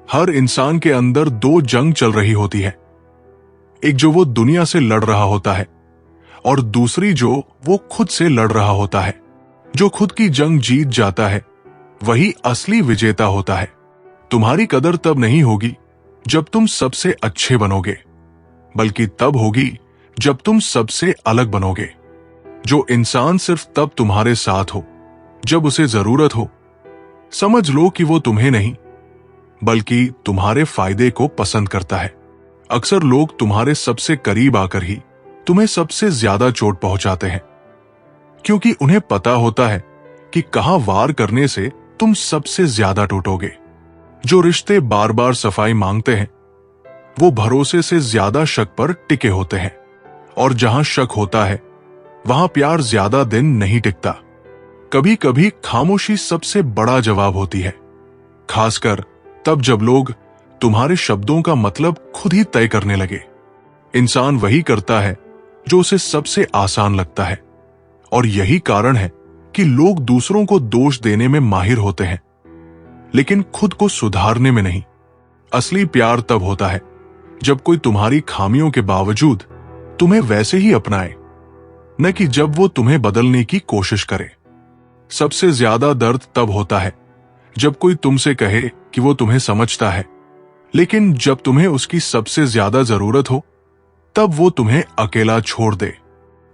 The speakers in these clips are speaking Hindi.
हर इंसान के अंदर दो जंग चल रही होती है। एक जो वो दुनिया से लड़ रहा होता है और दूसरी जो वो खुद से लड़ रहा होता है। जो खुद की जंग जीत जाता है वही असली विजेता होता है। तुम्हारी कदर तब नहीं होगी जब तुम सबसे अच्छे बनोगे, बल्कि तब होगी जब तुम सबसे अलग बनोगे। जो इंसान सिर्फ तब तुम्हारे साथ हो जब उसे जरूरत हो, समझ लो कि वो तुम्हें नहीं बल्कि तुम्हारे फायदे को पसंद करता है। अक्सर लोग तुम्हारे सबसे करीब आकर ही तुम्हें सबसे ज्यादा चोट पहुंचाते हैं, क्योंकि उन्हें पता होता है कि कहां वार करने से तुम सबसे ज्यादा टूटोगे। जो रिश्ते बार बार सफाई मांगते हैं वो भरोसे से ज्यादा शक पर टिके होते हैं, और जहां शक होता है वहां प्यार ज्यादा दिन नहीं टिकता। कभी कभी खामोशी सबसे बड़ा जवाब होती है, खासकर तब जब लोग तुम्हारे शब्दों का मतलब खुद ही तय करने लगे। इंसान वही करता है जो उसे सबसे आसान लगता है, और यही कारण है कि लोग दूसरों को दोष देने में माहिर होते हैं, लेकिन खुद को सुधारने में नहीं। असली प्यार तब होता है जब कोई तुम्हारी खामियों के बावजूद तुम्हें वैसे ही अपनाए, न कि जब वो तुम्हें बदलने की कोशिश करे। सबसे ज्यादा दर्द तब होता है जब कोई तुमसे कहे कि वो तुम्हें समझता है, लेकिन जब तुम्हें उसकी सबसे ज्यादा जरूरत हो तब वो तुम्हें अकेला छोड़ दे।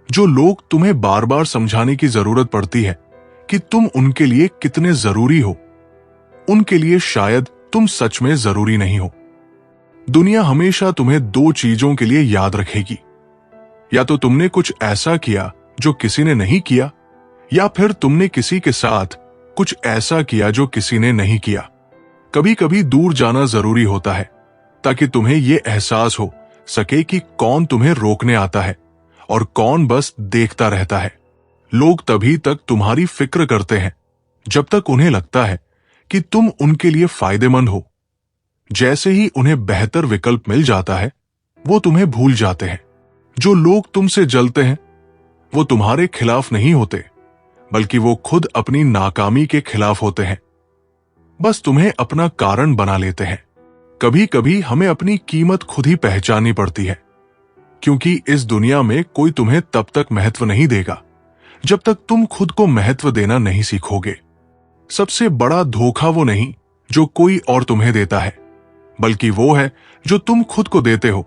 जो लोग तुम्हें बार बार समझाने की जरूरत पड़ती है कि तुम उनके लिए कितने जरूरी हो, उनके लिए शायद तुम सच में जरूरी नहीं हो। दुनिया हमेशा तुम्हें दो चीजों के लिए याद रखेगी, या तो तुमने कुछ ऐसा किया जो किसी ने नहीं किया, या फिर तुमने किसी के साथ कुछ ऐसा किया जो किसी ने नहीं किया। कभी कभी दूर जाना जरूरी होता है ताकि तुम्हें यह एहसास हो सके कि कौन तुम्हें रोकने आता है और कौन बस देखता रहता है। लोग तभी तक तुम्हारी फिक्र करते हैं जब तक उन्हें लगता है कि तुम उनके लिए फायदेमंद हो। जैसे ही उन्हें बेहतर विकल्प मिल जाता है वो तुम्हें भूल जाते हैं। जो लोग तुमसे जलते हैं वो तुम्हारे खिलाफ नहीं होते, बल्कि वो खुद अपनी नाकामी के खिलाफ होते हैं, बस तुम्हें अपना कारण बना लेते हैं। कभी कभी हमें अपनी कीमत खुद ही पहचाननी पड़ती है, क्योंकि इस दुनिया में कोई तुम्हें तब तक महत्व नहीं देगा जब तक तुम खुद को महत्व देना नहीं सीखोगे। सबसे बड़ा धोखा वो नहीं जो कोई और तुम्हें देता है, बल्कि वो है जो तुम खुद को देते हो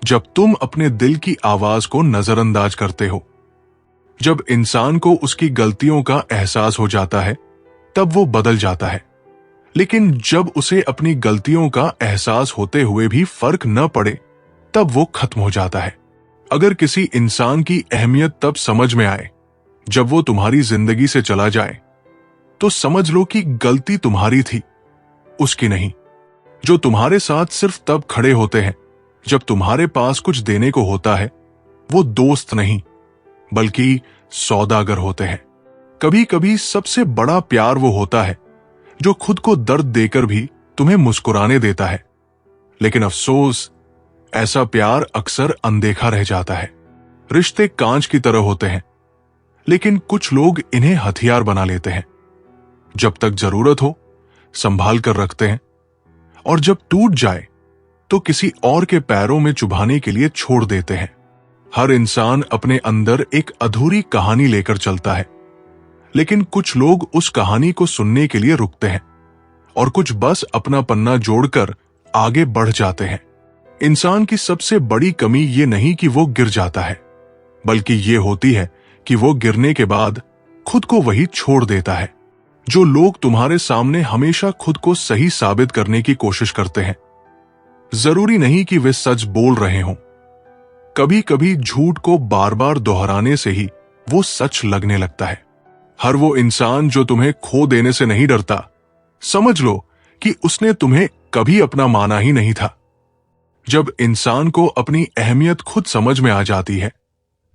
जब तुम अपने दिल की आवाज को नजरअंदाज करते हो। जब इंसान को उसकी गलतियों का एहसास हो जाता है तब वो बदल जाता है, लेकिन जब उसे अपनी गलतियों का एहसास होते हुए भी फर्क न पड़े तब वो खत्म हो जाता है। अगर किसी इंसान की अहमियत तब समझ में आए जब वो तुम्हारी जिंदगी से चला जाए, तो समझ लो कि गलती तुम्हारी थी, उसकी नहीं। जो तुम्हारे साथ सिर्फ तब खड़े होते हैं जब तुम्हारे पास कुछ देने को होता है, वो दोस्त नहीं बल्कि सौदागर होते हैं। कभी कभी सबसे बड़ा प्यार वो होता है जो खुद को दर्द देकर भी तुम्हें मुस्कुराने देता है, लेकिन अफसोस ऐसा प्यार अक्सर अनदेखा रह जाता है। रिश्ते कांच की तरह होते हैं, लेकिन कुछ लोग इन्हें हथियार बना लेते हैं। जब तक जरूरत हो संभाल कर रखते हैं, और जब टूट जाए तो किसी और के पैरों में चुभाने के लिए छोड़ देते हैं। हर इंसान अपने अंदर एक अधूरी कहानी लेकर चलता है, लेकिन कुछ लोग उस कहानी को सुनने के लिए रुकते हैं और कुछ बस अपना पन्ना जोड़कर आगे बढ़ जाते हैं। इंसान की सबसे बड़ी कमी ये नहीं कि वो गिर जाता है, बल्कि ये होती है कि वो गिरने के बाद खुद को वही छोड़ देता है। जो लोग तुम्हारे सामने हमेशा खुद को सही साबित करने की कोशिश करते हैं, जरूरी नहीं कि वे सच बोल रहे हों। कभी कभी झूठ को बार बार दोहराने से ही वो सच लगने लगता है। हर वो इंसान जो तुम्हें खो देने से नहीं डरता, समझ लो कि उसने तुम्हें कभी अपना माना ही नहीं था। जब इंसान को अपनी अहमियत खुद समझ में आ जाती है,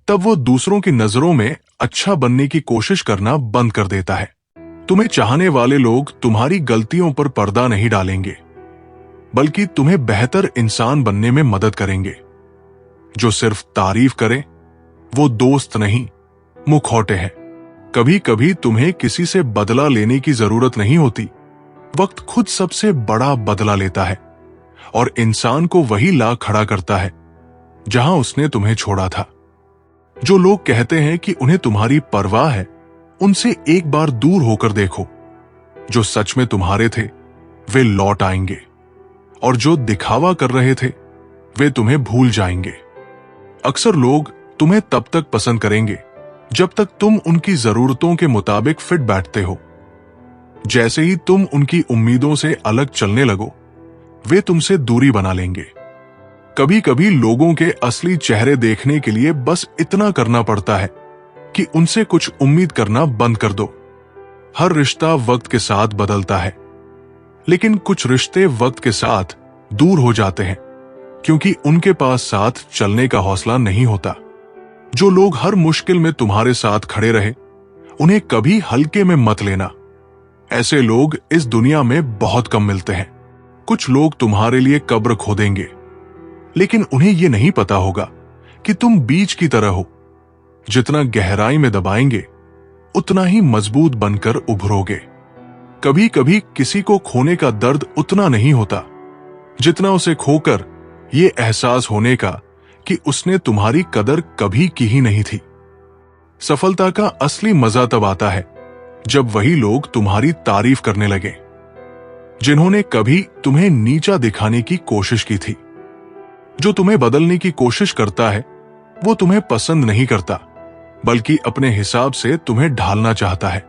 तब वो दूसरों की नजरों में अच्छा बनने की कोशिश करना बंद कर देता है। तुम्हें चाहने वाले लोग तुम्हारी गलतियों पर पर्दा नहीं डालेंगे, बल्कि तुम्हें बेहतर इंसान बनने में मदद करेंगे। जो सिर्फ तारीफ करे वो दोस्त नहीं, मुखौटे हैं। कभी कभी तुम्हें किसी से बदला लेने की जरूरत नहीं होती। वक्त खुद सबसे बड़ा बदला लेता है और इंसान को वही ला खड़ा करता है जहां उसने तुम्हें छोड़ा था। जो लोग कहते हैं कि उन्हें तुम्हारी परवाह है, उनसे एक बार दूर होकर देखो। जो सच में तुम्हारे थे वे लौट आएंगे और जो दिखावा कर रहे थे वे तुम्हें भूल जाएंगे। अक्सर लोग तुम्हें तब तक पसंद करेंगे जब तक तुम उनकी जरूरतों के मुताबिक फिट बैठते हो। जैसे ही तुम उनकी उम्मीदों से अलग चलने लगो, वे तुमसे दूरी बना लेंगे। कभी कभी लोगों के असली चेहरे देखने के लिए बस इतना करना पड़ता है कि उनसे कुछ उम्मीद करना बंद कर दो। हर रिश्ता वक्त के साथ बदलता है, लेकिन कुछ रिश्ते वक्त के साथ दूर हो जाते हैं क्योंकि उनके पास साथ चलने का हौसला नहीं होता। जो लोग हर मुश्किल में तुम्हारे साथ खड़े रहे, उन्हें कभी हल्के में मत लेना। ऐसे लोग इस दुनिया में बहुत कम मिलते हैं। कुछ लोग तुम्हारे लिए कब्र खोदेंगे, लेकिन उन्हें यह नहीं पता होगा कि तुम बीज की तरह हो। जितना गहराई में दबाएंगे, उतना ही मजबूत बनकर उभरोगे। कभी कभी किसी को खोने का दर्द उतना नहीं होता जितना उसे खोकर यह एहसास होने का कि उसने तुम्हारी कदर कभी की ही नहीं थी। सफलता का असली मजा तब आता है जब वही लोग तुम्हारी तारीफ करने लगे जिन्होंने कभी तुम्हें नीचा दिखाने की कोशिश की थी। जो तुम्हें बदलने की कोशिश करता है वो तुम्हें पसंद नहीं करता, बल्कि अपने हिसाब से तुम्हें ढालना चाहता है।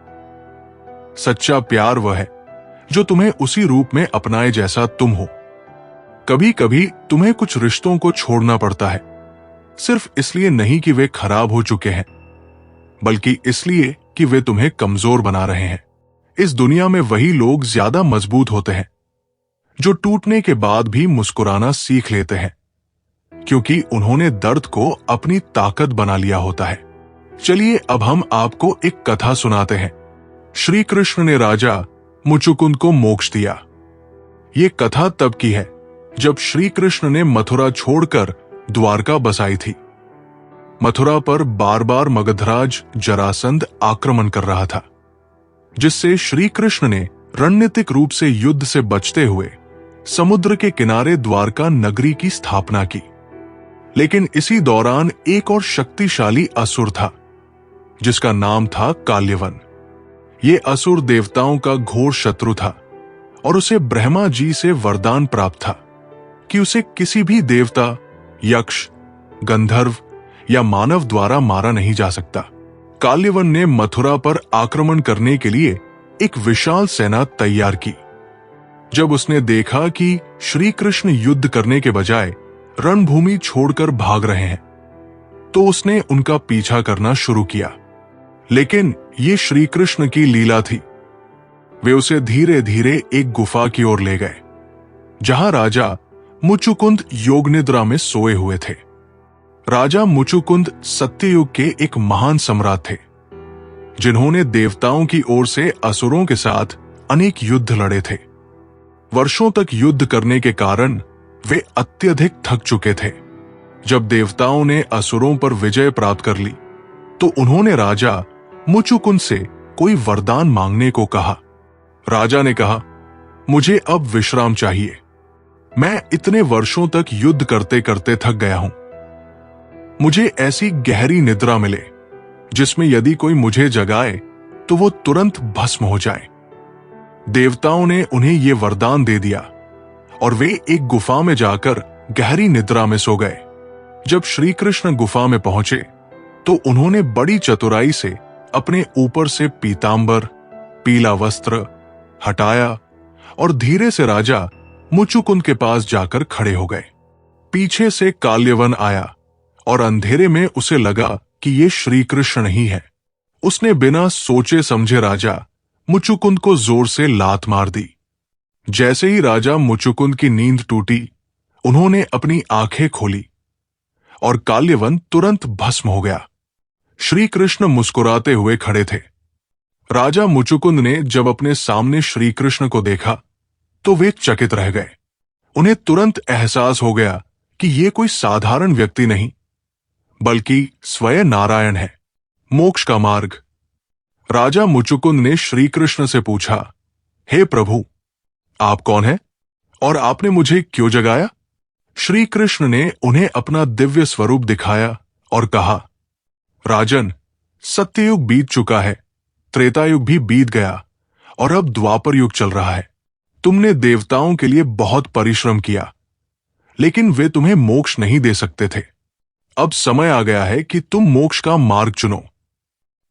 सच्चा प्यार वह है जो तुम्हें उसी रूप में अपनाए जैसा तुम हो। कभी कभी तुम्हें कुछ रिश्तों को छोड़ना पड़ता है, सिर्फ इसलिए नहीं कि वे खराब हो चुके हैं, बल्कि इसलिए कि वे तुम्हें कमजोर बना रहे हैं। इस दुनिया में वही लोग ज्यादा मजबूत होते हैं जो टूटने के बाद भी मुस्कुराना सीख लेते हैं, क्योंकि उन्होंने दर्द को अपनी ताकत बना लिया होता है। चलिए अब हम आपको एक कथा सुनाते हैं। श्री कृष्ण ने राजा मुचुकुंद को मोक्ष दिया। ये कथा तब की है जब श्री कृष्ण ने मथुरा छोड़कर द्वारका बसाई थी। मथुरा पर बार बार मगधराज जरासंध आक्रमण कर रहा था, जिससे श्री कृष्ण ने रणनीतिक रूप से युद्ध से बचते हुए समुद्र के किनारे द्वारका नगरी की स्थापना की। लेकिन इसी दौरान एक और शक्तिशाली असुर था जिसका नाम था काल्यवन। ये असुर देवताओं का घोर शत्रु था और उसे ब्रह्मा जी से वरदान प्राप्त था कि उसे किसी भी देवता, यक्ष, गंधर्व या मानव द्वारा मारा नहीं जा सकता। काल्यवन ने मथुरा पर आक्रमण करने के लिए एक विशाल सेना तैयार की। जब उसने देखा कि श्री कृष्ण युद्ध करने के बजाय रणभूमि छोड़कर भाग रहे हैं, तो उसने उनका पीछा करना शुरू किया। लेकिन ये श्री कृष्ण की लीला थी। वे उसे धीरे धीरे एक गुफा की ओर ले गए, जहां राजा मुचुकुंद योग निद्रा में सोए हुए थे। राजा मुचुकुंद सत्ययुग के एक महान सम्राट थे, जिन्होंने देवताओं की ओर से असुरों के साथ अनेक युद्ध लड़े थे। वर्षों तक युद्ध करने के कारण वे अत्यधिक थक चुके थे। जब देवताओं ने असुरों पर विजय प्राप्त कर ली, तो उन्होंने राजा मुचुकुंद से कोई वरदान मांगने को कहा। राजा ने कहा, मुझे अब विश्राम चाहिए। मैं इतने वर्षों तक युद्ध करते करते थक गया हूं। मुझे ऐसी गहरी निद्रा मिले जिसमें यदि कोई मुझे जगाए तो वो तुरंत भस्म हो जाए। देवताओं ने उन्हें ये वरदान दे दिया और वे एक गुफा में जाकर गहरी निद्रा में सो गए। जब श्री कृष्ण गुफा में पहुंचे तो उन्होंने बड़ी चतुराई से अपने ऊपर से पीतांबर, पीला वस्त्र हटाया और धीरे से राजा मुचुकुंद के पास जाकर खड़े हो गए। पीछे से काल्यवन आया और अंधेरे में उसे लगा कि ये श्री कृष्ण ही है। उसने बिना सोचे समझे राजा मुचुकुंद को जोर से लात मार दी। जैसे ही राजा मुचुकुंद की नींद टूटी, उन्होंने अपनी आंखें खोली और काल्यवन तुरंत भस्म हो गया। श्री कृष्ण मुस्कुराते हुए खड़े थे। राजा मुचुकुंद ने जब अपने सामने श्री कृष्ण को देखा तो वे चकित रह गए। उन्हें तुरंत एहसास हो गया कि ये कोई साधारण व्यक्ति नहीं, बल्कि स्वयं नारायण है, मोक्ष का मार्ग। राजा मुचुकुंद ने श्री कृष्ण से पूछा, हे प्रभु, आप कौन हैं और आपने मुझे क्यों जगाया? श्री कृष्ण ने उन्हें अपना दिव्य स्वरूप दिखाया और कहा, राजन, सत्ययुग बीत चुका है, त्रेता युग भी बीत गया और अब द्वापर युग चल रहा है। तुमने देवताओं के लिए बहुत परिश्रम किया, लेकिन वे तुम्हें मोक्ष नहीं दे सकते थे। अब समय आ गया है कि तुम मोक्ष का मार्ग चुनो।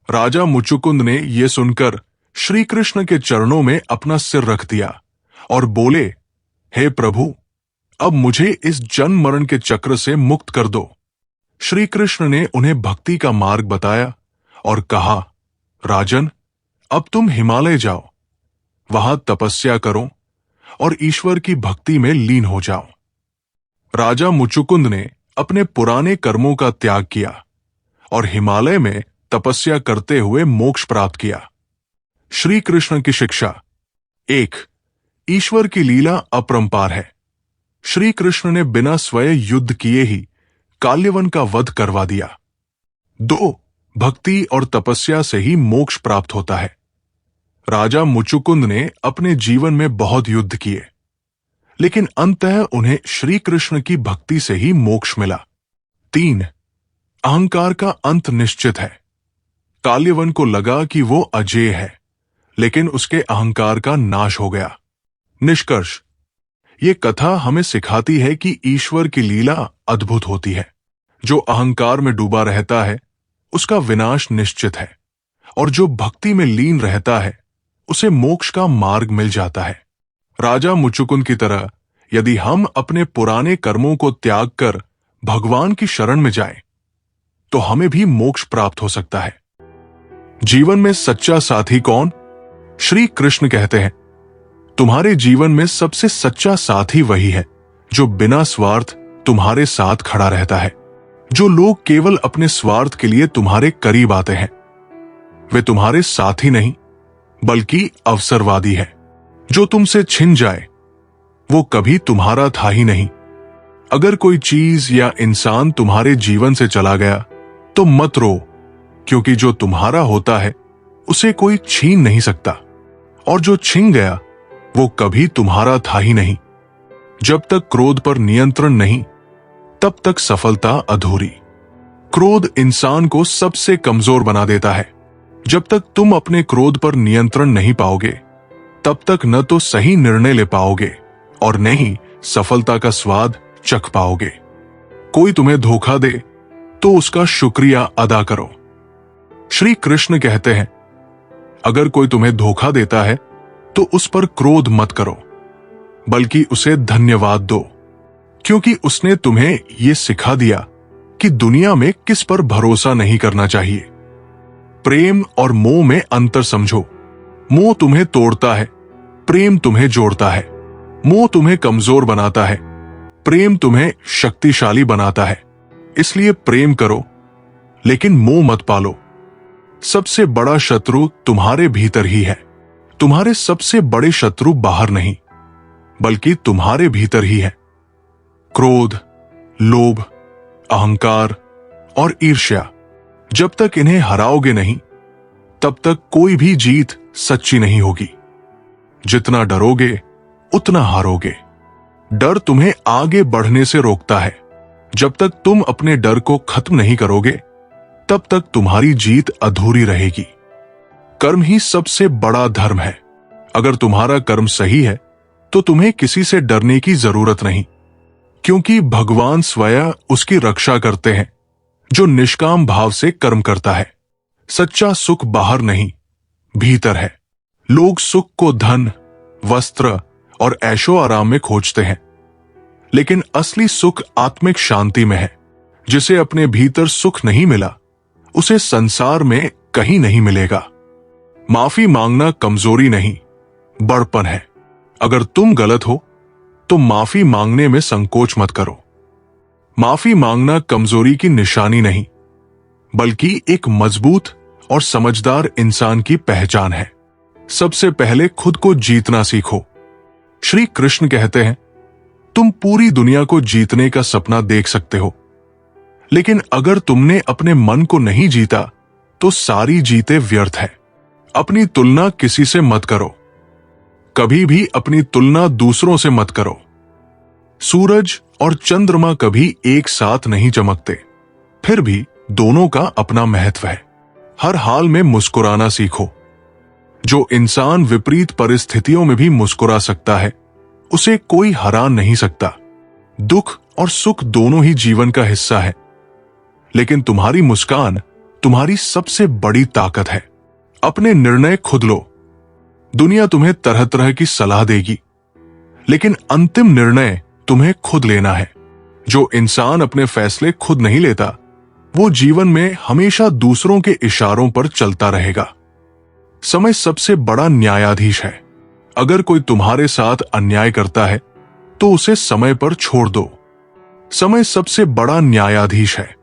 राजा मुचुकुंद ने यह सुनकर श्री कृष्ण के चरणों में अपना सिर रख दिया और बोले, हे प्रभु, अब मुझे इस जन्म मरण के चक्र से मुक्त कर दो। श्री कृष्ण ने उन्हें भक्ति का मार्ग बताया और कहा, राजन, अब तुम हिमालय जाओ, वहां तपस्या करो और ईश्वर की भक्ति में लीन हो जाओ। राजा मुचुकुंद ने अपने पुराने कर्मों का त्याग किया और हिमालय में तपस्या करते हुए मोक्ष प्राप्त किया। श्री कृष्ण की शिक्षा। 1. ईश्वर की लीला अपरंपार है। श्री कृष्ण ने बिना स्वयं युद्ध किए ही काल्यवन का वध करवा दिया। 2. भक्ति और तपस्या से ही मोक्ष प्राप्त होता है। राजा मुचुकुंद ने अपने जीवन में बहुत युद्ध किए, लेकिन अंततः उन्हें श्री कृष्ण की भक्ति से ही मोक्ष मिला। 3. अहंकार का अंत निश्चित है। काल्यवन को लगा कि वो अजेय है, लेकिन उसके अहंकार का नाश हो गया। निष्कर्ष, ये कथा हमें सिखाती है कि ईश्वर की लीला अद्भुत होती है। जो अहंकार में डूबा रहता है उसका विनाश निश्चित है, और जो भक्ति में लीन रहता है उसे मोक्ष का मार्ग मिल जाता है। राजा मुचुकुंद की तरह यदि हम अपने पुराने कर्मों को त्याग कर भगवान की शरण में जाएं, तो हमें भी मोक्ष प्राप्त हो सकता है। जीवन में सच्चा साथी कौन? श्री कृष्ण कहते हैं, तुम्हारे जीवन में सबसे सच्चा साथी वही है जो बिना स्वार्थ तुम्हारे साथ खड़ा रहता है। जो लोग केवल अपने स्वार्थ के लिए तुम्हारे करीब आते हैं, वे तुम्हारे साथी नहीं बल्कि अवसरवादी है। जो तुमसे छिन जाए वो कभी तुम्हारा था ही नहीं। अगर कोई चीज या इंसान तुम्हारे जीवन से चला गया तो मत रो, क्योंकि जो तुम्हारा होता है उसे कोई छीन नहीं सकता, और जो छिन गया वो कभी तुम्हारा था ही नहीं। जब तक क्रोध पर नियंत्रण नहीं, तब तक सफलता अधूरी। क्रोध इंसान को सबसे कमजोर बना देता है। जब तक तुम अपने क्रोध पर नियंत्रण नहीं पाओगे, तब तक न तो सही निर्णय ले पाओगे और न ही सफलता का स्वाद चख पाओगे। कोई तुम्हें धोखा दे तो उसका शुक्रिया अदा करो। श्री कृष्ण कहते हैं, अगर कोई तुम्हें धोखा देता है तो उस पर क्रोध मत करो, बल्कि उसे धन्यवाद दो, क्योंकि उसने तुम्हें यह सिखा दिया कि दुनिया में किस पर भरोसा नहीं करना चाहिए। प्रेम और मोह में अंतर समझो। मोह तुम्हें तोड़ता है, प्रेम तुम्हें जोड़ता है। मोह तुम्हें कमजोर बनाता है, प्रेम तुम्हें शक्तिशाली बनाता है। इसलिए प्रेम करो, लेकिन मोह मत पालो। सबसे बड़ा शत्रु तुम्हारे भीतर ही है। तुम्हारे सबसे बड़े शत्रु बाहर नहीं, बल्कि तुम्हारे भीतर ही है। क्रोध, लोभ, अहंकार और ईर्ष्या, जब तक इन्हें हराओगे नहीं, तब तक कोई भी जीत सच्ची नहीं होगी। जितना डरोगे उतना हारोगे। डर तुम्हें आगे बढ़ने से रोकता है। जब तक तुम अपने डर को खत्म नहीं करोगे, तब तक तुम्हारी जीत अधूरी रहेगी। कर्म ही सबसे बड़ा धर्म है। अगर तुम्हारा कर्म सही है तो तुम्हें किसी से डरने की जरूरत नहीं, क्योंकि भगवान स्वयं उसकी रक्षा करते हैं जो निष्काम भाव से कर्म करता है। सच्चा सुख बाहर नहीं, भीतर है। लोग सुख को धन, वस्त्र और ऐशो आराम में खोजते हैं, लेकिन असली सुख आत्मिक शांति में है। जिसे अपने भीतर सुख नहीं मिला, उसे संसार में कहीं नहीं मिलेगा। माफी मांगना कमजोरी नहीं, बड़पन है। अगर तुम गलत हो तो माफी मांगने में संकोच मत करो। माफी मांगना कमजोरी की निशानी नहीं, बल्कि एक मजबूत और समझदार इंसान की पहचान है। सबसे पहले खुद को जीतना सीखो। श्री कृष्ण कहते हैं, तुम पूरी दुनिया को जीतने का सपना देख सकते हो, लेकिन अगर तुमने अपने मन को नहीं जीता तो सारी जीतें व्यर्थ है। अपनी तुलना किसी से मत करो। कभी भी अपनी तुलना दूसरों से मत करो। सूरज और चंद्रमा कभी एक साथ नहीं चमकते, फिर भी दोनों का अपना महत्व है। हर हाल में मुस्कुराना सीखो। जो इंसान विपरीत परिस्थितियों में भी मुस्कुरा सकता है, उसे कोई हरा नहीं सकता। दुख और सुख दोनों ही जीवन का हिस्सा है, लेकिन तुम्हारी मुस्कान तुम्हारी सबसे बड़ी ताकत है। अपने निर्णय खुद लो। दुनिया तुम्हें तरह तरह की सलाह देगी, लेकिन अंतिम निर्णय तुम्हें खुद लेना है। जो इंसान अपने फैसले खुद नहीं लेता, वो जीवन में हमेशा दूसरों के इशारों पर चलता रहेगा। समय सबसे बड़ा न्यायाधीश है। अगर कोई तुम्हारे साथ अन्याय करता है, तो उसे समय पर छोड़ दो। समय सबसे बड़ा न्यायाधीश है,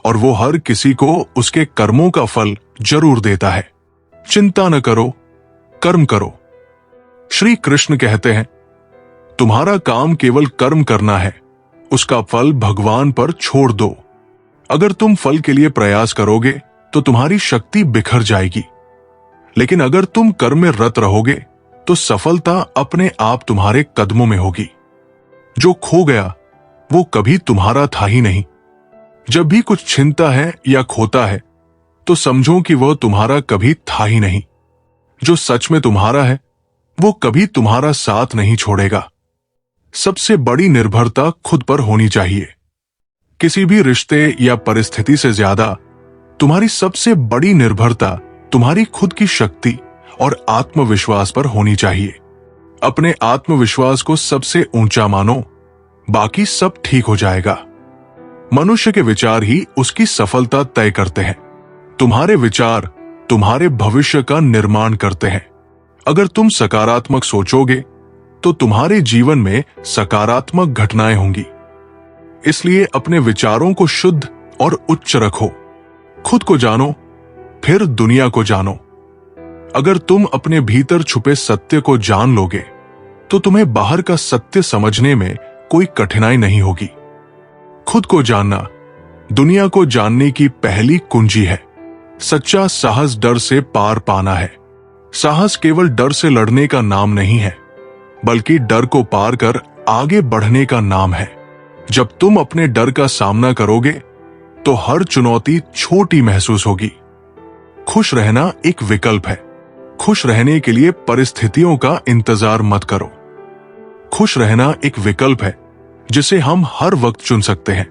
और वो हर किसी को उसके कर्मों का फल जरूर देता है। चिंता न करो, कर्म करो। श्री कृष्ण कहते हैं, तुम्हारा काम केवल कर्म करना है, उसका फल भगवान पर छोड़ दो। अगर तुम फल के लिए प्रयास करोगे तो तुम्हारी शक्ति बिखर जाएगी, लेकिन अगर तुम कर्म में रत रहोगे तो सफलता अपने आप तुम्हारे कदमों में होगी। जो खो गया वो कभी तुम्हारा था ही नहीं। जब भी कुछ छिनता है या खोता है, तो समझो कि वह तुम्हारा कभी था ही नहीं। जो सच में तुम्हारा है, वो कभी तुम्हारा साथ नहीं छोड़ेगा। सबसे बड़ी निर्भरता खुद पर होनी चाहिए। किसी भी रिश्ते या परिस्थिति से ज्यादा तुम्हारी सबसे बड़ी निर्भरता तुम्हारी खुद की शक्ति और आत्मविश्वास पर होनी चाहिए। अपने आत्मविश्वास को सबसे ऊंचा मानो, बाकी सब ठीक हो जाएगा। मनुष्य के विचार ही उसकी सफलता तय करते हैं। तुम्हारे विचार तुम्हारे भविष्य का निर्माण करते हैं। अगर तुम सकारात्मक सोचोगे तो तुम्हारे जीवन में सकारात्मक घटनाएं होंगी। इसलिए अपने विचारों को शुद्ध और उच्च रखो। खुद को जानो, फिर दुनिया को जानो। अगर तुम अपने भीतर छुपे सत्य को जान लोगे, तो तुम्हें बाहर का सत्य समझने में कोई कठिनाई नहीं होगी। खुद को जानना दुनिया को जानने की पहली कुंजी है। सच्चा साहस डर से पार पाना है। साहस केवल डर से लड़ने का नाम नहीं है, बल्कि डर को पार कर आगे बढ़ने का नाम है। जब तुम अपने डर का सामना करोगे, तो हर चुनौती छोटी महसूस होगी। खुश रहना एक विकल्प है। खुश रहने के लिए परिस्थितियों का इंतजार मत करो। खुश रहना एक विकल्प है जिसे हम हर वक्त चुन सकते हैं।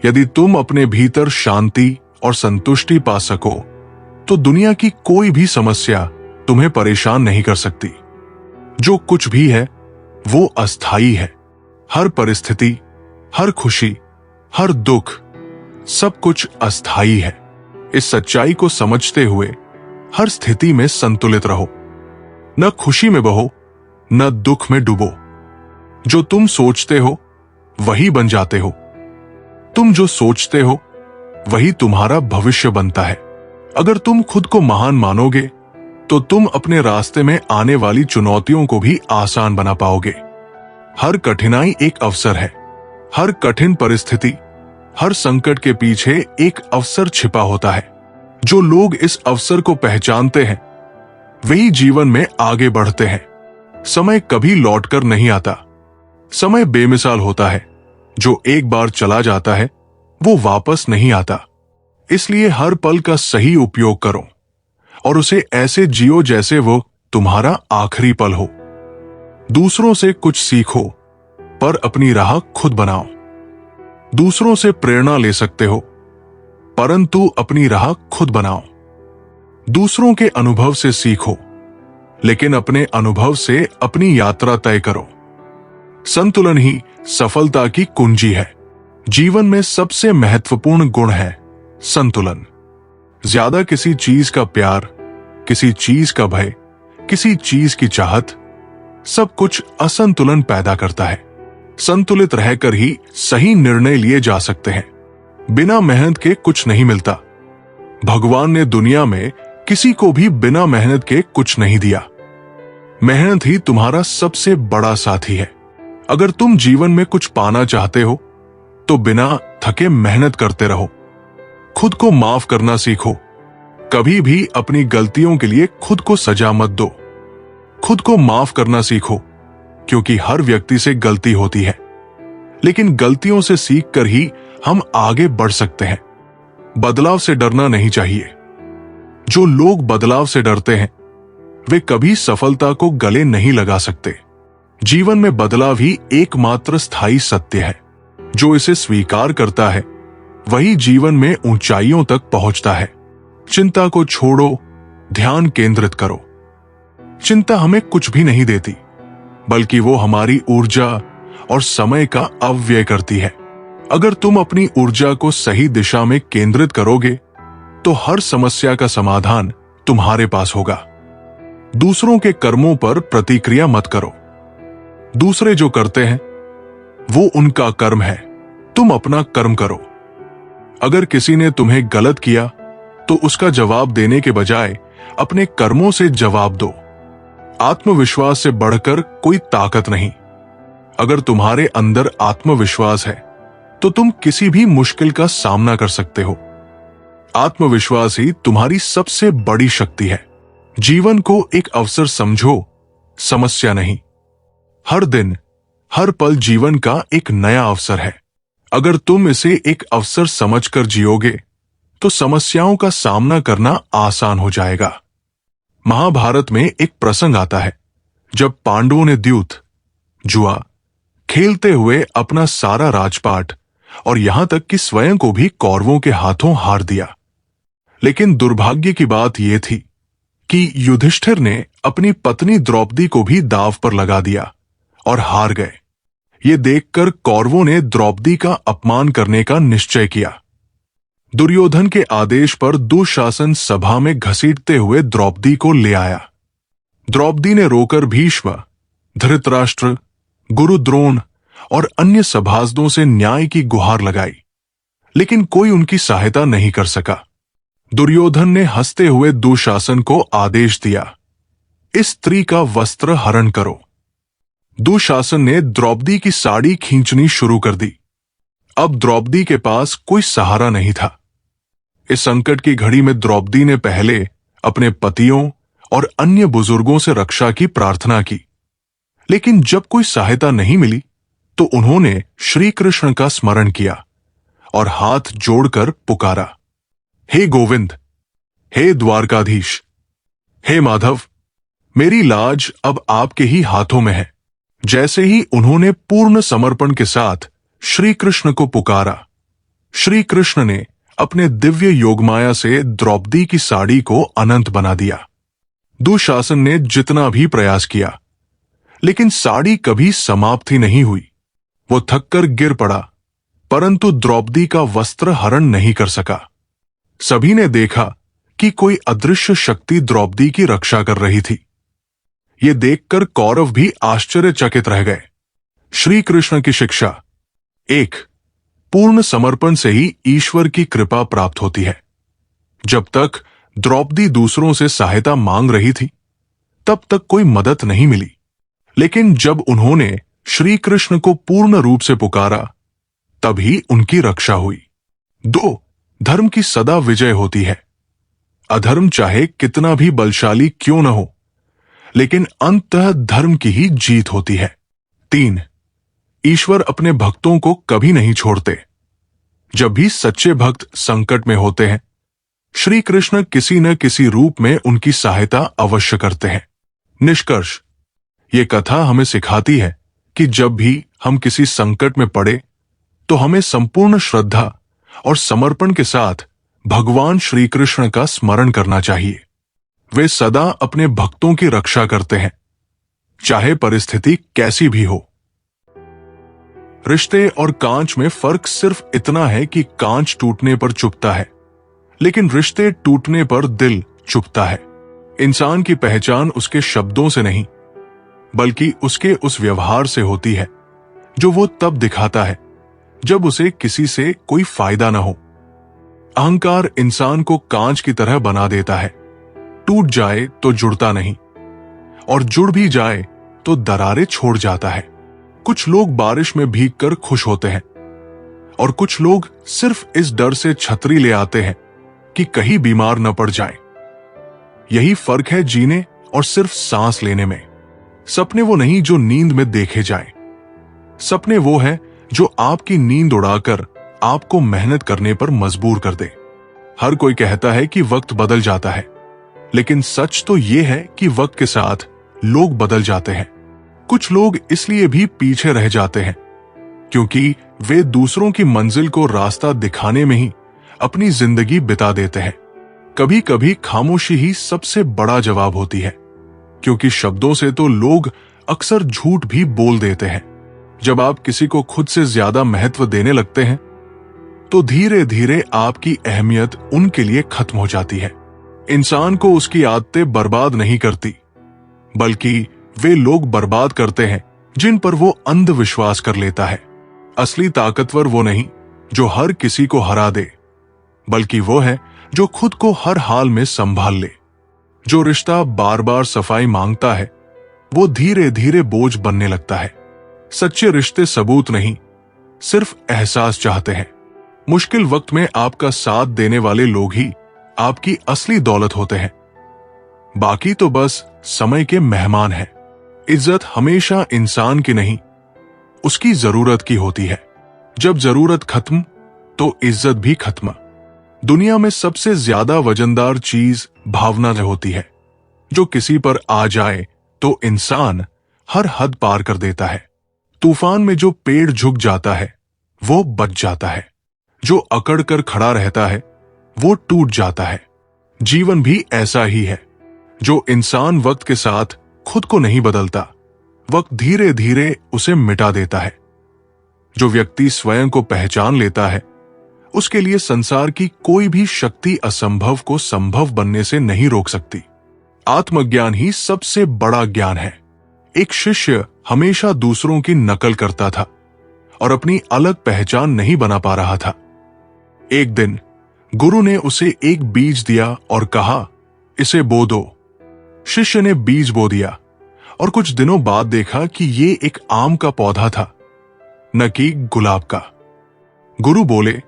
यदि तुम अपने भीतर शांति और संतुष्टि पा सको, तो दुनिया की कोई भी समस्या तुम्हें परेशान नहीं कर सकती। जो कुछ भी है वो अस्थायी है। हर परिस्थिति, हर खुशी, हर दुख, सब कुछ अस्थायी है। इस सच्चाई को समझते हुए हर स्थिति में संतुलित रहो। न खुशी में बहो, न दुख में डूबो। जो तुम सोचते हो वही बन जाते हो। तुम जो सोचते हो वही तुम्हारा भविष्य बनता है। अगर तुम खुद को महान मानोगे, तो तुम अपने रास्ते में आने वाली चुनौतियों को भी आसान बना पाओगे। हर कठिनाई एक अवसर है। हर कठिन परिस्थिति, हर संकट के पीछे एक अवसर छिपा होता है। जो लोग इस अवसर को पहचानते हैं, वही जीवन में आगे बढ़ते हैं। समय कभी लौटकर नहीं आता। समय बेमिसाल होता है। जो एक बार चला जाता है, वो वापस नहीं आता। इसलिए हर पल का सही उपयोग करो और उसे ऐसे जियो जैसे वो तुम्हारा आखिरी पल हो। दूसरों से कुछ सीखो, पर अपनी राह खुद बनाओ। दूसरों से प्रेरणा ले सकते हो, परंतु अपनी राह खुद बनाओ। दूसरों के अनुभव से सीखो, लेकिन अपने अनुभव से अपनी यात्रा तय करो। संतुलन ही सफलता की कुंजी है। जीवन में सबसे महत्वपूर्ण गुण है संतुलन। ज्यादा किसी चीज का प्यार, किसी चीज का भय, किसी चीज की चाहत, सब कुछ असंतुलन पैदा करता है। संतुलित रहकर ही सही निर्णय लिए जा सकते हैं। बिना मेहनत के कुछ नहीं मिलता। भगवान ने दुनिया में किसी को भी बिना मेहनत के कुछ नहीं दिया। मेहनत ही तुम्हारा सबसे बड़ा साथी है। अगर तुम जीवन में कुछ पाना चाहते हो, तो बिना थके मेहनत करते रहो। खुद को माफ करना सीखो। कभी भी अपनी गलतियों के लिए खुद को सजा मत दो। खुद को माफ करना सीखो, क्योंकि हर व्यक्ति से गलती होती है, लेकिन गलतियों से सीखकर ही हम आगे बढ़ सकते हैं। बदलाव से डरना नहीं चाहिए। जो लोग बदलाव से डरते हैं वे कभी सफलता को गले नहीं लगा सकते। जीवन में बदलाव ही एकमात्र स्थायी सत्य है। जो इसे स्वीकार करता है वही जीवन में ऊंचाइयों तक पहुंचता है। चिंता को छोड़ो, ध्यान केंद्रित करो। चिंता हमें कुछ भी नहीं देती, बल्कि वो हमारी ऊर्जा और समय का अपव्यय करती है। अगर तुम अपनी ऊर्जा को सही दिशा में केंद्रित करोगे तो हर समस्या का समाधान तुम्हारे पास होगा। दूसरों के कर्मों पर प्रतिक्रिया मत करो। दूसरे जो करते हैं वो उनका कर्म है, तुम अपना कर्म करो। अगर किसी ने तुम्हें गलत किया तो उसका जवाब देने के बजाय अपने कर्मों से जवाब दो। आत्मविश्वास से बढ़कर कोई ताकत नहीं। अगर तुम्हारे अंदर आत्मविश्वास है तो तुम किसी भी मुश्किल का सामना कर सकते हो। आत्मविश्वास ही तुम्हारी सबसे बड़ी शक्ति है। जीवन को एक अवसर समझो, समस्या नहीं। हर दिन, हर पल जीवन का एक नया अवसर है। अगर तुम इसे एक अवसर समझकर जियोगे तो समस्याओं का सामना करना आसान हो जाएगा। महाभारत में एक प्रसंग आता है जब पांडवों ने द्यूत, जुआ खेलते हुए अपना सारा राजपाट और यहां तक कि स्वयं को भी कौरवों के हाथों हार दिया। लेकिन दुर्भाग्य की बात यह थी कि युधिष्ठिर ने अपनी पत्नी द्रौपदी को भी दांव पर लगा दिया और हार गए। ये देखकर कौरवों ने द्रौपदी का अपमान करने का निश्चय किया। दुर्योधन के आदेश पर दुशासन सभा में घसीटते हुए द्रौपदी को ले आया। द्रौपदी ने रोकर भीष्म, धृतराष्ट्र, गुरु द्रोण और अन्य सभासदों से न्याय की गुहार लगाई, लेकिन कोई उनकी सहायता नहीं कर सका। दुर्योधन ने हंसते हुए दुशासन को आदेश दिया, इस स्त्री का वस्त्र हरण करो। दुशासन ने द्रौपदी की साड़ी खींचनी शुरू कर दी। अब द्रौपदी के पास कोई सहारा नहीं था। इस संकट की घड़ी में द्रौपदी ने पहले अपने पतियों और अन्य बुजुर्गों से रक्षा की प्रार्थना की, लेकिन जब कोई सहायता नहीं मिली तो उन्होंने श्री कृष्ण का स्मरण किया और हाथ जोड़कर पुकारा, हे गोविंद, हे द्वारकाधीश, हे माधव, मेरी लाज अब आपके ही हाथों में है। जैसे ही उन्होंने पूर्ण समर्पण के साथ श्री कृष्ण को पुकारा, श्री कृष्ण ने अपने दिव्य योगमाया से द्रौपदी की साड़ी को अनंत बना दिया। दुशासन ने जितना भी प्रयास किया, लेकिन साड़ी कभी समाप्त ही नहीं हुई। वो थककर गिर पड़ा, परंतु द्रौपदी का वस्त्र हरण नहीं कर सका। सभी ने देखा कि कोई अदृश्य शक्ति द्रौपदी की रक्षा कर रही थी। ये देखकर कौरव भी आश्चर्यचकित रह गए। श्री कृष्ण की शिक्षा, एक, पूर्ण समर्पण से ही ईश्वर की कृपा प्राप्त होती है। जब तक द्रौपदी दूसरों से सहायता मांग रही थी तब तक कोई मदद नहीं मिली, लेकिन जब उन्होंने श्री कृष्ण को पूर्ण रूप से पुकारा तभी उनकी रक्षा हुई। दो, धर्म की सदा विजय होती है। अधर्म चाहे कितना भी बलशाली क्यों न हो, लेकिन अंततः धर्म की ही जीत होती है। तीन, ईश्वर अपने भक्तों को कभी नहीं छोड़ते। जब भी सच्चे भक्त संकट में होते हैं, श्री कृष्ण किसी न किसी रूप में उनकी सहायता अवश्य करते हैं। निष्कर्ष, ये कथा हमें सिखाती है कि जब भी हम किसी संकट में पड़े तो हमें संपूर्ण श्रद्धा और समर्पण के साथ भगवान श्री कृष्ण का स्मरण करना चाहिए। वे सदा अपने भक्तों की रक्षा करते हैं, चाहे परिस्थिति कैसी भी हो। रिश्ते और कांच में फर्क सिर्फ इतना है कि कांच टूटने पर चुभता है, लेकिन रिश्ते टूटने पर दिल चुभता है। इंसान की पहचान उसके शब्दों से नहीं, बल्कि उसके उस व्यवहार से होती है जो वो तब दिखाता है जब उसे किसी से कोई फायदा न हो। अहंकार इंसान को कांच की तरह बना देता है। टूट जाए तो जुड़ता नहीं, और जुड़ भी जाए तो दरारें छोड़ जाता है। कुछ लोग बारिश में भीगकर खुश होते हैं, और कुछ लोग सिर्फ इस डर से छतरी ले आते हैं कि कहीं बीमार न पड़ जाएं। यही फर्क है जीने और सिर्फ सांस लेने में। सपने वो नहीं जो नींद में देखे जाएं। सपने वो है जो आपकी नींद उड़ाकर आपको मेहनत करने पर मजबूर कर दे। हर कोई कहता है कि वक्त बदल जाता है, लेकिन सच तो यह है कि वक्त के साथ लोग बदल जाते हैं। कुछ लोग इसलिए भी पीछे रह जाते हैं क्योंकि वे दूसरों की मंजिल को रास्ता दिखाने में ही अपनी जिंदगी बिता देते हैं। कभी कभी खामोशी ही सबसे बड़ा जवाब होती है, क्योंकि शब्दों से तो लोग अक्सर झूठ भी बोल देते हैं। जब आप किसी को खुद से ज्यादा महत्व देने लगते हैं तो धीरे धीरे आपकी अहमियत उनके लिए खत्म हो जाती है। इंसान को उसकी आदतें बर्बाद नहीं करती, बल्कि वे लोग बर्बाद करते हैं जिन पर वो अंधविश्वास कर लेता है। असली ताकतवर वो नहीं जो हर किसी को हरा दे, बल्कि वो है जो खुद को हर हाल में संभाल ले। जो रिश्ता बार बार सफाई मांगता है वो धीरे धीरे बोझ बनने लगता है। सच्चे रिश्ते सबूत नहीं, सिर्फ एहसास चाहते हैं। मुश्किल वक्त में आपका साथ देने वाले लोग ही आपकी असली दौलत होते हैं, बाकी तो बस समय के मेहमान हैं। इज्जत हमेशा इंसान की नहीं, उसकी जरूरत की होती है। जब जरूरत खत्म तो इज्जत भी खत्म। दुनिया में सबसे ज्यादा वजनदार चीज भावना होती है। जो किसी पर आ जाए तो इंसान हर हद पार कर देता है। तूफान में जो पेड़ झुक जाता है वो बच जाता है, जो अकड़ कर खड़ा रहता है वो टूट जाता है। जीवन भी ऐसा ही है। जो इंसान वक्त के साथ खुद को नहीं बदलता, वक्त धीरे धीरे उसे मिटा देता है। जो व्यक्ति स्वयं को पहचान लेता है, उसके लिए संसार की कोई भी शक्ति असंभव को संभव बनने से नहीं रोक सकती। आत्मज्ञान ही सबसे बड़ा ज्ञान है। एक शिष्य हमेशा दूसरों की नकल करता था और अपनी अलग पहचान नहीं बना पा रहा था। एक दिन गुरु ने उसे एक बीज दिया और कहा, इसे बो दो। शिष्य ने बीज बो दिया और कुछ दिनों बाद देखा कि ये एक आम का पौधा था, न कि गुलाब का। गुरु बोले,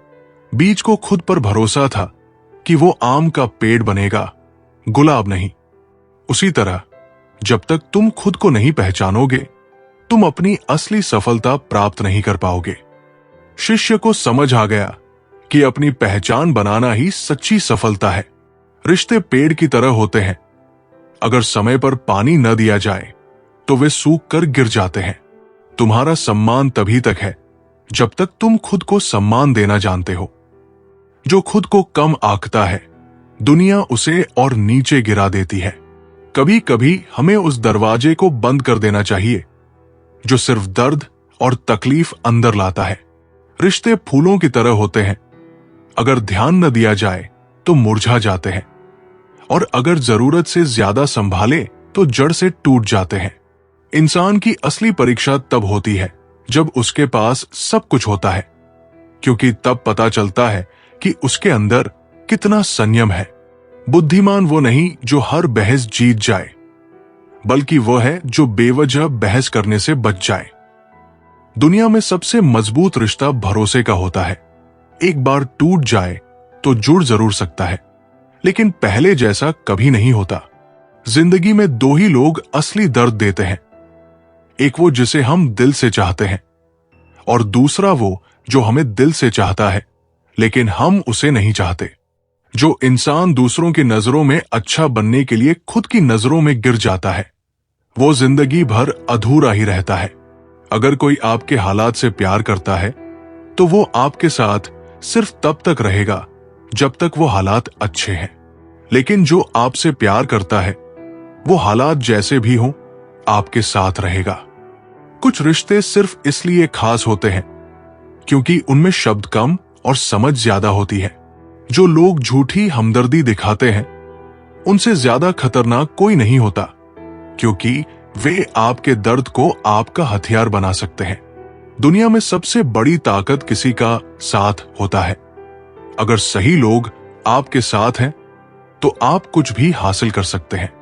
बीज को खुद पर भरोसा था कि वो आम का पेड़ बनेगा, गुलाब नहीं। उसी तरह जब तक तुम खुद को नहीं पहचानोगे, तुम अपनी असली सफलता प्राप्त नहीं कर पाओगे। शिष्य को समझ आ गया कि अपनी पहचान बनाना ही सच्ची सफलता है। रिश्ते पेड़ की तरह होते हैं। अगर समय पर पानी न दिया जाए तो वे सूख कर गिर जाते हैं। तुम्हारा सम्मान तभी तक है जब तक तुम खुद को सम्मान देना जानते हो। जो खुद को कम आंकता है, दुनिया उसे और नीचे गिरा देती है। कभी कभी हमें उस दरवाजे को बंद कर देना चाहिए जो सिर्फ दर्द और तकलीफ अंदर लाता है। रिश्ते फूलों की तरह होते हैं। अगर ध्यान न दिया जाए तो मुरझा जाते हैं, और अगर जरूरत से ज्यादा संभाले तो जड़ से टूट जाते हैं। इंसान की असली परीक्षा तब होती है जब उसके पास सब कुछ होता है, क्योंकि तब पता चलता है कि उसके अंदर कितना संयम है। बुद्धिमान वो नहीं जो हर बहस जीत जाए, बल्कि वो है जो बेवजह बहस करने से बच जाए। दुनिया में सबसे मजबूत रिश्ता भरोसे का होता है। एक बार टूट जाए तो जुड़ जरूर सकता है, लेकिन पहले जैसा कभी नहीं होता। जिंदगी में दो ही लोग असली दर्द देते हैं, एक वो जिसे हम दिल से चाहते हैं, और दूसरा वो जो हमें दिल से चाहता है लेकिन हम उसे नहीं चाहते। जो इंसान दूसरों की नजरों में अच्छा बनने के लिए खुद की नजरों में गिर जाता है, वो जिंदगी भर अधूरा ही रहता है। अगर कोई आपके हालात से प्यार करता है तो वो आपके साथ सिर्फ तब तक रहेगा जब तक वो हालात अच्छे हैं, लेकिन जो आपसे प्यार करता है वो हालात जैसे भी हों आपके साथ रहेगा। कुछ रिश्ते सिर्फ इसलिए खास होते हैं क्योंकि उनमें शब्द कम और समझ ज्यादा होती है। जो लोग झूठी हमदर्दी दिखाते हैं उनसे ज्यादा खतरनाक कोई नहीं होता, क्योंकि वे आपके दर्द को आपका हथियार बना सकते हैं। दुनिया में सबसे बड़ी ताकत किसी का साथ होता है। अगर सही लोग आपके साथ हैं तो आप कुछ भी हासिल कर सकते हैं।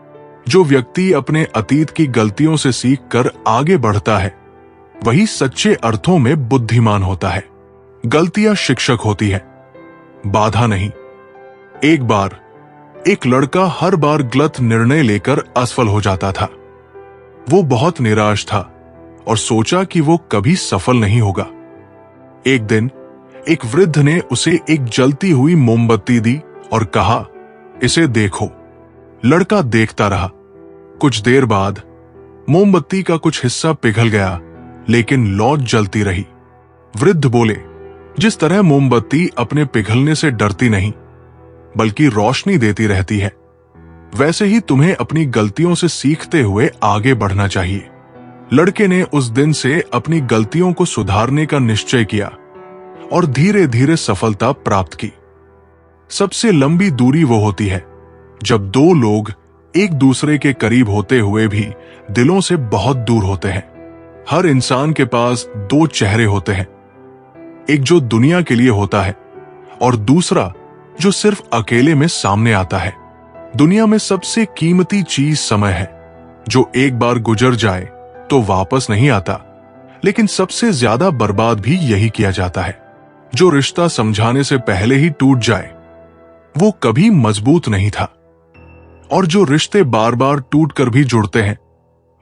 जो व्यक्ति अपने अतीत की गलतियों से सीख कर आगे बढ़ता है वही सच्चे अर्थों में बुद्धिमान होता है। गलतियां शिक्षक होती है, बाधा नहीं। एक बार एक लड़का हर बार गलत निर्णय लेकर असफल हो जाता था। वो बहुत निराश था और सोचा कि वो कभी सफल नहीं होगा। एक दिन एक वृद्ध ने उसे एक जलती हुई मोमबत्ती दी और कहा, इसे देखो। लड़का देखता रहा। कुछ देर बाद मोमबत्ती का कुछ हिस्सा पिघल गया, लेकिन लौ जलती रही। वृद्ध बोले, जिस तरह मोमबत्ती अपने पिघलने से डरती नहीं बल्कि रोशनी देती रहती है, वैसे ही तुम्हें अपनी गलतियों से सीखते हुए आगे बढ़ना चाहिए। लड़के ने उस दिन से अपनी गलतियों को सुधारने का निश्चय किया और धीरे धीरे सफलता प्राप्त की। सबसे लंबी दूरी वो होती है जब दो लोग एक दूसरे के करीब होते हुए भी दिलों से बहुत दूर होते हैं। हर इंसान के पास दो चेहरे होते हैं, एक जो दुनिया के लिए होता है और दूसरा जो सिर्फ अकेले में सामने आता है। दुनिया में सबसे कीमती चीज समय है, जो एक बार गुजर जाए तो वापस नहीं आता, लेकिन सबसे ज्यादा बर्बाद भी यही किया जाता है। जो रिश्ता समझाने से पहले ही टूट जाए वो कभी मजबूत नहीं था, और जो रिश्ते बार बार टूट कर भी जुड़ते हैं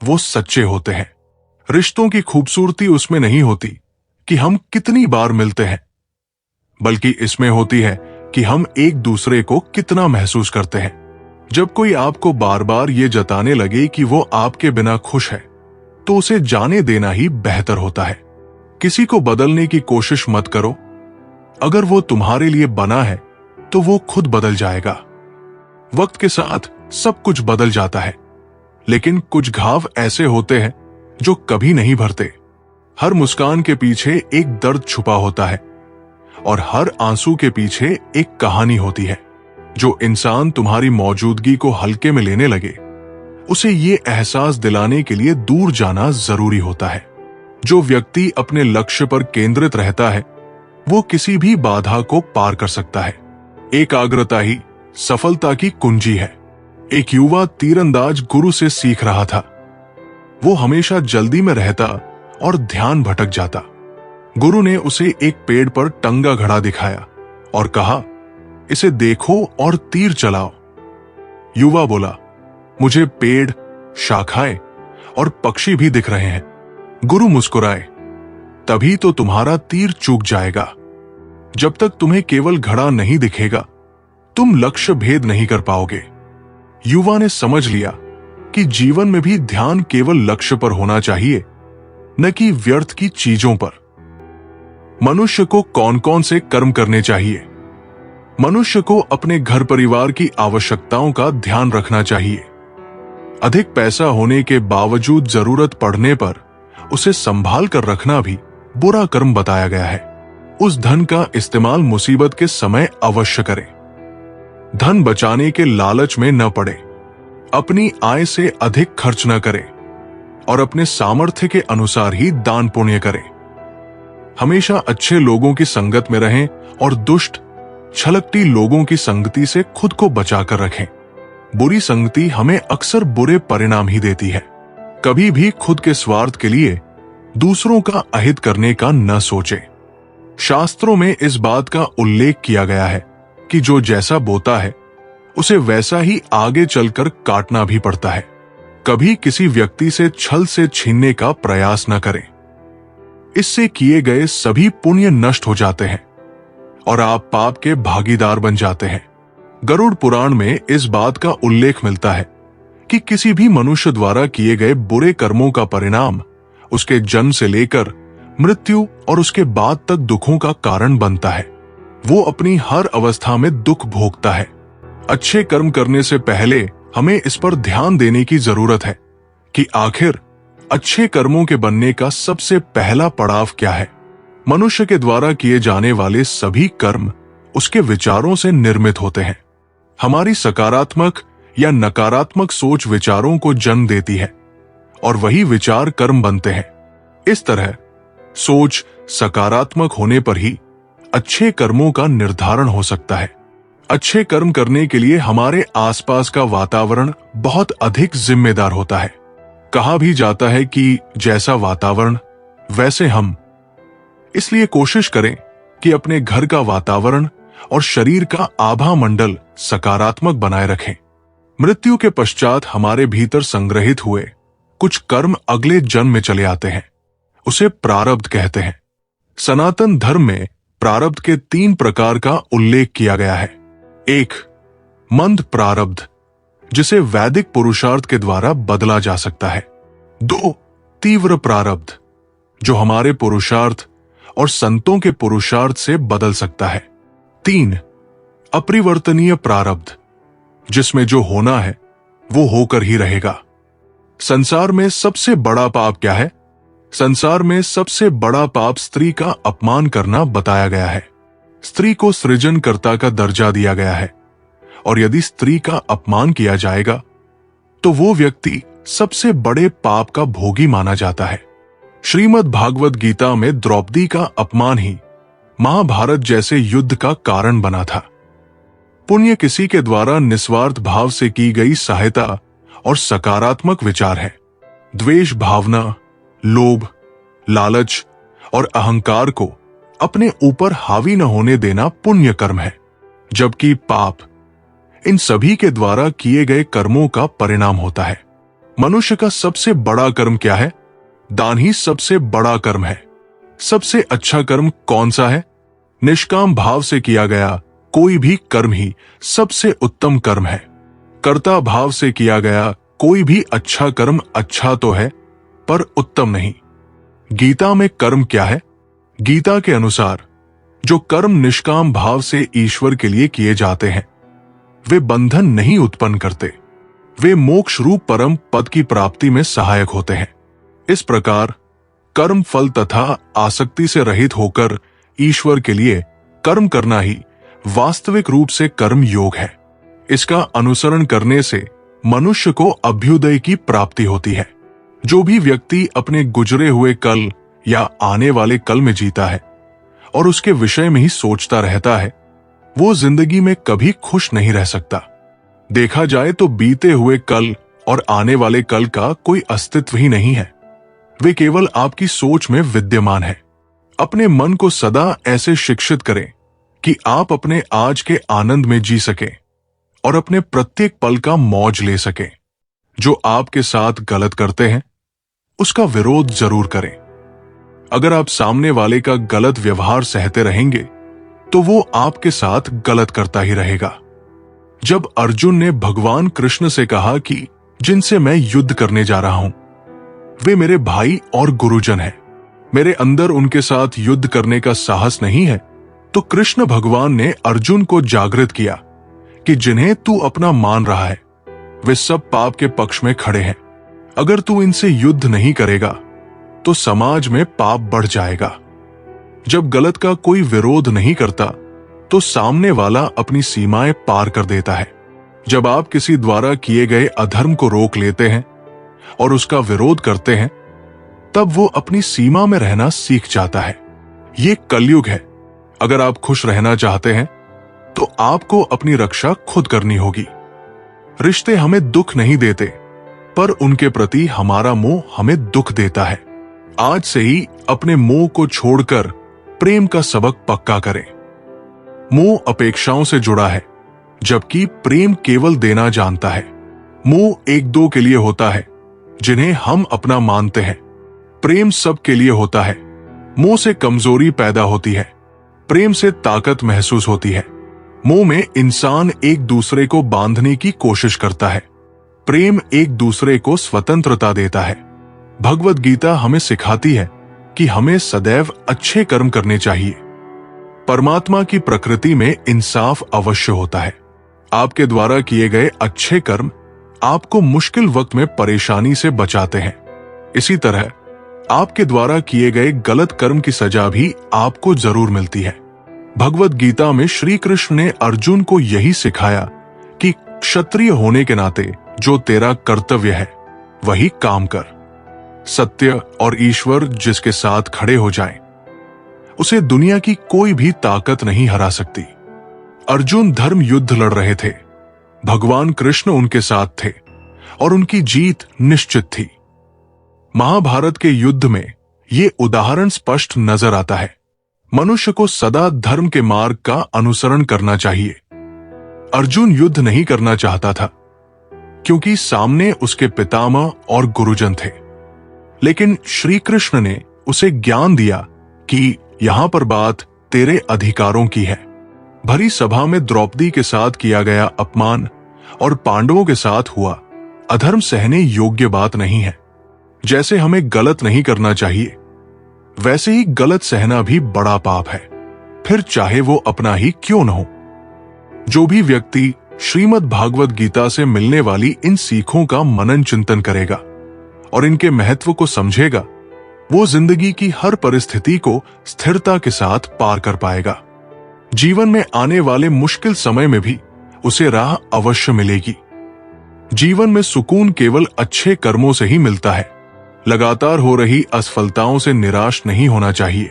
वो सच्चे होते हैं। रिश्तों की खूबसूरती उसमें नहीं होती कि हम कितनी बार मिलते हैं, बल्कि इसमें होती है कि हम एक दूसरे को कितना महसूस करते हैं। जब कोई आपको बार बार ये जताने लगे कि वो आपके बिना खुश है, तो उसे जाने देना ही बेहतर होता है। किसी को बदलने की कोशिश मत करो। अगर वो तुम्हारे लिए बना है तो वो खुद बदल जाएगा। वक्त के साथ सब कुछ बदल जाता है, लेकिन कुछ घाव ऐसे होते हैं जो कभी नहीं भरते। हर मुस्कान के पीछे एक दर्द छुपा होता है और हर आंसू के पीछे एक कहानी होती है। जो इंसान तुम्हारी मौजूदगी को हल्के में लेने लगे, उसे ये एहसास दिलाने के लिए दूर जाना जरूरी होता है। जो व्यक्ति अपने लक्ष्य पर केंद्रित रहता है वो किसी भी बाधा को पार कर सकता है। एकाग्रता ही सफलता की कुंजी है। एक युवा तीरंदाज गुरु से सीख रहा था। वो हमेशा जल्दी में रहता और ध्यान भटक जाता। गुरु ने उसे एक पेड़ पर टंगा घड़ा दिखाया और कहा, इसे देखो और तीर चलाओ। युवा बोला, मुझे पेड़, शाखाएं और पक्षी भी दिख रहे हैं। गुरु मुस्कुराए, तभी तो तुम्हारा तीर चूक जाएगा। जब तक तुम्हें केवल घड़ा नहीं दिखेगा, तुम लक्ष्य भेद नहीं कर पाओगे। युवा ने समझ लिया कि जीवन में भी ध्यान केवल लक्ष्य पर होना चाहिए, न कि व्यर्थ की चीजों पर। मनुष्य को कौन कौन से कर्म करने चाहिए? मनुष्य को अपने घर परिवार की आवश्यकताओं का ध्यान रखना चाहिए। अधिक पैसा होने के बावजूद जरूरत पड़ने पर उसे संभाल कर रखना भी बुरा कर्म बताया गया है। उस धन का इस्तेमाल मुसीबत के समय अवश्य करें। धन बचाने के लालच में न पड़े। अपनी आय से अधिक खर्च न करें और अपने सामर्थ्य के अनुसार ही दान पुण्य करें। हमेशा अच्छे लोगों की संगत में रहें और दुष्ट, छलकती लोगों की संगति से खुद को बचाकर रखें। बुरी संगति हमें अक्सर बुरे परिणाम ही देती है। कभी भी खुद के स्वार्थ के लिए दूसरों का अहित करने का न सोचे। शास्त्रों में इस बात का उल्लेख किया गया है कि जो जैसा बोता है उसे वैसा ही आगे चलकर काटना भी पड़ता है। कभी किसी व्यक्ति से छल से छीनने का प्रयास न करें। इससे किए गए सभी पुण्य नष्ट हो जाते हैं और आप पाप के भागीदार बन जाते हैं। गरुड़ पुराण में इस बात का उल्लेख मिलता है कि किसी भी मनुष्य द्वारा किए गए बुरे कर्मों का परिणाम उसके जन्म से लेकर मृत्यु और उसके बाद तक दुखों का कारण बनता है। वो अपनी हर अवस्था में दुख भोगता है। अच्छे कर्म करने से पहले हमें इस पर ध्यान देने की जरूरत है कि आखिर अच्छे कर्मों के बनने का सबसे पहला पड़ाव क्या है। मनुष्य के द्वारा किए जाने वाले सभी कर्म उसके विचारों से निर्मित होते हैं। हमारी सकारात्मक या नकारात्मक सोच विचारों को जन्म देती है और वही विचार कर्म बनते हैं। इस तरह सोच सकारात्मक होने पर ही अच्छे कर्मों का निर्धारण हो सकता है। अच्छे कर्म करने के लिए हमारे आसपास का वातावरण बहुत अधिक जिम्मेदार होता है। कहा भी जाता है कि जैसा वातावरण वैसे हम। इसलिए कोशिश करें कि अपने घर का वातावरण और शरीर का आभा मंडल सकारात्मक बनाए रखें। मृत्यु के पश्चात हमारे भीतर संग्रहित हुए कुछ कर्म अगले जन्म में चले आते हैं, उसे प्रारब्ध कहते हैं। सनातन धर्म में प्रारब्ध के 3 प्रकार का उल्लेख किया गया है। 1. मंद प्रारब्ध, जिसे वैदिक पुरुषार्थ के द्वारा बदला जा सकता है। 2. तीव्र प्रारब्ध, जो हमारे पुरुषार्थ और संतों के पुरुषार्थ से बदल सकता है। 3. अपरिवर्तनीय प्रारब्ध, जिसमें जो होना है वो होकर ही रहेगा। संसार में सबसे बड़ा पाप क्या है? संसार में सबसे बड़ा पाप स्त्री का अपमान करना बताया गया है। स्त्री को सृजनकर्ता का दर्जा दिया गया है, और यदि स्त्री का अपमान किया जाएगा तो वो व्यक्ति सबसे बड़े पाप का भोगी माना जाता है। श्रीमद् भागवत गीता में द्रौपदी का अपमान ही महाभारत जैसे युद्ध का कारण बना था। पुण्य किसी के द्वारा निस्वार्थ भाव से की गई सहायता और सकारात्मक विचार है। द्वेष भावना, लोभ, लालच और अहंकार को अपने ऊपर हावी न होने देना पुण्य कर्म है, जबकि पाप इन सभी के द्वारा किए गए कर्मों का परिणाम होता है। मनुष्य का सबसे बड़ा कर्म क्या है? दान ही सबसे बड़ा कर्म है। सबसे अच्छा कर्म कौन सा है? निष्काम भाव से किया गया कोई भी कर्म ही सबसे उत्तम कर्म है। कर्ता भाव से किया गया कोई भी अच्छा कर्म अच्छा तो है, पर उत्तम नहीं। गीता में कर्म क्या है? गीता के अनुसार जो कर्म निष्काम भाव से ईश्वर के लिए किए जाते हैं वे बंधन नहीं उत्पन्न करते, वे मोक्ष रूप परम पद की प्राप्ति में सहायक होते हैं। इस प्रकार कर्म फल तथा आसक्ति से रहित होकर ईश्वर के लिए कर्म करना ही वास्तविक रूप से कर्म योग है। इसका अनुसरण करने से मनुष्य को अभ्युदय की प्राप्ति होती है। जो भी व्यक्ति अपने गुजरे हुए कल या आने वाले कल में जीता है और उसके विषय में ही सोचता रहता है, वो जिंदगी में कभी खुश नहीं रह सकता। देखा जाए तो बीते हुए कल और आने वाले कल का कोई अस्तित्व ही नहीं है, वे केवल आपकी सोच में विद्यमान है। अपने मन को सदा ऐसे शिक्षित करें कि आप अपने आज के आनंद में जी सकें और अपने प्रत्येक पल का मौज ले सकें। जो आपके साथ गलत करते हैं उसका विरोध जरूर करें। अगर आप सामने वाले का गलत व्यवहार सहते रहेंगे तो वो आपके साथ गलत करता ही रहेगा। जब अर्जुन ने भगवान कृष्ण से कहा कि जिनसे मैं युद्ध करने जा रहा हूं वे मेरे भाई और गुरुजन हैं, मेरे अंदर उनके साथ युद्ध करने का साहस नहीं है, तो कृष्ण भगवान ने अर्जुन को जागृत किया कि जिन्हें तू अपना मान रहा है वे सब पाप के पक्ष में खड़े हैं। अगर तू इनसे युद्ध नहीं करेगा तो समाज में पाप बढ़ जाएगा। जब गलत का कोई विरोध नहीं करता तो सामने वाला अपनी सीमाएं पार कर देता है। जब आप किसी द्वारा किए गए अधर्म को रोक लेते हैं और उसका विरोध करते हैं तब वो अपनी सीमा में रहना सीख जाता है। ये कलयुग है। अगर आप खुश रहना चाहते हैं तो आपको अपनी रक्षा खुद करनी होगी। रिश्ते हमें दुख नहीं देते, पर उनके प्रति हमारा मोह हमें दुख देता है। आज से ही अपने मोह को छोड़कर प्रेम का सबक पक्का करें। मोह अपेक्षाओं से जुड़ा है, जबकि प्रेम केवल देना जानता है। मोह एक दो के लिए होता है जिन्हें हम अपना मानते हैं, प्रेम सबके लिए होता है। मोह से कमजोरी पैदा होती है, प्रेम से ताकत महसूस होती है। मोह में इंसान एक दूसरे को बांधने की कोशिश करता है, प्रेम एक दूसरे को स्वतंत्रता देता है। भगवत गीता हमें सिखाती है कि हमें सदैव अच्छे कर्म करने चाहिए। परमात्मा की प्रकृति में इंसाफ अवश्य होता है। आपके द्वारा किए गए अच्छे कर्म आपको मुश्किल वक्त में परेशानी से बचाते हैं। इसी तरह आपके द्वारा किए गए गलत कर्म की सजा भी आपको जरूर मिलती है। भगवत गीता में श्री कृष्ण ने अर्जुन को यही सिखाया कि क्षत्रिय होने के नाते जो तेरा कर्तव्य है वही काम कर। सत्य और ईश्वर जिसके साथ खड़े हो जाएं, उसे दुनिया की कोई भी ताकत नहीं हरा सकती। अर्जुन धर्म युद्ध लड़ रहे थे, भगवान कृष्ण उनके साथ थे और उनकी जीत निश्चित थी। महाभारत के युद्ध में ये उदाहरण स्पष्ट नजर आता है। मनुष्य को सदा धर्म के मार्ग का अनुसरण करना चाहिए। अर्जुन युद्ध नहीं करना चाहता था क्योंकि सामने उसके पितामह और गुरुजन थे, लेकिन श्री कृष्ण ने उसे ज्ञान दिया कि यहां पर बात तेरे अधिकारों की है। भरी सभा में द्रौपदी के साथ किया गया अपमान और पांडवों के साथ हुआ अधर्म सहने योग्य बात नहीं है। जैसे हमें गलत नहीं करना चाहिए, वैसे ही गलत सहना भी बड़ा पाप है, फिर चाहे वो अपना ही क्यों न हो। जो भी व्यक्ति श्रीमद् भागवत गीता से मिलने वाली इन सीखों का मनन चिंतन करेगा और इनके महत्व को समझेगा, वो जिंदगी की हर परिस्थिति को स्थिरता के साथ पार कर पाएगा। जीवन में आने वाले मुश्किल समय में भी उसे राह अवश्य मिलेगी। जीवन में सुकून केवल अच्छे कर्मों से ही मिलता है। लगातार हो रही असफलताओं से निराश नहीं होना चाहिए,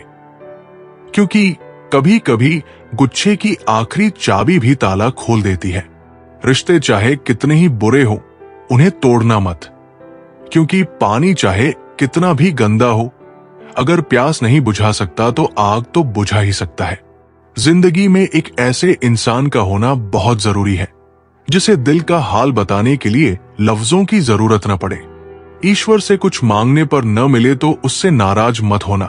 क्योंकि कभी कभी गुच्छे की आखिरी चाबी भी ताला खोल देती है। रिश्ते चाहे कितने ही बुरे हो, उन्हें तोड़ना मत, क्योंकि पानी चाहे कितना भी गंदा हो, अगर प्यास नहीं बुझा सकता तो आग तो बुझा ही सकता है। जिंदगी में एक ऐसे इंसान का होना बहुत जरूरी है जिसे दिल का हाल बताने के लिए लफ्जों की जरूरत न पड़े। ईश्वर से कुछ मांगने पर न मिले तो उससे नाराज मत होना,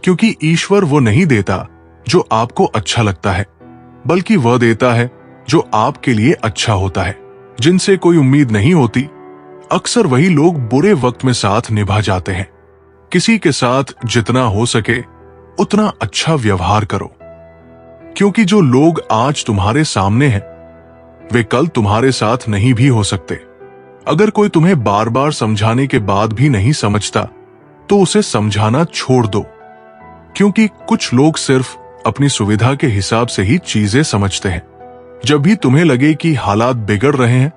क्योंकि ईश्वर वो नहीं देता जो आपको अच्छा लगता है, बल्कि वह देता है जो आपके लिए अच्छा होता है। जिनसे कोई उम्मीद नहीं होती, अक्सर वही लोग बुरे वक्त में साथ निभा जाते हैं। किसी के साथ जितना हो सके उतना अच्छा व्यवहार करो, क्योंकि जो लोग आज तुम्हारे सामने हैं वे कल तुम्हारे साथ नहीं भी हो सकते। अगर कोई तुम्हें बार बार समझाने के बाद भी नहीं समझता तो उसे समझाना छोड़ दो, क्योंकि कुछ लोग सिर्फ अपनी सुविधा के हिसाब से ही चीजें समझते हैं। जब भी तुम्हें लगे कि हालात बिगड़ रहे हैं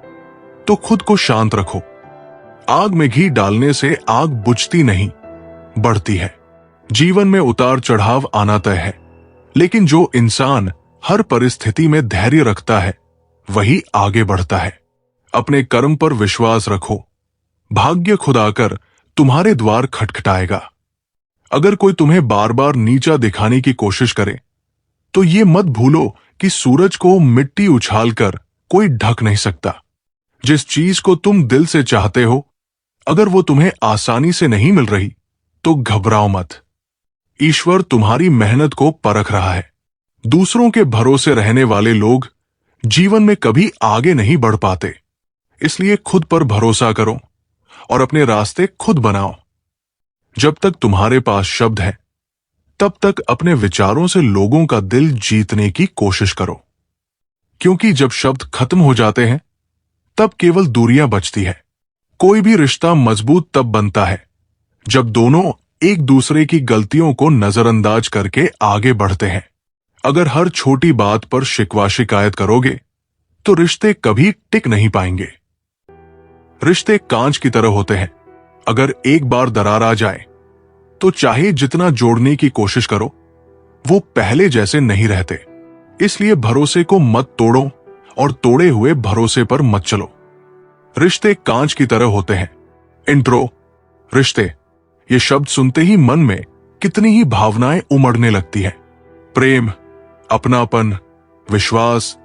तो खुद को शांत रखो। आग में घी डालने से आग बुझती नहीं, बढ़ती है। जीवन में उतार चढ़ाव आना तय है, लेकिन जो इंसान हर परिस्थिति में धैर्य रखता है वही आगे बढ़ता है। अपने कर्म पर विश्वास रखो, भाग्य खुद आकर तुम्हारे द्वार खटखटाएगा। अगर कोई तुम्हें बार बार नीचा दिखाने की कोशिश करे तो ये मत भूलो कि सूरज को मिट्टी उछालकर कोई ढक नहीं सकता। जिस चीज को तुम दिल से चाहते हो, अगर वो तुम्हें आसानी से नहीं मिल रही तो घबराओ मत। ईश्वर तुम्हारी मेहनत को परख रहा है। दूसरों के भरोसे रहने वाले लोग जीवन में कभी आगे नहीं बढ़ पाते, इसलिए खुद पर भरोसा करो और अपने रास्ते खुद बनाओ। जब तक तुम्हारे पास शब्द है, तब तक अपने विचारों से लोगों का दिल जीतने की कोशिश करो, क्योंकि जब शब्द खत्म हो जाते हैं तब केवल दूरियां बचती है। कोई भी रिश्ता मजबूत तब बनता है जब दोनों एक दूसरे की गलतियों को नजरअंदाज करके आगे बढ़ते हैं। अगर हर छोटी बात पर शिकवा शिकायत करोगे तो रिश्ते कभी टिक नहीं पाएंगे। रिश्ते कांच की तरह होते हैं, अगर एक बार दरार आ जाए तो चाहे जितना जोड़ने की कोशिश करो वो पहले जैसे नहीं रहते। इसलिए भरोसे को मत तोड़ो और तोड़े हुए भरोसे पर मत चलो। रिश्ते कांच की तरह होते हैं। इंट्रो, रिश्ते, ये शब्द सुनते ही मन में कितनी ही भावनाएं उमड़ने लगती हैं। प्रेम, अपनापन, विश्वास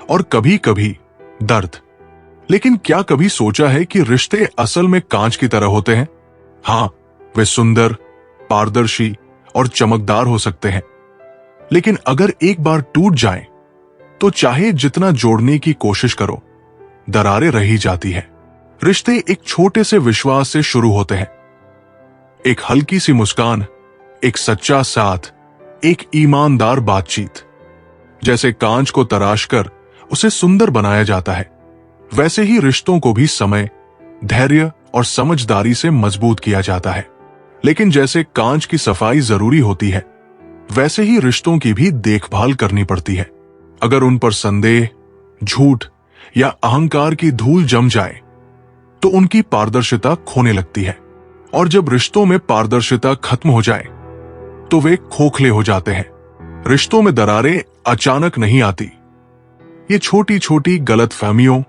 और कभी कभी दर्द। लेकिन क्या कभी सोचा है कि रिश्ते असल में कांच की तरह होते हैं? हाँ, वे सुंदर, पारदर्शी और चमकदार हो सकते हैं, लेकिन अगर एक बार टूट जाएं, तो चाहे जितना जोड़ने की कोशिश करो, दरारें रही जाती है। रिश्ते एक छोटे से विश्वास से शुरू होते हैं। एक हल्की सी मुस्कान, एक सच्चा साथ, एक ईमानदार बातचीत। जैसे कांच को तराशकर उसे सुंदर बनाया जाता है, वैसे ही रिश्तों को भी समय, धैर्य और समझदारी से मजबूत किया जाता है। लेकिन जैसे कांच की सफाई जरूरी होती है, वैसे ही रिश्तों की भी देखभाल करनी पड़ती है। अगर उन पर संदेह, झूठ या अहंकार की धूल जम जाए तो उनकी पारदर्शिता खोने लगती है, और जब रिश्तों में पारदर्शिता खत्म हो जाए तो वे खोखले हो जाते हैं। रिश्तों में दरारें अचानक नहीं आती, ये छोटी छोटी गलतफहमियों,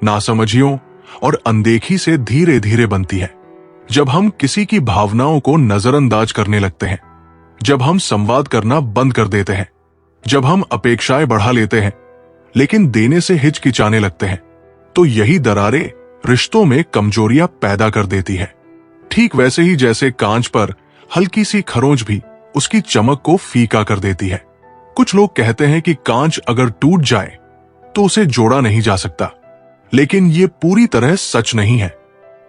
नासमझियों और अनदेखी से धीरे धीरे बनती है। जब हम किसी की भावनाओं को नजरअंदाज करने लगते हैं, जब हम संवाद करना बंद कर देते हैं, जब हम अपेक्षाएं बढ़ा लेते हैं लेकिन देने से हिचकिचाने लगते हैं, तो यही दरारें रिश्तों में कमजोरियां पैदा कर देती है। ठीक वैसे ही जैसे कांच पर हल्की सी खरोंच भी उसकी चमक को फीका कर देती है। कुछ लोग कहते हैं कि कांच अगर टूट जाए तो उसे जोड़ा नहीं जा सकता, लेकिन ये पूरी तरह सच नहीं है।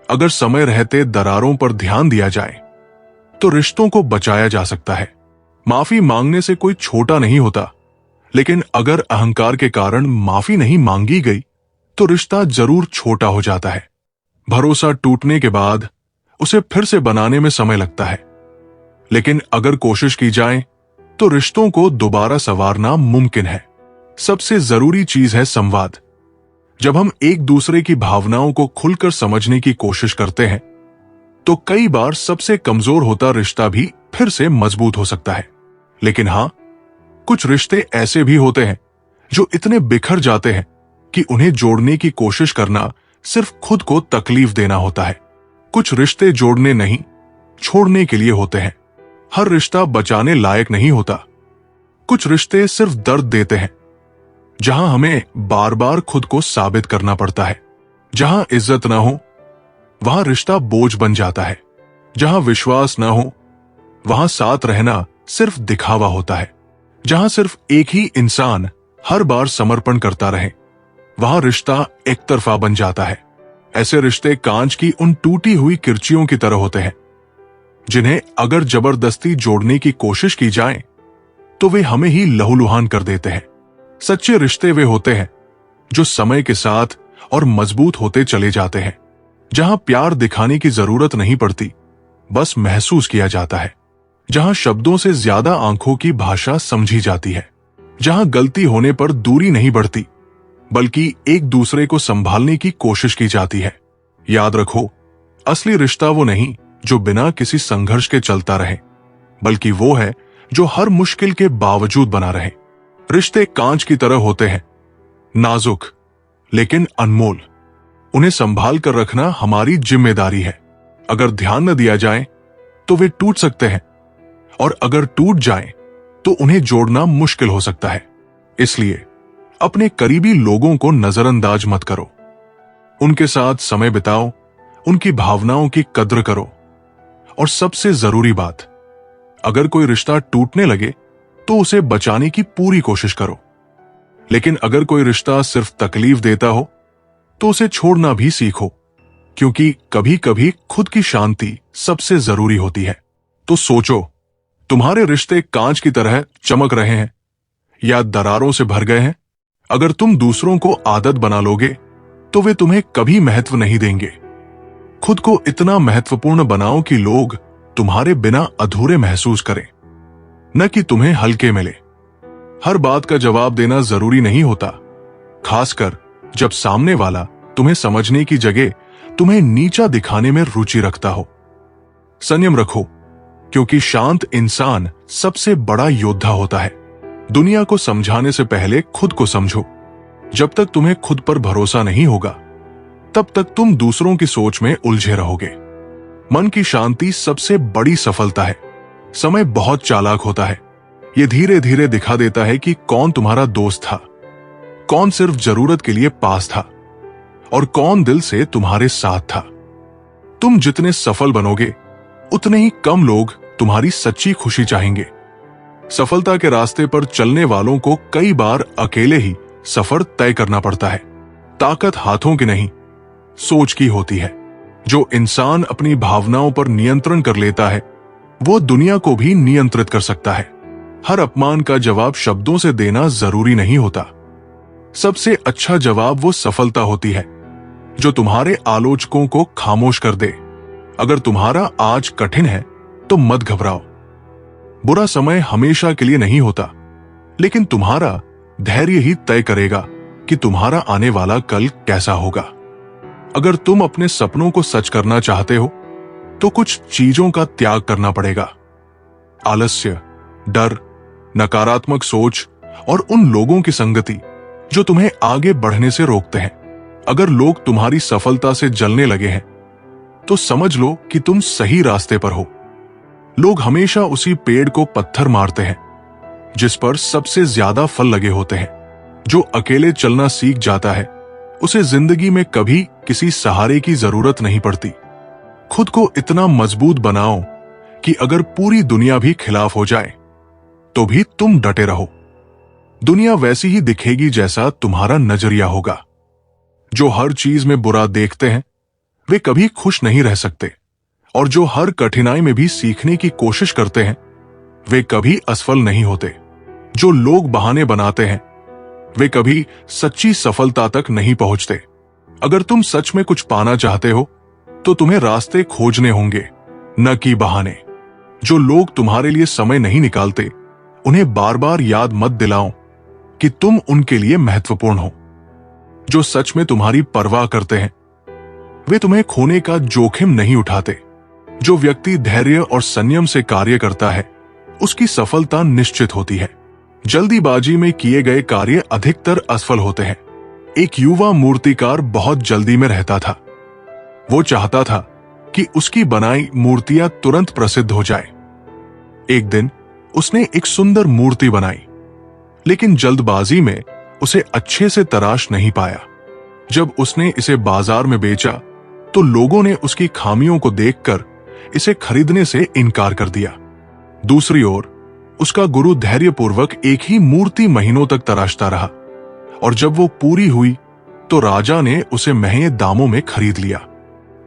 अगर समय रहते दरारों पर ध्यान दिया जाए तो रिश्तों को बचाया जा सकता है। माफी मांगने से कोई छोटा नहीं होता, लेकिन अगर अहंकार के कारण माफी नहीं मांगी गई तो रिश्ता जरूर छोटा हो जाता है। भरोसा टूटने के बाद उसे फिर से बनाने में समय लगता है, लेकिन अगर कोशिश की जाए तो रिश्तों को दोबारा संवारना मुमकिन है। सबसे जरूरी चीज है संवाद। जब हम एक दूसरे की भावनाओं को खुलकर समझने की कोशिश करते हैं तो कई बार सबसे कमजोर होता रिश्ता भी फिर से मजबूत हो सकता है। लेकिन हां, कुछ रिश्ते ऐसे भी होते हैं जो इतने बिखर जाते हैं कि उन्हें जोड़ने की कोशिश करना सिर्फ खुद को तकलीफ देना होता है। कुछ रिश्ते जोड़ने नहीं, छोड़ने के लिए होते हैं। हर रिश्ता बचाने लायक नहीं होता। कुछ रिश्ते सिर्फ दर्द देते हैं, जहां हमें बार बार खुद को साबित करना पड़ता है। जहां इज्जत ना हो वहां रिश्ता बोझ बन जाता है। जहां विश्वास ना हो वहां साथ रहना सिर्फ दिखावा होता है। जहां सिर्फ एक ही इंसान हर बार समर्पण करता रहे वहां रिश्ता एक तरफा बन जाता है। ऐसे रिश्ते कांच की उन टूटी हुई किरचियों की तरह होते हैं, जिन्हें अगर जबरदस्ती जोड़ने की कोशिश की जाए तो वे हमें ही लहूलुहान कर देते हैं। सच्चे रिश्ते वे होते हैं जो समय के साथ और मजबूत होते चले जाते हैं, जहां प्यार दिखाने की जरूरत नहीं पड़ती, बस महसूस किया जाता है। जहां शब्दों से ज्यादा आंखों की भाषा समझी जाती है। जहां गलती होने पर दूरी नहीं बढ़ती, बल्कि एक दूसरे को संभालने की कोशिश की जाती है। याद रखो, असली रिश्ता वो नहीं जो बिना किसी संघर्ष के चलता रहे, बल्कि वो है जो हर मुश्किल के बावजूद बना रहे। रिश्ते कांच की तरह होते हैं, नाजुक लेकिन अनमोल। उन्हें संभाल कर रखना हमारी जिम्मेदारी है। अगर ध्यान न दिया जाए तो वे टूट सकते हैं, और अगर टूट जाएं तो उन्हें जोड़ना मुश्किल हो सकता है। इसलिए अपने करीबी लोगों को नजरअंदाज मत करो। उनके साथ समय बिताओ, उनकी भावनाओं की कद्र करो। और सबसे जरूरी बात, अगर कोई रिश्ता टूटने लगे तो उसे बचाने की पूरी कोशिश करो। लेकिन अगर कोई रिश्ता सिर्फ तकलीफ देता हो तो उसे छोड़ना भी सीखो, क्योंकि कभी कभी खुद की शांति सबसे जरूरी होती है। तो सोचो, तुम्हारे रिश्ते कांच की तरह चमक रहे हैं या दरारों से भर गए हैं? अगर तुम दूसरों को आदत बना लोगे तो वे तुम्हें कभी महत्व नहीं देंगे। खुद को इतना महत्वपूर्ण बनाओ कि लोग तुम्हारे बिना अधूरे महसूस करें, न कि तुम्हें हल्के मिले। हर बात का जवाब देना जरूरी नहीं होता, खासकर जब सामने वाला तुम्हें समझने की जगह तुम्हें नीचा दिखाने में रुचि रखता हो। संयम रखो, क्योंकि शांत इंसान सबसे बड़ा योद्धा होता है। दुनिया को समझाने से पहले खुद को समझो। जब तक तुम्हें खुद पर भरोसा नहीं होगा, तब तक तुम दूसरों की सोच में उलझे रहोगे। मन की शांति सबसे बड़ी सफलता है। समय बहुत चालाक होता है। यह धीरे धीरे दिखा देता है कि कौन तुम्हारा दोस्त था, कौन सिर्फ जरूरत के लिए पास था, और कौन दिल से तुम्हारे साथ था। तुम जितने सफल बनोगे, उतने ही कम लोग तुम्हारी सच्ची खुशी चाहेंगे। सफलता के रास्ते पर चलने वालों को कई बार अकेले ही सफर तय करना पड़ता है। ताकत हाथों की नहीं, सोच की होती है। जो इंसान अपनी भावनाओं पर नियंत्रण कर लेता है, वो दुनिया को भी नियंत्रित कर सकता है। हर अपमान का जवाब शब्दों से देना जरूरी नहीं होता। सबसे अच्छा जवाब वो सफलता होती है जो तुम्हारे आलोचकों को खामोश कर दे। अगर तुम्हारा आज कठिन है तो मत घबराओ। बुरा समय हमेशा के लिए नहीं होता, लेकिन तुम्हारा धैर्य ही तय करेगा कि तुम्हारा आने वाला कल कैसा होगा। अगर तुम अपने सपनों को सच करना चाहते हो तो कुछ चीजों का त्याग करना पड़ेगा। आलस्य, डर, नकारात्मक सोच और उन लोगों की संगति जो तुम्हें आगे बढ़ने से रोकते हैं। अगर लोग तुम्हारी सफलता से जलने लगे हैं तो समझ लो कि तुम सही रास्ते पर हो। लोग हमेशा उसी पेड़ को पत्थर मारते हैं जिस पर सबसे ज्यादा फल लगे होते हैं। जो अकेले चलना सीख जाता है उसे जिंदगी में कभी किसी सहारे की जरूरत नहीं पड़ती। खुद को इतना मजबूत बनाओ कि अगर पूरी दुनिया भी खिलाफ हो जाए तो भी तुम डटे रहो। दुनिया वैसी ही दिखेगी जैसा तुम्हारा नजरिया होगा। जो हर चीज में बुरा देखते हैं वे कभी खुश नहीं रह सकते, और जो हर कठिनाई में भी सीखने की कोशिश करते हैं वे कभी असफल नहीं होते। जो लोग बहाने बनाते हैं वे कभी सच्ची सफलता तक नहीं पहुंचते। अगर तुम सच में कुछ पाना चाहते हो तो तुम्हें रास्ते खोजने होंगे, न कि बहाने। जो लोग तुम्हारे लिए समय नहीं निकालते उन्हें बार बार याद मत दिलाओ कि तुम उनके लिए महत्वपूर्ण हो। जो सच में तुम्हारी परवाह करते हैं वे तुम्हें खोने का जोखिम नहीं उठाते। जो व्यक्ति धैर्य और संयम से कार्य करता है उसकी सफलता निश्चित होती है। जल्दीबाजी में किए गए कार्य अधिकतर असफल होते हैं। एक युवा मूर्तिकार बहुत जल्दी में रहता था। वो चाहता था कि उसकी बनाई मूर्तियां तुरंत प्रसिद्ध हो जाए। एक दिन उसने एक सुंदर मूर्ति बनाई, लेकिन जल्दबाजी में उसे अच्छे से तराश नहीं पाया। जब उसने इसे बाजार में बेचा तो लोगों ने उसकी खामियों को देखकर इसे खरीदने से इनकार कर दिया। दूसरी ओर उसका गुरु धैर्यपूर्वक एक ही मूर्ति महीनों तक तराशता रहा, और जब वो पूरी हुई तो राजा ने उसे महंगे दामों में खरीद लिया।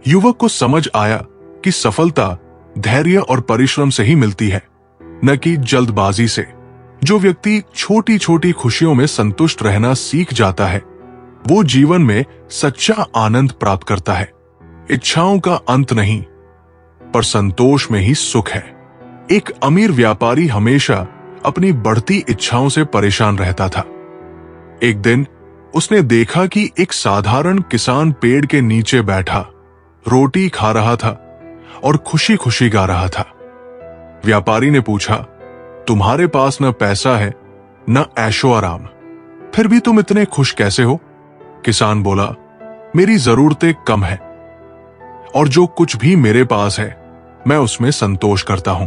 युवक को समझ आया कि सफलता धैर्य और परिश्रम से ही मिलती है, न कि जल्दबाजी से। जो व्यक्ति छोटी छोटी खुशियों में संतुष्ट रहना सीख जाता है वो जीवन में सच्चा आनंद प्राप्त करता है। इच्छाओं का अंत नहीं, पर संतोष में ही सुख है। एक अमीर व्यापारी हमेशा अपनी बढ़ती इच्छाओं से परेशान रहता था। एक दिन उसने देखा कि एक साधारण किसान पेड़ के नीचे बैठा रोटी खा रहा था और खुशी खुशी गा रहा था। व्यापारी ने पूछा, तुम्हारे पास न पैसा है न ऐशो आराम, फिर भी तुम इतने खुश कैसे हो? किसान बोला, मेरी जरूरतें कम है और जो कुछ भी मेरे पास है मैं उसमें संतोष करता हूं।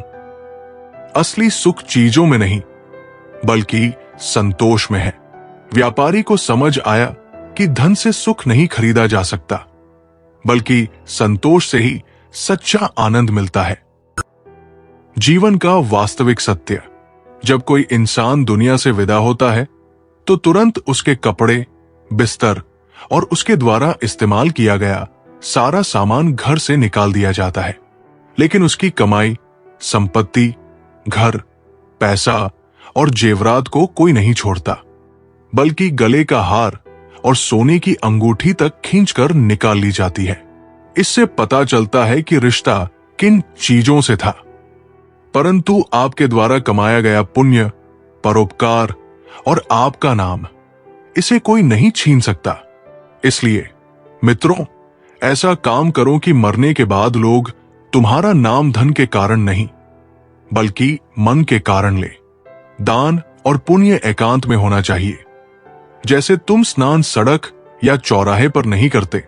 असली सुख चीजों में नहीं बल्कि संतोष में है। व्यापारी को समझ आया कि धन से सुख नहीं खरीदा जा सकता, बल्कि संतोष से ही सच्चा आनंद मिलता है। जीवन का वास्तविक सत्य, जब कोई इंसान दुनिया से विदा होता है तो तुरंत उसके कपड़े, बिस्तर और उसके द्वारा इस्तेमाल किया गया सारा सामान घर से निकाल दिया जाता है, लेकिन उसकी कमाई, संपत्ति, घर, पैसा और जेवरात को कोई नहीं छोड़ता, बल्कि गले का हार और सोने की अंगूठी तक खींचकर निकाल ली जाती है। इससे पता चलता है कि रिश्ता किन चीजों से था, परंतु आपके द्वारा कमाया गया पुण्य, परोपकार और आपका नाम, इसे कोई नहीं छीन सकता। इसलिए मित्रों, ऐसा काम करो कि मरने के बाद लोग तुम्हारा नाम धन के कारण नहीं बल्कि मन के कारण ले। दान और पुण्य एकांत में होना चाहिए। जैसे तुम स्नान सड़क या चौराहे पर नहीं करते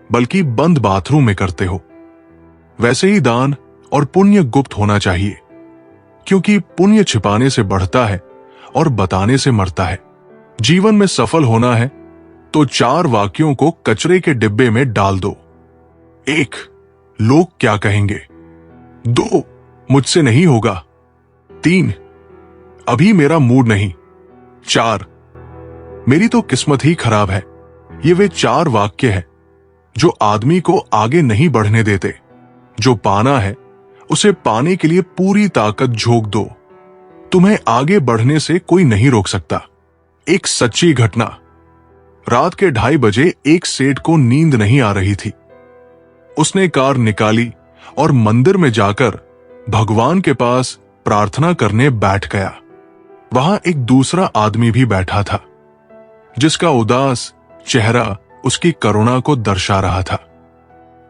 बल्कि बंद बाथरूम में करते हो, वैसे ही दान और पुण्य गुप्त होना चाहिए, क्योंकि पुण्य छिपाने से बढ़ता है और बताने से मरता है। जीवन में सफल होना है तो 4 वाक्यों को कचरे के डिब्बे में डाल दो। 1, लोग क्या कहेंगे। 2, मुझसे नहीं होगा। 3, अभी मेरा मूड नहीं। 4, मेरी तो किस्मत ही खराब है। ये वे 4 वाक्य हैं जो आदमी को आगे नहीं बढ़ने देते। जो पाना है उसे पाने के लिए पूरी ताकत झोंक दो। तुम्हें आगे बढ़ने से कोई नहीं रोक सकता। एक सच्ची घटना। रात के 2:30 बजे एक सेठ को नींद नहीं आ रही थी। उसने कार निकाली और मंदिर में जाकर भगवान के पास प्रार्थना करने बैठ गया। वहां एक दूसरा आदमी भी बैठा था, जिसका उदास चेहरा उसकी करुणा को दर्शा रहा था।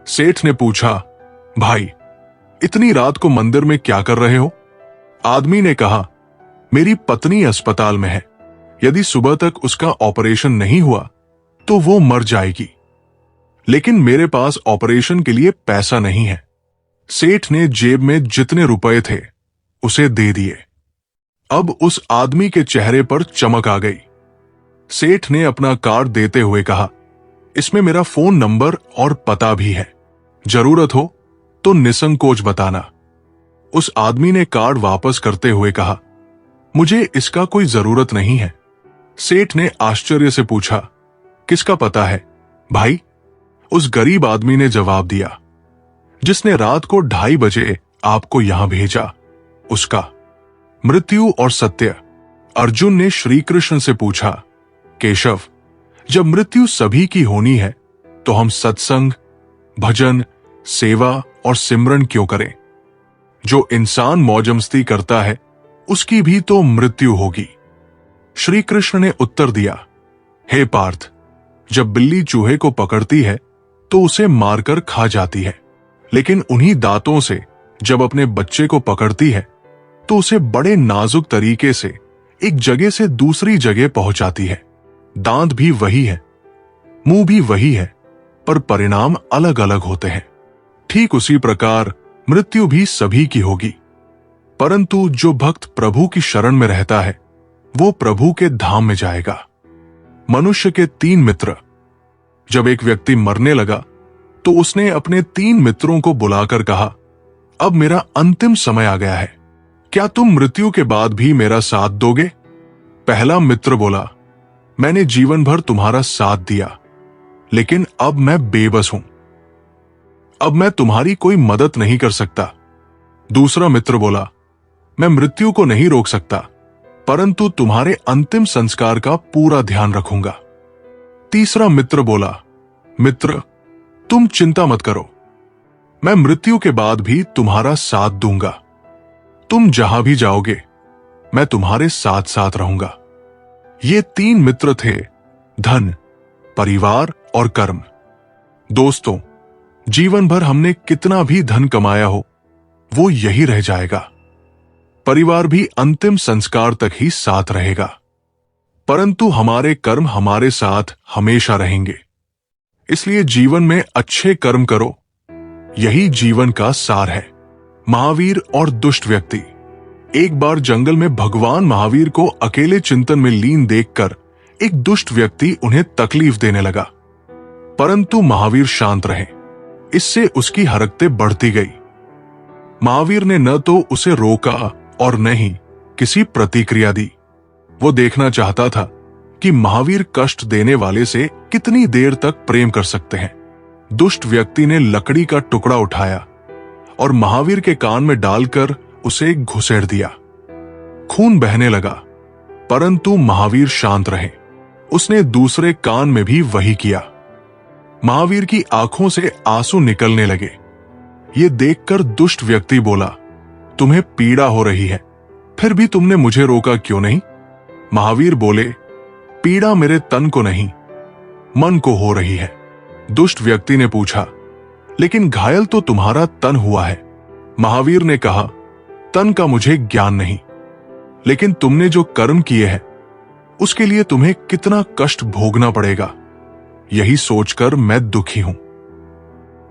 सेठ ने पूछा, भाई, इतनी रात को मंदिर में क्या कर रहे हो? आदमी ने कहा, मेरी पत्नी अस्पताल में है। यदि सुबह तक उसका ऑपरेशन नहीं हुआ तो वो मर जाएगी, लेकिन मेरे पास ऑपरेशन के लिए पैसा नहीं है। सेठ ने जेब में जितने रुपए थे उसे दे दिए। अब उस आदमी के चेहरे पर चमक आ गई। सेठ ने अपना कार्ड देते हुए कहा, इसमें मेरा फोन नंबर और पता भी है, जरूरत हो तो निसंकोच बताना। उस आदमी ने कार्ड वापस करते हुए कहा, मुझे इसका कोई जरूरत नहीं है। सेठ ने आश्चर्य से पूछा, किसका पता है भाई? उस गरीब आदमी ने जवाब दिया, जिसने रात को 2:30 बजे आपको यहां भेजा, उसका। मृत्यु और सत्य। अर्जुन ने श्री कृष्ण से पूछा, केशव, जब मृत्यु सभी की होनी है तो हम सत्संग, भजन, सेवा और सिमरन क्यों करें? जो इंसान मौजमस्ती करता है उसकी भी तो मृत्यु होगी। श्री कृष्ण ने उत्तर दिया, हे पार्थ, जब बिल्ली चूहे को पकड़ती है तो उसे मारकर खा जाती है, लेकिन उन्हीं दांतों से जब अपने बच्चे को पकड़ती है तो उसे बड़े नाजुक तरीके से एक जगह से दूसरी जगह पहुंचाती है। दांत भी वही है, मुंह भी वही है, पर परिणाम अलग अलग होते हैं। ठीक उसी प्रकार मृत्यु भी सभी की होगी, परंतु जो भक्त प्रभु की शरण में रहता है वो प्रभु के धाम में जाएगा। मनुष्य के 3 मित्र। जब एक व्यक्ति मरने लगा तो उसने अपने 3 मित्रों को बुलाकर कहा, अब मेरा अंतिम समय आ गया है, क्या तुम मृत्यु के बाद भी मेरा साथ दोगे? पहला मित्र बोला, मैंने जीवन भर तुम्हारा साथ दिया, लेकिन अब मैं बेबस हूं, अब मैं तुम्हारी कोई मदद नहीं कर सकता। दूसरा मित्र बोला, मैं मृत्यु को नहीं रोक सकता, परंतु तुम्हारे अंतिम संस्कार का पूरा ध्यान रखूंगा। तीसरा मित्र बोला, मित्र, तुम चिंता मत करो, मैं मृत्यु के बाद भी तुम्हारा साथ दूंगा। तुम जहां भी जाओगे मैं तुम्हारे साथ साथ रहूंगा। ये 3 मित्र थे, धन, परिवार और कर्म। दोस्तों, जीवन भर हमने कितना भी धन कमाया हो वो यही रह जाएगा। परिवार भी अंतिम संस्कार तक ही साथ रहेगा, परंतु हमारे कर्म हमारे साथ हमेशा रहेंगे। इसलिए जीवन में अच्छे कर्म करो, यही जीवन का सार है। महावीर और दुष्ट व्यक्ति। एक बार जंगल में भगवान महावीर को अकेले चिंतन में लीन देखकर एक दुष्ट व्यक्ति उन्हें तकलीफ देने लगा, परंतु महावीर शांत रहे। इससे उसकी हरकतें बढ़ती गई। महावीर ने न तो उसे रोका और न ही किसी प्रतिक्रिया दी। वो देखना चाहता था कि महावीर कष्ट देने वाले से कितनी देर तक प्रेम कर सकते हैं। दुष्ट व्यक्ति ने लकड़ी का टुकड़ा उठाया और महावीर के कान में डालकर उसे घुसेड़ दिया। खून बहने लगा, परंतु महावीर शांत रहे। उसने दूसरे कान में भी वही किया। महावीर की आंखों से आंसू निकलने लगे। ये देखकर दुष्ट व्यक्ति बोला, तुम्हें पीड़ा हो रही है, फिर भी तुमने मुझे रोका क्यों नहीं? महावीर बोले, पीड़ा मेरे तन को नहीं, मन को हो रही है। दुष्ट व्यक्ति ने पूछा, लेकिन घायल तो तुम्हारा तन हुआ है। महावीर ने कहा, तन का मुझे ज्ञान नहीं, लेकिन तुमने जो कर्म किए हैं उसके लिए तुम्हें कितना कष्ट भोगना पड़ेगा, यही सोचकर मैं दुखी हूं।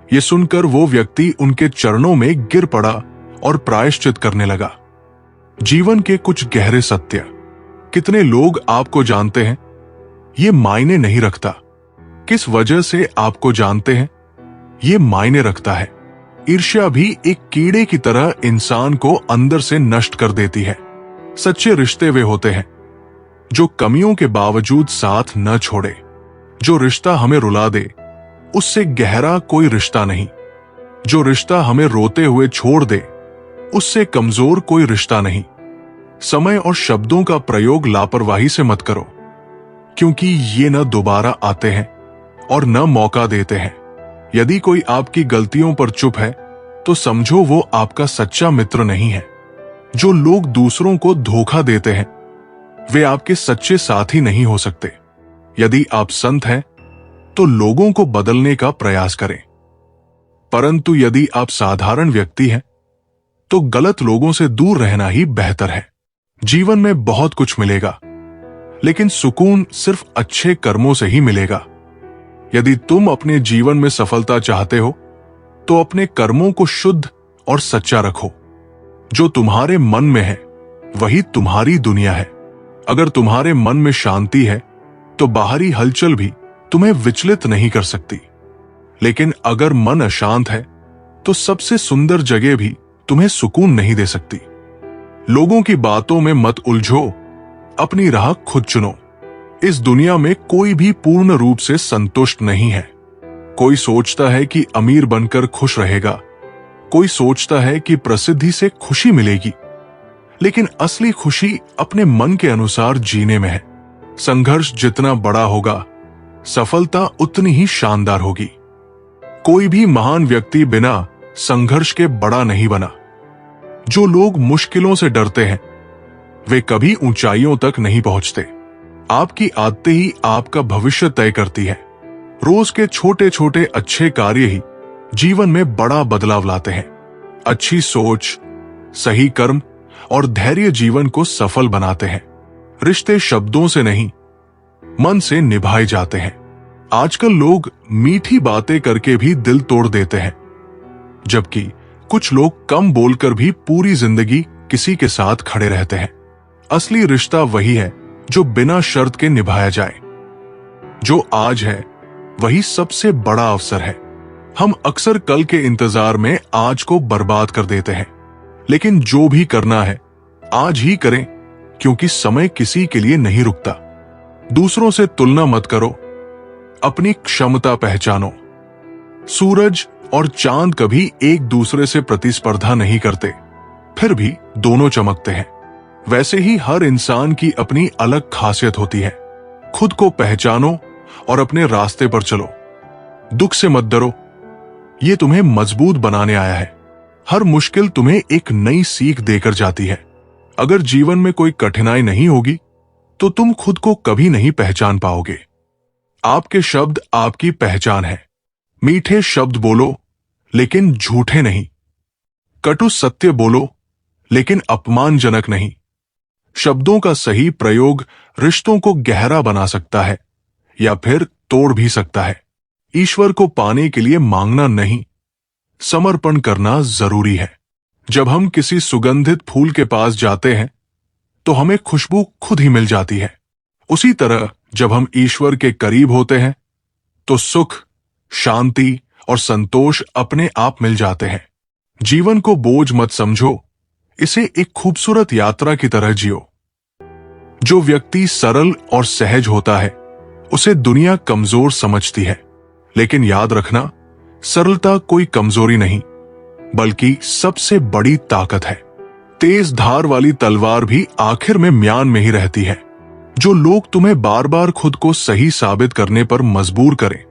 यह सुनकर वो व्यक्ति उनके चरणों में गिर पड़ा और प्रायश्चित करने लगा। जीवन के कुछ गहरे सत्य। कितने लोग आपको जानते हैं ये मायने नहीं रखता, किस वजह से आपको जानते हैं ये मायने रखता है। ईर्ष्या भी एक कीड़े की तरह इंसान को अंदर से नष्ट कर देती है। सच्चे रिश्ते वे होते हैं जो कमियों के बावजूद साथ न छोड़े। जो रिश्ता हमें रुला दे उससे गहरा कोई रिश्ता नहीं। जो रिश्ता हमें रोते हुए छोड़ दे उससे कमजोर कोई रिश्ता नहीं। समय और शब्दों का प्रयोग लापरवाही से मत करो, क्योंकि ये न दोबारा आते हैं और न मौका देते हैं। यदि कोई आपकी गलतियों पर चुप है तो समझो वो आपका सच्चा मित्र नहीं है। जो लोग दूसरों को धोखा देते हैं वे आपके सच्चे साथी नहीं हो सकते। यदि आप संत हैं तो लोगों को बदलने का प्रयास करें, परंतु यदि आप साधारण व्यक्ति हैं तो गलत लोगों से दूर रहना ही बेहतर है। जीवन में बहुत कुछ मिलेगा, लेकिन सुकून सिर्फ अच्छे कर्मों से ही मिलेगा। यदि तुम अपने जीवन में सफलता चाहते हो तो अपने कर्मों को शुद्ध और सच्चा रखो। जो तुम्हारे मन में है वही तुम्हारी दुनिया है। अगर तुम्हारे मन में शांति है तो बाहरी हलचल भी तुम्हें विचलित नहीं कर सकती। लेकिन अगर मन अशांत है तो सबसे सुंदर जगह भी तुम्हें सुकून नहीं दे सकती। लोगों की बातों में मत उलझो, अपनी राह खुद चुनो। इस दुनिया में कोई भी पूर्ण रूप से संतुष्ट नहीं है। कोई सोचता है कि अमीर बनकर खुश रहेगा, कोई सोचता है कि प्रसिद्धि से खुशी मिलेगी, लेकिन असली खुशी अपने मन के अनुसार जीने में है। संघर्ष जितना बड़ा होगा, सफलता उतनी ही शानदार होगी। कोई भी महान व्यक्ति बिना संघर्ष के बड़ा नहीं बना। जो लोग मुश्किलों से डरते हैं वे कभी ऊंचाइयों तक नहीं पहुंचते। आपकी आदतें ही आपका भविष्य तय करती है। रोज के छोटे छोटे अच्छे कार्य ही जीवन में बड़ा बदलाव लाते हैं। अच्छी सोच, सही कर्म और धैर्य जीवन को सफल बनाते हैं। रिश्ते शब्दों से नहीं, मन से निभाए जाते हैं। आजकल लोग मीठी बातें करके भी दिल तोड़ देते हैं, जबकि कुछ लोग कम बोलकर भी पूरी जिंदगी किसी के साथ खड़े रहते हैं। असली रिश्ता वही है जो बिना शर्त के निभाया जाए। जो आज है वही सबसे बड़ा अवसर है। हम अक्सर कल के इंतजार में आज को बर्बाद कर देते हैं, लेकिन जो भी करना है आज ही करें, क्योंकि समय किसी के लिए नहीं रुकता। दूसरों से तुलना मत करो, अपनी क्षमता पहचानो। सूरज और चांद कभी एक दूसरे से प्रतिस्पर्धा नहीं करते, फिर भी दोनों चमकते हैं। वैसे ही हर इंसान की अपनी अलग खासियत होती है। खुद को पहचानो और अपने रास्ते पर चलो। दुख से मत डरो, ये तुम्हें मजबूत बनाने आया है। हर मुश्किल तुम्हें एक नई सीख देकर जाती है। अगर जीवन में कोई कठिनाई नहीं होगी तो तुम खुद को कभी नहीं पहचान पाओगे। आपके शब्द आपकी पहचान है। मीठे शब्द बोलो, लेकिन झूठे नहीं। कटु सत्य बोलो, लेकिन अपमानजनक नहीं। शब्दों का सही प्रयोग रिश्तों को गहरा बना सकता है या फिर तोड़ भी सकता है। ईश्वर को पाने के लिए मांगना नहीं, समर्पण करना जरूरी है। जब हम किसी सुगंधित फूल के पास जाते हैं तो हमें खुशबू खुद ही मिल जाती है। उसी तरह जब हम ईश्वर के करीब होते हैं तो सुख, शांति और संतोष अपने आप मिल जाते हैं। जीवन को बोझ मत समझो, इसे एक खूबसूरत यात्रा की तरह जियो। जो व्यक्ति सरल और सहज होता है उसे दुनिया कमजोर समझती है, लेकिन याद रखना, सरलता कोई कमजोरी नहीं बल्कि सबसे बड़ी ताकत है। तेज धार वाली तलवार भी आखिर में म्यान में ही रहती है। जो लोग तुम्हें बार बार खुद को सही साबित करने पर मजबूर करें,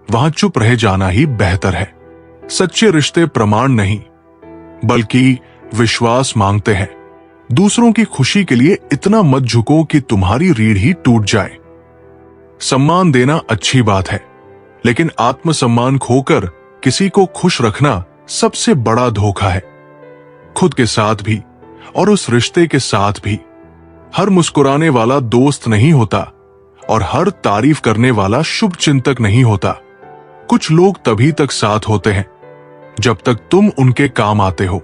वहां चुप रह जाना ही बेहतर है। सच्चे रिश्ते प्रमाण नहीं बल्कि विश्वास मांगते हैं। दूसरों की खुशी के लिए इतना मत झुको कि तुम्हारी रीढ़ ही टूट जाए। सम्मान देना अच्छी बात है, लेकिन आत्मसम्मान खोकर किसी को खुश रखना सबसे बड़ा धोखा है। खुद के साथ भी और उस रिश्ते के साथ भी। हर मुस्कुराने वाला दोस्त नहीं होता और हर तारीफ करने वाला शुभ चिंतक नहीं होता। कुछ लोग तभी तक साथ होते हैं जब तक तुम उनके काम आते हो।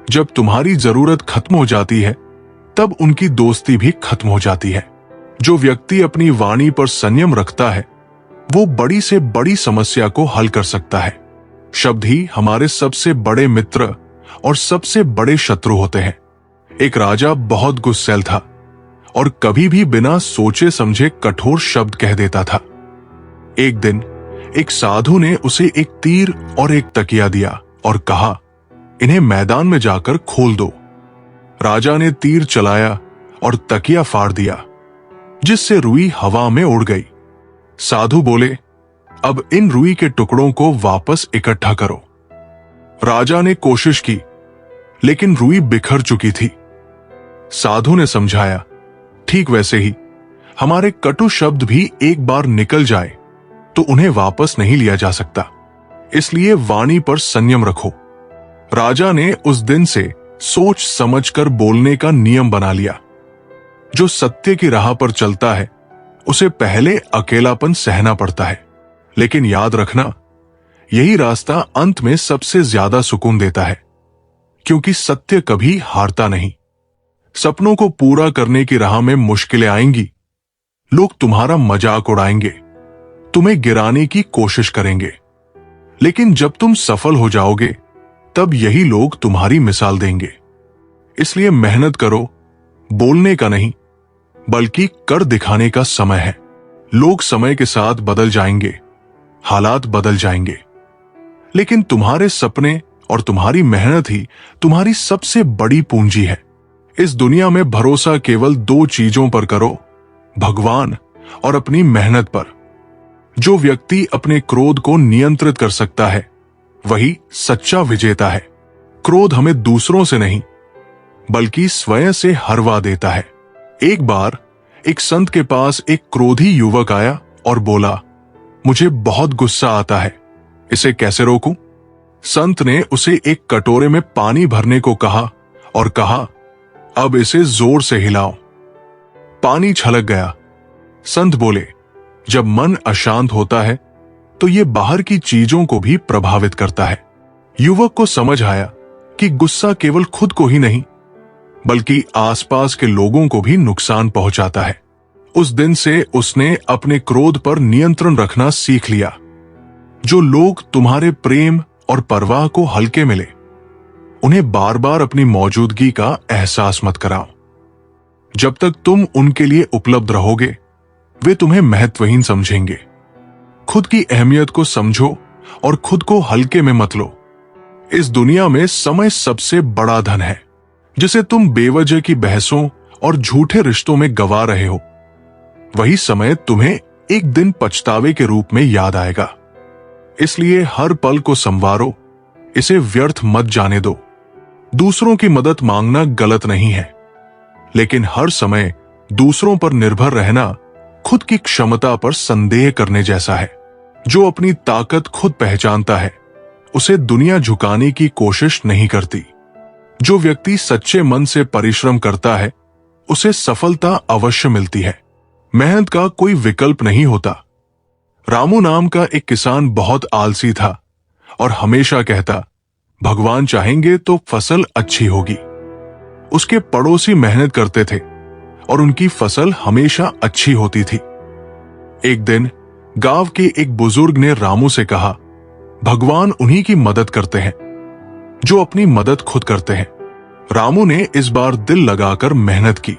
जब तुम्हारी जरूरत खत्म हो जाती है तब उनकी दोस्ती भी खत्म हो जाती है। जो व्यक्ति अपनी वाणी पर संयम रखता है वो बड़ी से बड़ी समस्या को हल कर सकता है। शब्द ही हमारे सबसे बड़े मित्र और सबसे बड़े शत्रु होते हैं। एक राजा बहुत गुस्सैल था और कभी भी बिना सोचे समझे कठोर शब्द कह देता था। एक दिन एक साधु ने उसे एक तीर और एक तकिया दिया और कहा, इन्हें मैदान में जाकर खोल दो। राजा ने तीर चलाया और तकिया फाड़ दिया, जिससे रुई हवा में उड़ गई। साधु बोले, अब इन रुई के टुकड़ों को वापस इकट्ठा करो। राजा ने कोशिश की, लेकिन रुई बिखर चुकी थी। साधु ने समझाया, ठीक वैसे ही हमारे कटु शब्द भी एक बार निकल जाए तो उन्हें वापस नहीं लिया जा सकता, इसलिए वाणी पर संयम रखो। राजा ने उस दिन से सोच समझकर बोलने का नियम बना लिया। जो सत्य की राह पर चलता है उसे पहले अकेलापन सहना पड़ता है, लेकिन याद रखना, यही रास्ता अंत में सबसे ज्यादा सुकून देता है, क्योंकि सत्य कभी हारता नहीं। सपनों को पूरा करने की राह में मुश्किलें आएंगी, लोग तुम्हारा मजाक उड़ाएंगे, तुम्हें गिराने की कोशिश करेंगे, लेकिन जब तुम सफल हो जाओगे तब यही लोग तुम्हारी मिसाल देंगे। इसलिए मेहनत करो, बोलने का नहीं बल्कि कर दिखाने का समय है। लोग समय के साथ बदल जाएंगे, हालात बदल जाएंगे, लेकिन तुम्हारे सपने और तुम्हारी मेहनत ही तुम्हारी सबसे बड़ी पूंजी है। इस दुनिया में भरोसा केवल दो चीजों पर करो, भगवान और अपनी मेहनत पर। जो व्यक्ति अपने क्रोध को नियंत्रित कर सकता है वही सच्चा विजेता है। क्रोध हमें दूसरों से नहीं बल्कि स्वयं से हरवा देता है। एक बार एक संत के पास एक क्रोधी युवक आया और बोला, मुझे बहुत गुस्सा आता है, इसे कैसे रोकूं? संत ने उसे एक कटोरे में पानी भरने को कहा और कहा, अब इसे जोर से हिलाओ। पानी छलक गया। संत बोले, जब मन अशांत होता है तो ये बाहर की चीजों को भी प्रभावित करता है। युवक को समझ आया कि गुस्सा केवल खुद को ही नहीं बल्कि आसपास के लोगों को भी नुकसान पहुंचाता है। उस दिन से उसने अपने क्रोध पर नियंत्रण रखना सीख लिया। जो लोग तुम्हारे प्रेम और परवाह को हल्के में ले, उन्हें बार बार अपनी मौजूदगी का एहसास मत कराओ। जब तक तुम उनके लिए उपलब्ध रहोगे वे तुम्हें महत्वहीन समझेंगे। खुद की अहमियत को समझो और खुद को हल्के में मत लो। इस दुनिया में समय सबसे बड़ा धन है, जिसे तुम बेवजह की बहसों और झूठे रिश्तों में गवा रहे हो। वही समय तुम्हें एक दिन पछतावे के रूप में याद आएगा। इसलिए हर पल को संवारो, इसे व्यर्थ मत जाने दो। दूसरों की मदद मांगना गलत नहीं है, लेकिन हर समय दूसरों पर निर्भर रहना खुद की क्षमता पर संदेह करने जैसा है। जो अपनी ताकत खुद पहचानता है उसे दुनिया झुकाने की कोशिश नहीं करती। जो व्यक्ति सच्चे मन से परिश्रम करता है उसे सफलता अवश्य मिलती है। मेहनत का कोई विकल्प नहीं होता। रामू नाम का एक किसान बहुत आलसी था और हमेशा कहता, भगवान चाहेंगे तो फसल अच्छी होगी। उसके पड़ोसी मेहनत करते थे और उनकी फसल हमेशा अच्छी होती थी। एक दिन गांव के एक बुजुर्ग ने रामू से कहा, भगवान उन्हीं की मदद करते हैं जो अपनी मदद खुद करते हैं। रामू ने इस बार दिल लगाकर मेहनत की।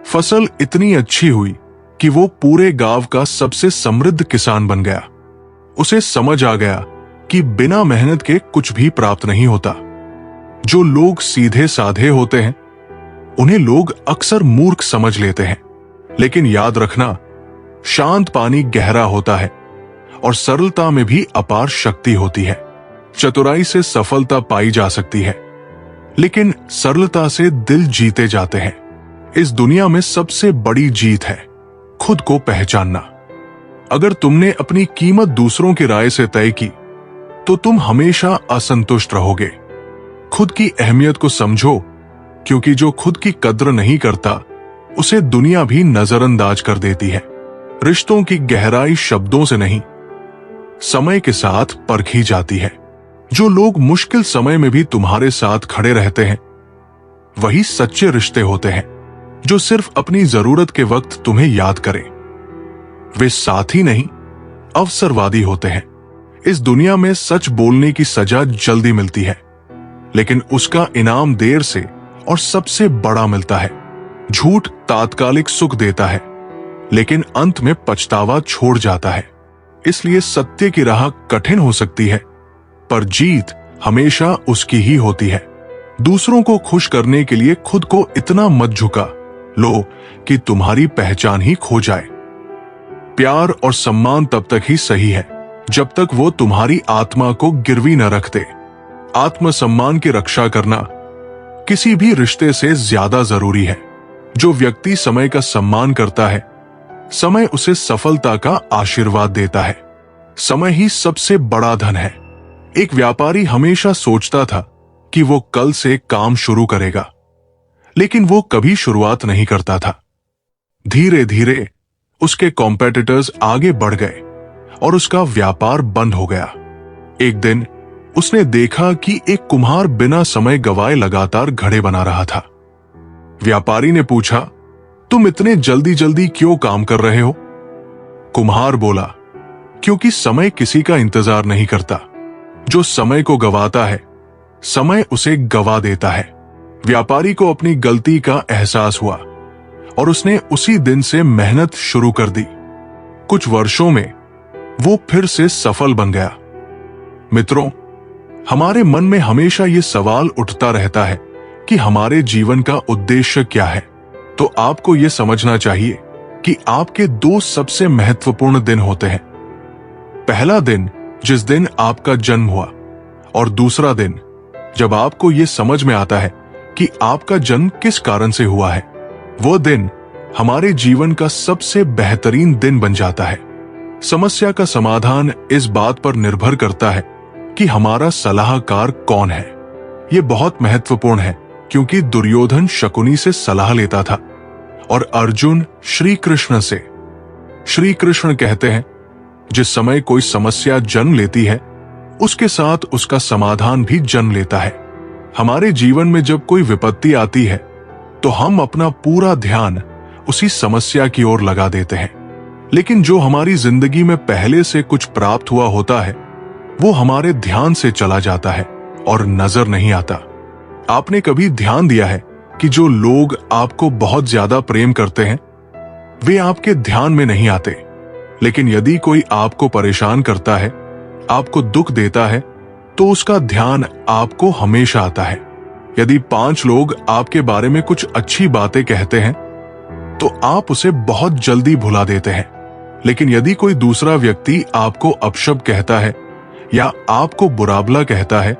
फसल इतनी अच्छी हुई कि वो पूरे गांव का सबसे समृद्ध किसान बन गया। उसे समझ आ गया कि बिना मेहनत के कुछ भी प्राप्त नहीं होता। जो लोग सीधे साधे होते हैं उन्हें लोग अक्सर मूर्ख समझ लेते हैं, लेकिन याद रखना, शांत पानी गहरा होता है और सरलता में भी अपार शक्ति होती है। चतुराई से सफलता पाई जा सकती है, लेकिन सरलता से दिल जीते जाते हैं। इस दुनिया में सबसे बड़ी जीत है खुद को पहचानना। अगर तुमने अपनी कीमत दूसरों की राय से तय की तो तुम हमेशा असंतुष्ट रहोगे। खुद की अहमियत को समझो, क्योंकि जो खुद की कद्र नहीं करता उसे दुनिया भी नजरअंदाज कर देती है। रिश्तों की गहराई शब्दों से नहीं, समय के साथ परखी जाती है। जो लोग मुश्किल समय में भी तुम्हारे साथ खड़े रहते हैं वही सच्चे रिश्ते होते हैं। जो सिर्फ अपनी जरूरत के वक्त तुम्हें याद करें वे साथी नहीं, अवसरवादी होते हैं। इस दुनिया में सच बोलने की सजा जल्दी मिलती है, लेकिन उसका इनाम देर से और सबसे बड़ा मिलता है। झूठ तात्कालिक सुख देता है, लेकिन अंत में पछतावा छोड़ जाता है। इसलिए सत्य की राह कठिन हो सकती है, पर जीत हमेशा उसकी ही होती है। दूसरों को खुश करने के लिए खुद को इतना मत झुका लो कि तुम्हारी पहचान ही खो जाए। प्यार और सम्मान तब तक ही सही है जब तक वो तुम्हारी आत्मा को गिरवी न रखते। आत्मसम्मान की रक्षा करना किसी भी रिश्ते से ज्यादा जरूरी है। जो व्यक्ति समय का सम्मान करता है, समय उसे सफलता का आशीर्वाद देता है। समय ही सबसे बड़ा धन है। एक व्यापारी हमेशा सोचता था कि वो कल से काम शुरू करेगा, लेकिन वो कभी शुरुआत नहीं करता था। धीरे धीरे उसके कॉम्पिटिटर्स आगे बढ़ गए और उसका व्यापार बंद हो गया। एक दिन उसने देखा कि एक कुम्हार बिना समय गवाए लगातार घड़े बना रहा था। व्यापारी ने पूछा, तुम इतने जल्दी जल्दी क्यों काम कर रहे हो? कुम्हार बोला, क्योंकि समय किसी का इंतजार नहीं करता। जो समय को गवाता है, समय उसे गवा देता है। व्यापारी को अपनी गलती का एहसास हुआ और उसने उसी दिन से मेहनत शुरू कर दी। कुछ वर्षों में वो फिर से सफल बन गया। मित्रों, हमारे मन में हमेशा ये सवाल उठता रहता है कि हमारे जीवन का उद्देश्य क्या है। तो आपको ये समझना चाहिए कि आपके दो सबसे महत्वपूर्ण दिन होते हैं। पहला दिन जिस दिन आपका जन्म हुआ, और दूसरा दिन जब आपको ये समझ में आता है कि आपका जन्म किस कारण से हुआ है। वो दिन हमारे जीवन का सबसे बेहतरीन दिन बन जाता है। समस्या का समाधान इस बात पर निर्भर करता है कि हमारा सलाहकार कौन है। ये बहुत महत्वपूर्ण है, क्योंकि दुर्योधन शकुनी से सलाह लेता था और अर्जुन श्री कृष्ण से। श्री कृष्ण कहते हैं, जिस समय कोई समस्या जन्म लेती है, उसके साथ उसका समाधान भी जन्म लेता है। हमारे जीवन में जब कोई विपत्ति आती है, तो हम अपना पूरा ध्यान उसी समस्या की ओर लगा देते हैं। लेकिन जो हमारी जिंदगी में पहले से कुछ प्राप्त हुआ होता है, वो हमारे ध्यान से चला जाता है और नजर नहीं आता। आपने कभी ध्यान दिया है कि जो लोग आपको बहुत ज्यादा प्रेम करते हैं, वे आपके ध्यान में नहीं आते। लेकिन यदि कोई आपको परेशान करता है, आपको दुख देता है, तो उसका ध्यान आपको हमेशा आता है। यदि 5 लोग आपके बारे में कुछ अच्छी बातें कहते हैं, तो आप उसे बहुत जल्दी भुला देते हैं। लेकिन यदि कोई दूसरा व्यक्ति आपको अपशब्द कहता है या आपको बुरा भला कहता है,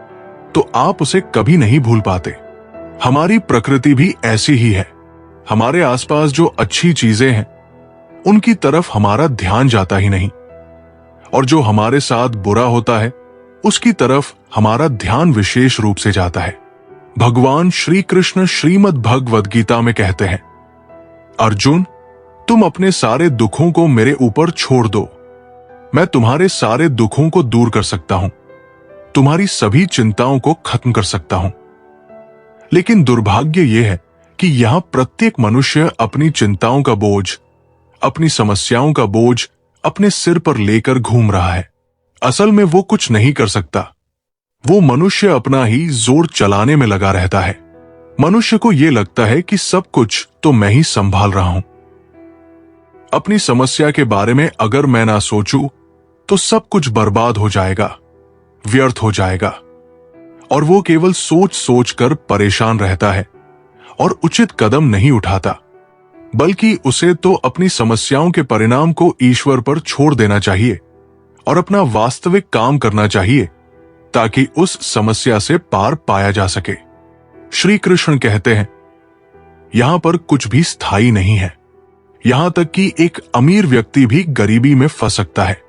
तो आप उसे कभी नहीं भूल पाते। हमारी प्रकृति भी ऐसी ही है। हमारे आसपास जो अच्छी चीजें हैं, उनकी तरफ हमारा ध्यान जाता ही नहीं, और जो हमारे साथ बुरा होता है, उसकी तरफ हमारा ध्यान विशेष रूप से जाता है। भगवान श्री कृष्ण श्रीमद् भगवद गीता में कहते हैं, अर्जुन, तुम अपने सारे दुखों को मेरे ऊपर छोड़ दो। मैं तुम्हारे सारे दुखों को दूर कर सकता हूं, तुम्हारी सभी चिंताओं को खत्म कर सकता हूं। लेकिन दुर्भाग्य यह है कि यहां प्रत्येक मनुष्य अपनी चिंताओं का बोझ, अपनी समस्याओं का बोझ अपने सिर पर लेकर घूम रहा है। असल में वो कुछ नहीं कर सकता। वो मनुष्य अपना ही जोर चलाने में लगा रहता है। मनुष्य को यह लगता है कि सब कुछ तो मैं ही संभाल रहा हूं। अपनी समस्या के बारे में अगर मैं ना सोचूं, तो सब कुछ बर्बाद हो जाएगा, व्यर्थ हो जाएगा। और वो केवल सोच सोच कर परेशान रहता है और उचित कदम नहीं उठाता, बल्कि उसे तो अपनी समस्याओं के परिणाम को ईश्वर पर छोड़ देना चाहिए और अपना वास्तविक काम करना चाहिए, ताकि उस समस्या से पार पाया जा सके। श्री कृष्ण कहते हैं, यहां पर कुछ भी स्थायी नहीं है। यहां तक कि एक अमीर व्यक्ति भी गरीबी में फंस सकता है।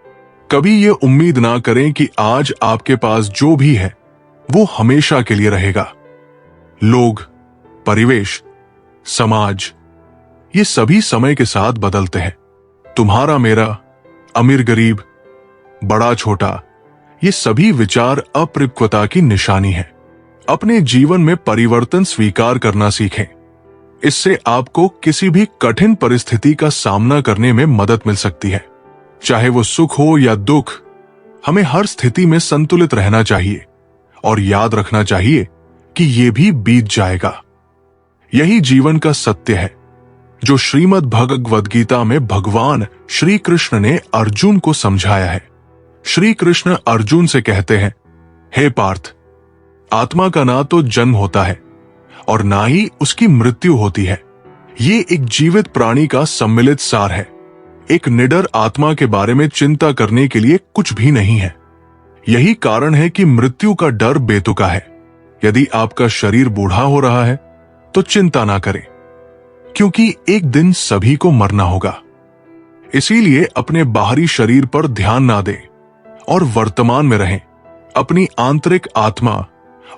कभी ये उम्मीद ना करें कि आज आपके पास जो भी है वो हमेशा के लिए रहेगा। लोग, परिवेश, समाज, ये सभी समय के साथ बदलते हैं। तुम्हारा, मेरा, अमीर गरीब, बड़ा छोटा, ये सभी विचार अपरिपक्वता की निशानी है। अपने जीवन में परिवर्तन स्वीकार करना सीखें। इससे आपको किसी भी कठिन परिस्थिति का सामना करने में मदद मिल सकती है। चाहे वो सुख हो या दुख, हमें हर स्थिति में संतुलित रहना चाहिए और याद रखना चाहिए कि ये भी बीत जाएगा। यही जीवन का सत्य है, जो श्रीमद् भगवद गीता में भगवान श्री कृष्ण ने अर्जुन को समझाया है। श्री कृष्ण अर्जुन से कहते हैं, हे पार्थ, आत्मा का ना तो जन्म होता है और ना ही उसकी मृत्यु होती है। ये एक जीवित प्राणी का सम्मिलित सार है। एक निडर आत्मा के बारे में चिंता करने के लिए कुछ भी नहीं है। यही कारण है कि मृत्यु का डर बेतुका है। यदि आपका शरीर बूढ़ा हो रहा है, तो चिंता ना करें, क्योंकि एक दिन सभी को मरना होगा। इसीलिए अपने बाहरी शरीर पर ध्यान ना दें और वर्तमान में रहें। अपनी आंतरिक आत्मा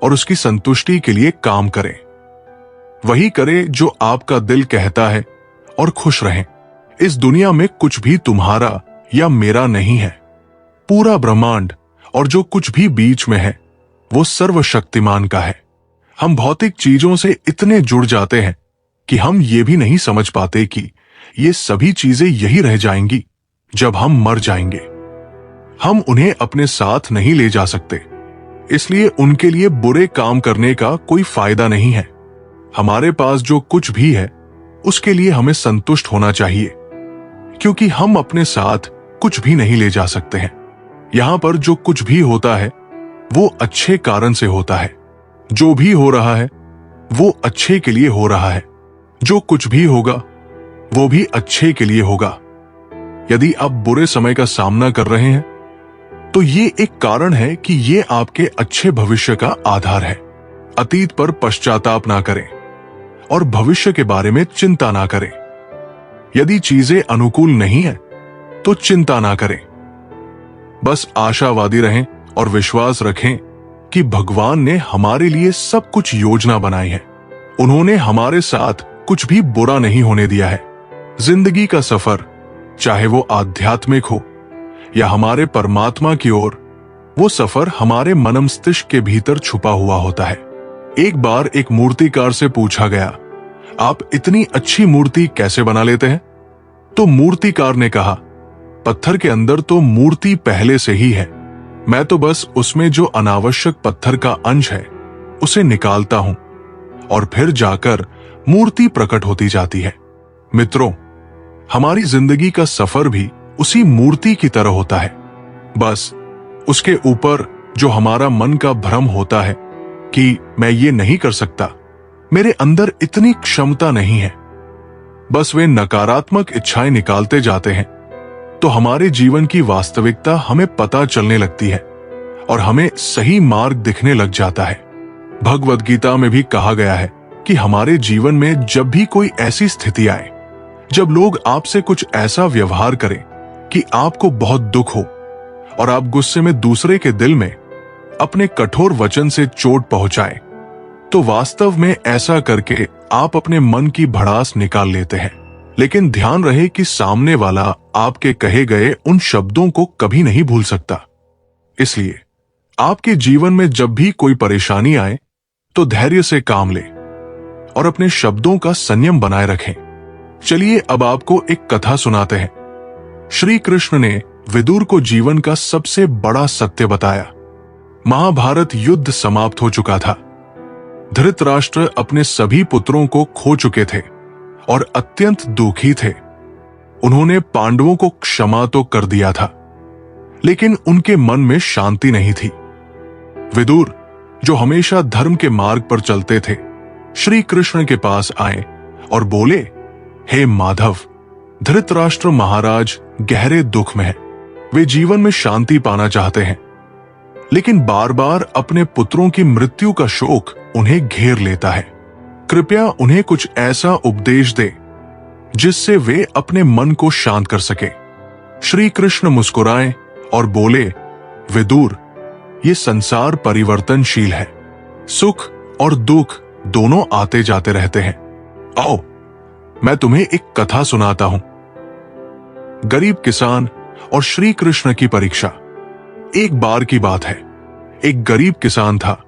और उसकी संतुष्टि के लिए काम करें। वही करें जो आपका दिल कहता है और खुश रहें। इस दुनिया में कुछ भी तुम्हारा या मेरा नहीं है। पूरा ब्रह्मांड और जो कुछ भी बीच में है वो सर्वशक्तिमान का है। हम भौतिक चीजों से इतने जुड़ जाते हैं कि हम ये भी नहीं समझ पाते कि ये सभी चीजें यही रह जाएंगी जब हम मर जाएंगे। हम उन्हें अपने साथ नहीं ले जा सकते, इसलिए उनके लिए बुरे काम करने का कोई फायदा नहीं है। हमारे पास जो कुछ भी है उसके लिए हमें संतुष्ट होना चाहिए, क्योंकि हम अपने साथ कुछ भी नहीं ले जा सकते हैं। यहां पर जो कुछ भी होता है वो अच्छे कारण से होता है। जो भी हो रहा है वो अच्छे के लिए हो रहा है। जो कुछ भी होगा वो भी अच्छे के लिए होगा। यदि आप बुरे समय का सामना कर रहे हैं तो ये एक कारण है कि ये आपके अच्छे भविष्य का आधार है। अतीत पर पश्चाताप ना करें और भविष्य के बारे में चिंता ना करें। यदि चीजें अनुकूल नहीं है तो चिंता ना करें। बस आशावादी रहें और विश्वास रखें कि भगवान ने हमारे लिए सब कुछ योजना बनाई है। उन्होंने हमारे साथ कुछ भी बुरा नहीं होने दिया है। जिंदगी का सफर, चाहे वो आध्यात्मिक हो या हमारे परमात्मा की ओर, वो सफर हमारे मन मस्तिष्क के भीतर छुपा हुआ होता है। एक बार एक मूर्तिकार से पूछा गया, आप इतनी अच्छी मूर्ति कैसे बना लेते हैं? तो मूर्तिकार ने कहा, पत्थर के अंदर तो मूर्ति पहले से ही है, मैं तो बस उसमें जो अनावश्यक पत्थर का अंश है उसे निकालता हूं और फिर जाकर मूर्ति प्रकट होती जाती है। मित्रों, हमारी जिंदगी का सफर भी उसी मूर्ति की तरह होता है। बस उसके ऊपर जो हमारा मन का भ्रम होता है कि मैं ये नहीं कर सकता, मेरे अंदर इतनी क्षमता नहीं है, बस वे नकारात्मक इच्छाएं निकालते जाते हैं, तो हमारे जीवन की वास्तविकता हमें पता चलने लगती है और हमें सही मार्ग दिखने लग जाता है। भगवद गीता में भी कहा गया है कि हमारे जीवन में जब भी कोई ऐसी स्थिति आए, जब लोग आपसे कुछ ऐसा व्यवहार करें कि आपको बहुत दुख हो और आप गुस्से में दूसरे के दिल में अपने कठोर वचन से चोट पहुंचाएं, तो वास्तव में ऐसा करके आप अपने मन की भड़ास निकाल लेते हैं। लेकिन ध्यान रहे कि सामने वाला आपके कहे गए उन शब्दों को कभी नहीं भूल सकता। इसलिए आपके जीवन में जब भी कोई परेशानी आए तो धैर्य से काम लें और अपने शब्दों का संयम बनाए रखें। चलिए अब आपको एक कथा सुनाते हैं। श्री कृष्ण ने विदुर को जीवन का सबसे बड़ा सत्य बताया। महाभारत युद्ध समाप्त हो चुका था। धृतराष्ट्र अपने सभी पुत्रों को खो चुके थे और अत्यंत दुखी थे। उन्होंने पांडवों को क्षमा तो कर दिया था, लेकिन उनके मन में शांति नहीं थी। विदुर, जो हमेशा धर्म के मार्ग पर चलते थे, श्री कृष्ण के पास आए और बोले, हे माधव, धृतराष्ट्र महाराज गहरे दुख में है। वे जीवन में शांति पाना चाहते हैं, लेकिन बार बार अपने पुत्रों की मृत्यु का शोक उन्हें घेर लेता है। कृपया उन्हें कुछ ऐसा उपदेश दे जिससे वे अपने मन को शांत कर सके। श्री कृष्ण मुस्कुराए और बोले, विदुर, ये संसार परिवर्तनशील है। सुख और दुख दोनों आते जाते रहते हैं। आओ, मैं तुम्हें एक कथा सुनाता हूं। गरीब किसान और श्री कृष्ण की परीक्षा। एक बार की बात है, एक गरीब किसान था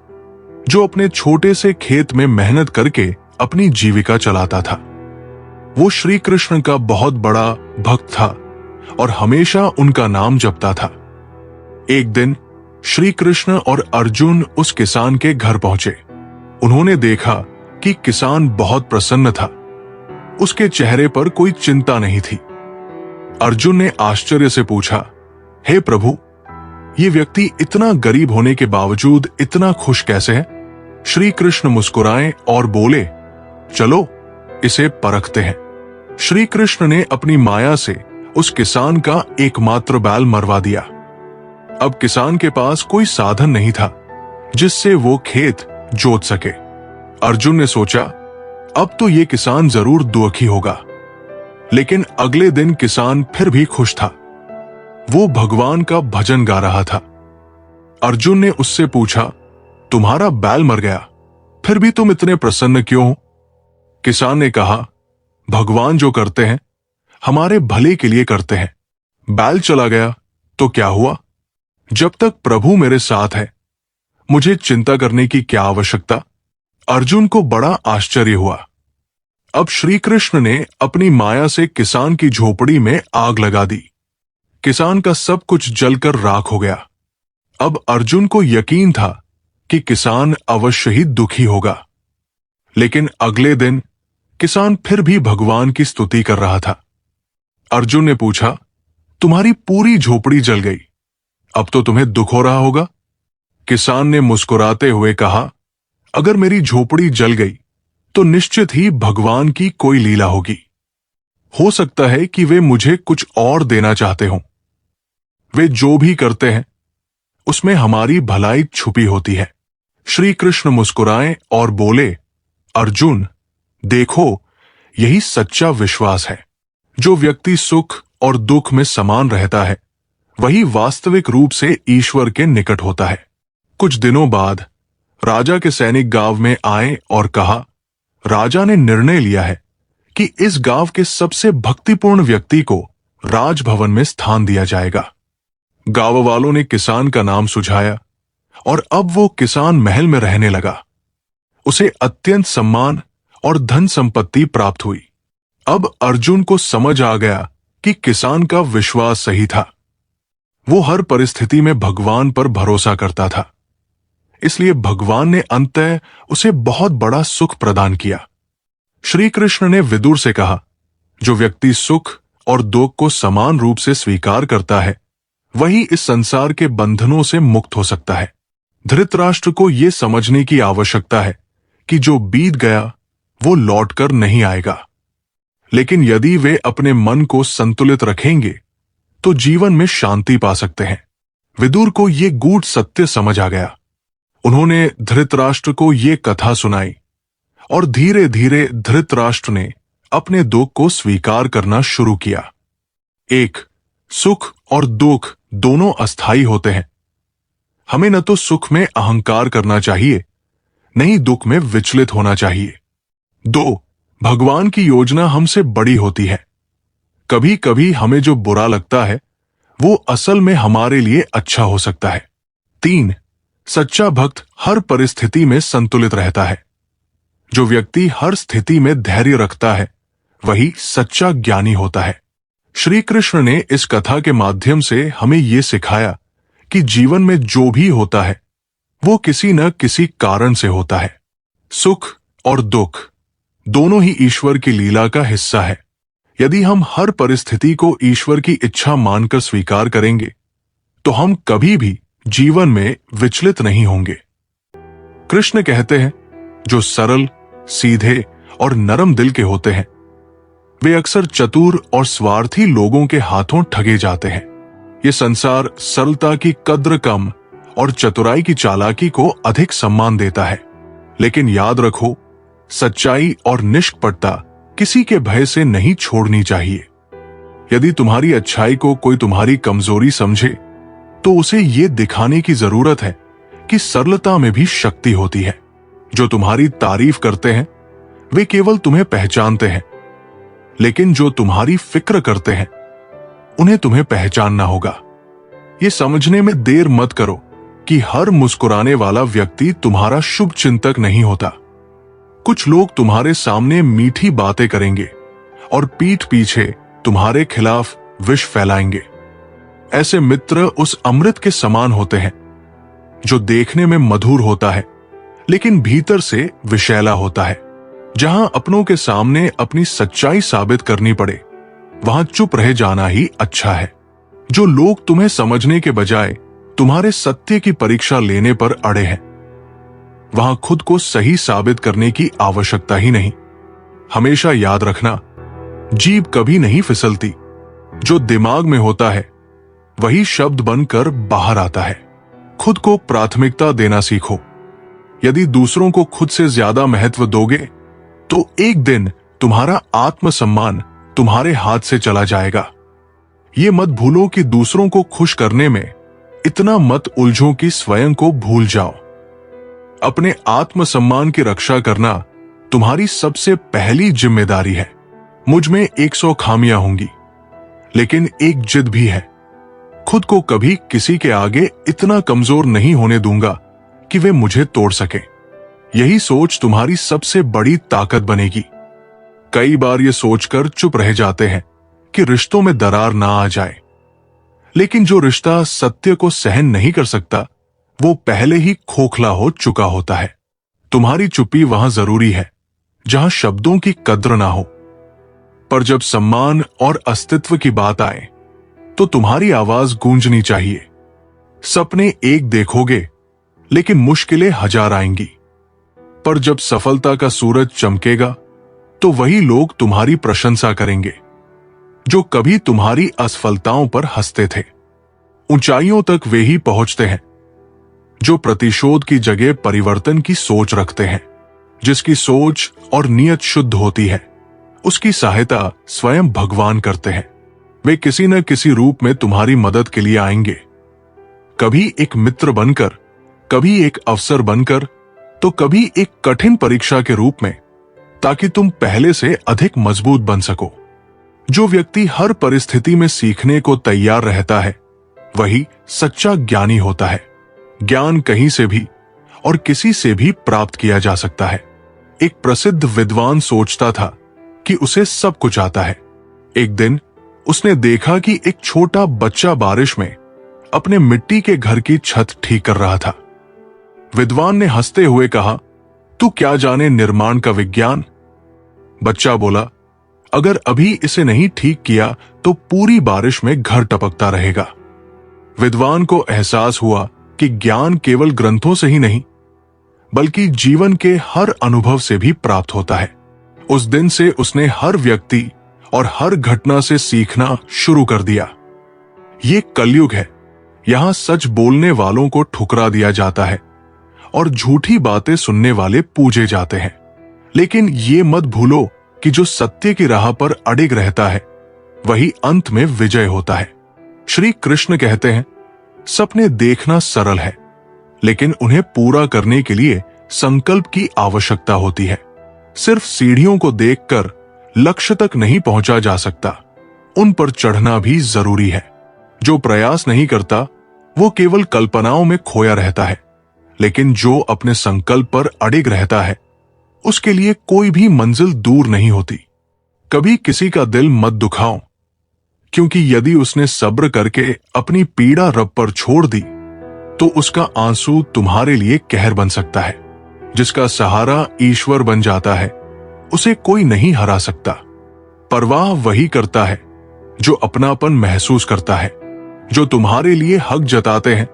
जो अपने छोटे से खेत में मेहनत करके अपनी जीविका चलाता था। वो श्री कृष्ण का बहुत बड़ा भक्त था और हमेशा उनका नाम जपता था। एक दिन श्री कृष्ण और अर्जुन उस किसान के घर पहुंचे। उन्होंने देखा कि किसान बहुत प्रसन्न था। उसके चेहरे पर कोई चिंता नहीं थी। अर्जुन ने आश्चर्य से पूछा, हे प्रभु, ये व्यक्ति इतना गरीब होने के बावजूद इतना खुश कैसे है? श्री कृष्ण मुस्कुराए और बोले, चलो इसे परखते हैं। श्री कृष्ण ने अपनी माया से उस किसान का एकमात्र बैल मरवा दिया। अब किसान के पास कोई साधन नहीं था जिससे वो खेत जोत सके। अर्जुन ने सोचा, अब तो ये किसान जरूर दुखी होगा। लेकिन अगले दिन किसान फिर भी खुश था। वो भगवान का भजन गा रहा था। अर्जुन ने उससे पूछा, तुम्हारा बैल मर गया, फिर भी तुम इतने प्रसन्न क्यों हो? किसान ने कहा, भगवान जो करते हैं हमारे भले के लिए करते हैं। बैल चला गया तो क्या हुआ? जब तक प्रभु मेरे साथ है, मुझे चिंता करने की क्या आवश्यकता। अर्जुन को बड़ा आश्चर्य हुआ। अब श्री कृष्ण ने अपनी माया से किसान की झोपड़ी में आग लगा दी। किसान का सब कुछ जलकर राख हो गया। अब अर्जुन को यकीन था कि किसान अवश्य ही दुखी होगा, लेकिन अगले दिन किसान फिर भी भगवान की स्तुति कर रहा था। अर्जुन ने पूछा, तुम्हारी पूरी झोपड़ी जल गई, अब तो तुम्हें दुख हो रहा होगा। किसान ने मुस्कुराते हुए कहा, अगर मेरी झोपड़ी जल गई तो निश्चित ही भगवान की कोई लीला होगी। हो सकता है कि वे मुझे कुछ और देना चाहते हों। वे जो भी करते हैं उसमें हमारी भलाई छुपी होती है। श्री कृष्ण मुस्कुराए और बोले, अर्जुन देखो, यही सच्चा विश्वास है। जो व्यक्ति सुख और दुख में समान रहता है, वही वास्तविक रूप से ईश्वर के निकट होता है। कुछ दिनों बाद राजा के सैनिक गांव में आए और कहा, राजा ने निर्णय लिया है कि इस गांव के सबसे भक्तिपूर्ण व्यक्ति को राजभवन में स्थान दिया जाएगा। गांव वालों ने किसान का नाम सुझाया और अब वो किसान महल में रहने लगा। उसे अत्यंत सम्मान और धन संपत्ति प्राप्त हुई। अब अर्जुन को समझ आ गया कि किसान का विश्वास सही था। वो हर परिस्थिति में भगवान पर भरोसा करता था, इसलिए भगवान ने अंततः उसे बहुत बड़ा सुख प्रदान किया। श्री कृष्ण ने विदुर से कहा, जो व्यक्ति सुख और दुख को समान रूप से स्वीकार करता है, वही इस संसार के बंधनों से मुक्त हो सकता है। धृतराष्ट्र को यह समझने की आवश्यकता है कि जो बीत गया वो लौटकर नहीं आएगा, लेकिन यदि वे अपने मन को संतुलित रखेंगे तो जीवन में शांति पा सकते हैं। विदुर को ये गूढ़ सत्य समझ आ गया। उन्होंने धृतराष्ट्र को ये कथा सुनाई और धीरे धीरे धृतराष्ट्र ने अपने दुख को स्वीकार करना शुरू किया। एक, सुख और दुख दोनों अस्थायी होते हैं। हमें न तो सुख में अहंकार करना चाहिए, न ही दुख में विचलित होना चाहिए। दो, भगवान की योजना हमसे बड़ी होती है। कभी कभी हमें जो बुरा लगता है वो असल में हमारे लिए अच्छा हो सकता है। तीन, सच्चा भक्त हर परिस्थिति में संतुलित रहता है। जो व्यक्ति हर स्थिति में धैर्य रखता है वही सच्चा ज्ञानी होता है। श्री कृष्ण ने इस कथा के माध्यम से हमें ये सिखाया कि जीवन में जो भी होता है वो किसी न किसी कारण से होता है। सुख और दुख दोनों ही ईश्वर की लीला का हिस्सा है। यदि हम हर परिस्थिति को ईश्वर की इच्छा मानकर स्वीकार करेंगे तो हम कभी भी जीवन में विचलित नहीं होंगे। कृष्ण कहते हैं, जो सरल, सीधे और नरम दिल के होते हैं वे अक्सर चतुर और स्वार्थी लोगों के हाथों ठगे जाते हैं। ये संसार सरलता की कद्र कम और चतुराई की चालाकी को अधिक सम्मान देता है। लेकिन याद रखो, सच्चाई और निष्कपटता किसी के भय से नहीं छोड़नी चाहिए। यदि तुम्हारी अच्छाई को कोई तुम्हारी कमजोरी समझे तो उसे ये दिखाने की जरूरत है कि सरलता में भी शक्ति होती है। जो तुम्हारी तारीफ करते हैं वे केवल तुम्हें पहचानते हैं, लेकिन जो तुम्हारी फिक्र करते हैं उन्हें तुम्हें पहचानना होगा। ये समझने में देर मत करो कि हर मुस्कुराने वाला व्यक्ति तुम्हारा शुभ चिंतक नहीं होता। कुछ लोग तुम्हारे सामने मीठी बातें करेंगे और पीठ पीछे तुम्हारे खिलाफ विष फैलाएंगे। ऐसे मित्र उस अमृत के समान होते हैं जो देखने में मधुर होता है लेकिन भीतर से विषैला होता है। जहां अपनों के सामने अपनी सच्चाई साबित करनी पड़े वहां चुप रह जाना ही अच्छा है। जो लोग तुम्हें समझने के बजाय तुम्हारे सत्य की परीक्षा लेने पर अड़े हैं, वहां खुद को सही साबित करने की आवश्यकता ही नहीं। हमेशा याद रखना, जीभ कभी नहीं फिसलती। जो दिमाग में होता है वही शब्द बनकर बाहर आता है। खुद को प्राथमिकता देना सीखो। यदि दूसरों को खुद से ज्यादा महत्व दोगे तो एक दिन तुम्हारा आत्मसम्मान तुम्हारे हाथ से चला जाएगा। ये मत भूलो कि दूसरों को खुश करने में इतना मत उलझो कि स्वयं को भूल जाओ। अपने आत्मसम्मान की रक्षा करना तुम्हारी सबसे पहली जिम्मेदारी है। मुझ में 100 खामियां होंगी, लेकिन एक जिद भी है। खुद को कभी किसी के आगे इतना कमजोर नहीं होने दूंगा कि वे मुझे तोड़ सके। यही सोच तुम्हारी सबसे बड़ी ताकत बनेगी। कई बार ये सोचकर चुप रह जाते हैं कि रिश्तों में दरार ना आ जाए, लेकिन जो रिश्ता सत्य को सहन नहीं कर सकता वो पहले ही खोखला हो चुका होता है। तुम्हारी चुप्पी वहां जरूरी है जहां शब्दों की कद्र ना हो, पर जब सम्मान और अस्तित्व की बात आए तो तुम्हारी आवाज गूंजनी चाहिए। सपने एक देखोगे लेकिन मुश्किलें हजार आएंगी, पर जब सफलता का सूरज चमकेगा तो वही लोग तुम्हारी प्रशंसा करेंगे जो कभी तुम्हारी असफलताओं पर हंसते थे। ऊंचाइयों तक वे ही पहुंचते हैं जो प्रतिशोध की जगह परिवर्तन की सोच रखते हैं। जिसकी सोच और नियत शुद्ध होती है उसकी सहायता स्वयं भगवान करते हैं। वे किसी न किसी रूप में तुम्हारी मदद के लिए आएंगे, कभी एक मित्र बनकर, कभी एक अवसर बनकर, तो कभी एक कठिन परीक्षा के रूप में, ताकि तुम पहले से अधिक मजबूत बन सको। जो व्यक्ति हर परिस्थिति में सीखने को तैयार रहता है वही सच्चा ज्ञानी होता है। ज्ञान कहीं से भी और किसी से भी प्राप्त किया जा सकता है। एक प्रसिद्ध विद्वान सोचता था कि उसे सब कुछ आता है। एक दिन उसने देखा कि एक छोटा बच्चा बारिश में अपने मिट्टी के घर की छत ठीक कर रहा था। विद्वान ने हंसते हुए कहा, तू क्या जाने निर्माण का विज्ञान। बच्चा बोला, अगर अभी इसे नहीं ठीक किया तो पूरी बारिश में घर टपकता रहेगा। विद्वान को एहसास हुआ कि ज्ञान केवल ग्रंथों से ही नहीं बल्कि जीवन के हर अनुभव से भी प्राप्त होता है। उस दिन से उसने हर व्यक्ति और हर घटना से सीखना शुरू कर दिया। ये कलयुग है, यहां सच बोलने वालों को ठुकरा दिया जाता है और झूठी बातें सुनने वाले पूजे जाते हैं। लेकिन ये मत भूलो कि जो सत्य की राह पर अडिग रहता है वही अंत में विजय होता है। श्री कृष्ण कहते हैं, सपने देखना सरल है लेकिन उन्हें पूरा करने के लिए संकल्प की आवश्यकता होती है। सिर्फ सीढ़ियों को देखकर लक्ष्य तक नहीं पहुंचा जा सकता, उन पर चढ़ना भी जरूरी है। जो प्रयास नहीं करता वो केवल कल्पनाओं में खोया रहता है, लेकिन जो अपने संकल्प पर अडिग रहता है उसके लिए कोई भी मंजिल दूर नहीं होती। कभी किसी का दिल मत दुखाओ, क्योंकि यदि उसने सब्र करके अपनी पीड़ा रब पर छोड़ दी तो उसका आंसू तुम्हारे लिए कहर बन सकता है। जिसका सहारा ईश्वर बन जाता है उसे कोई नहीं हरा सकता। परवाह वही करता है जो अपनापन महसूस करता है। जो तुम्हारे लिए हक जताते हैं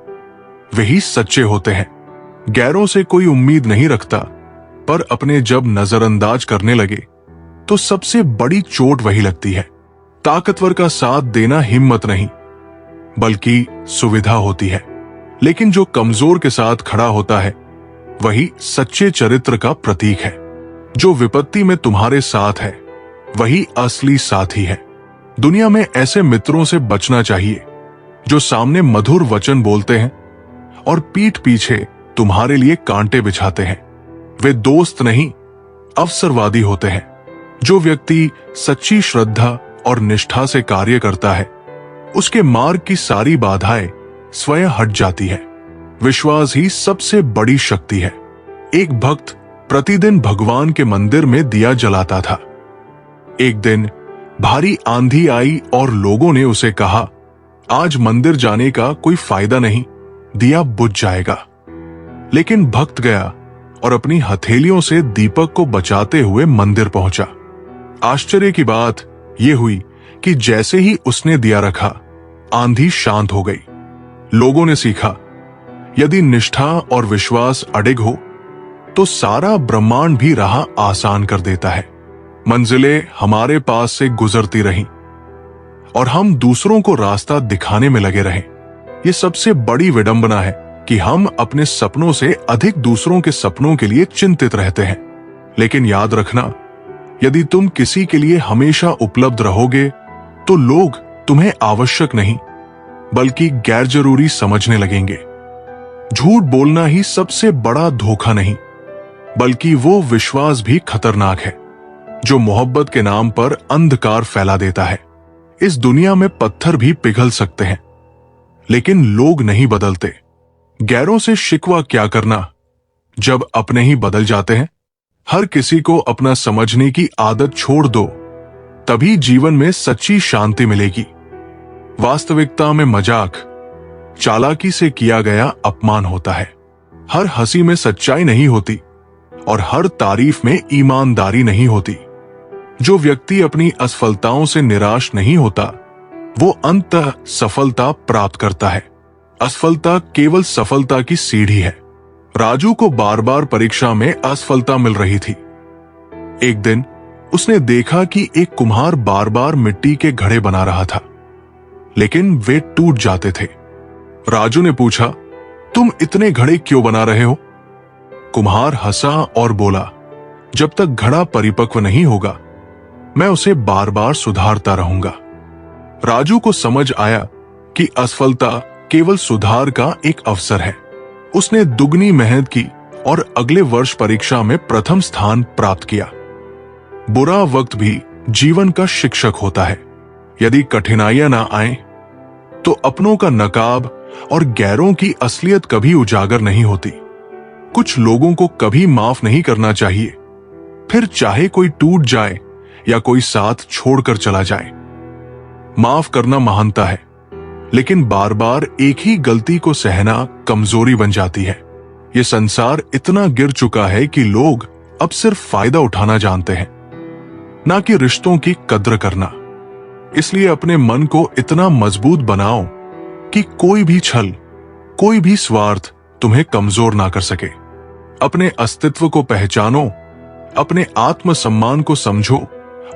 वही सच्चे होते हैं। गैरों से कोई उम्मीद नहीं रखता, पर अपने जब नजरअंदाज करने लगे तो सबसे बड़ी चोट वही लगती है। ताकतवर का साथ देना हिम्मत नहीं बल्कि सुविधा होती है, लेकिन जो कमजोर के साथ खड़ा होता है वही सच्चे चरित्र का प्रतीक है। जो विपत्ति में तुम्हारे साथ है वही असली साथी है। दुनिया में ऐसे मित्रों से बचना चाहिए जो सामने मधुर वचन बोलते हैं और पीठ पीछे तुम्हारे लिए कांटे बिछाते हैं। वे दोस्त नहीं अवसरवादी होते हैं। जो व्यक्ति सच्ची श्रद्धा और निष्ठा से कार्य करता है उसके मार्ग की सारी बाधाएं स्वयं हट जाती है। विश्वास ही सबसे बड़ी शक्ति है। एक भक्त प्रतिदिन भगवान के मंदिर में दिया जलाता था। एक दिन भारी आंधी आई और लोगों ने उसे कहा, आज मंदिर जाने का कोई फायदा नहीं, दिया बुझ जाएगा। लेकिन भक्त गया और अपनी हथेलियों से दीपक को बचाते हुए मंदिर पहुंचा। आश्चर्य की बात यह हुई कि जैसे ही उसने दिया रखा, आंधी शांत हो गई। लोगों ने सीखा, यदि निष्ठा और विश्वास अडिग हो तो सारा ब्रह्मांड भी राह आसान कर देता है। मंजिलें हमारे पास से गुजरती रहीं और हम दूसरों को रास्ता दिखाने में लगे रहें। ये सबसे बड़ी विडंबना है कि हम अपने सपनों से अधिक दूसरों के सपनों के लिए चिंतित रहते हैं। लेकिन याद रखना, यदि तुम किसी के लिए हमेशा उपलब्ध रहोगे तो लोग तुम्हें आवश्यक नहीं बल्कि गैर जरूरी समझने लगेंगे। झूठ बोलना ही सबसे बड़ा धोखा नहीं बल्कि वो विश्वास भी खतरनाक है जो मोहब्बत के नाम पर अंधकार फैला देता है। इस दुनिया में पत्थर भी पिघल सकते हैं लेकिन लोग नहीं बदलते। गैरों से शिकवा क्या करना जब अपने ही बदल जाते हैं। हर किसी को अपना समझने की आदत छोड़ दो, तभी जीवन में सच्ची शांति मिलेगी। वास्तविकता में मजाक, चालाकी से किया गया अपमान होता है। हर हंसी में सच्चाई नहीं होती और हर तारीफ में ईमानदारी नहीं होती। जो व्यक्ति अपनी असफलताओं से निराश नहीं होता, वो अंततः सफलता प्राप्त करता है। असफलता केवल सफलता की सीढ़ी है। राजू को बार बार परीक्षा में असफलता मिल रही थी। एक दिन उसने देखा कि एक कुम्हार बार बार मिट्टी के घड़े बना रहा था, लेकिन वे टूट जाते थे। राजू ने पूछा, तुम इतने घड़े क्यों बना रहे हो? कुम्हार हंसा और बोला, जब तक घड़ा परिपक्व नहीं होगा, मैं उसे बार बार सुधारता रहूंगा। राजू को समझ आया कि असफलता केवल सुधार का एक अवसर है। उसने दुगनी मेहनत की और अगले वर्ष परीक्षा में प्रथम स्थान प्राप्त किया। बुरा वक्त भी जीवन का शिक्षक होता है। यदि कठिनाइयां ना आए तो अपनों का नकाब और गैरों की असलियत कभी उजागर नहीं होती। कुछ लोगों को कभी माफ नहीं करना चाहिए, फिर चाहे कोई टूट जाए या कोई साथ छोड़कर चला जाए। माफ करना महानता है, लेकिन बार बार एक ही गलती को सहना कमजोरी बन जाती है। ये संसार इतना गिर चुका है कि लोग अब सिर्फ फायदा उठाना जानते हैं, ना कि रिश्तों की कद्र करना। इसलिए अपने मन को इतना मजबूत बनाओ कि कोई भी छल, कोई भी स्वार्थ तुम्हें कमजोर ना कर सके। अपने अस्तित्व को पहचानो, अपने आत्मसम्मान को समझो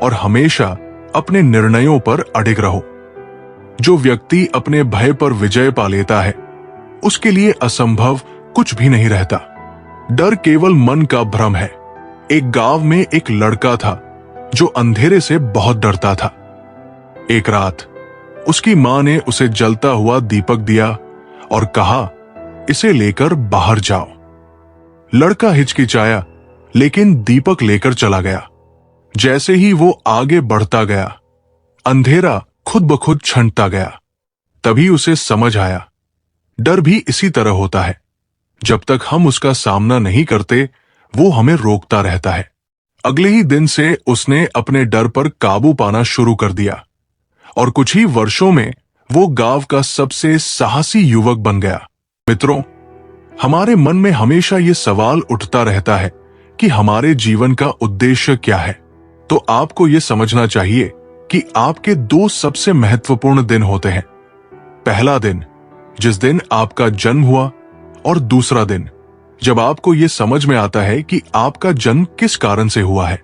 और हमेशा अपने निर्णयों पर अडिग रहो। जो व्यक्ति अपने भय पर विजय पा लेता है, उसके लिए असंभव कुछ भी नहीं रहता। डर केवल मन का भ्रम है। एक गांव में एक लड़का था जो अंधेरे से बहुत डरता था। एक रात उसकी मां ने उसे जलता हुआ दीपक दिया और कहा, इसे लेकर बाहर जाओ। लड़का हिचकिचाया, लेकिन दीपक लेकर चला गया। जैसे ही वो आगे बढ़ता गया, अंधेरा खुद ब खुद छंटता गया। तभी उसे समझ आया, डर भी इसी तरह होता है। जब तक हम उसका सामना नहीं करते, वो हमें रोकता रहता है। अगले ही दिन से उसने अपने डर पर काबू पाना शुरू कर दिया और कुछ ही वर्षों में वो गांव का सबसे साहसी युवक बन गया। मित्रों, हमारे मन में हमेशा ये सवाल उठता रहता है कि हमारे जीवन का उद्देश्य क्या है। तो आपको ये समझना चाहिए कि आपके दो सबसे महत्वपूर्ण दिन होते हैं। पहला दिन, जिस दिन आपका जन्म हुआ, और दूसरा दिन, जब आपको ये समझ में आता है कि आपका जन्म किस कारण से हुआ है।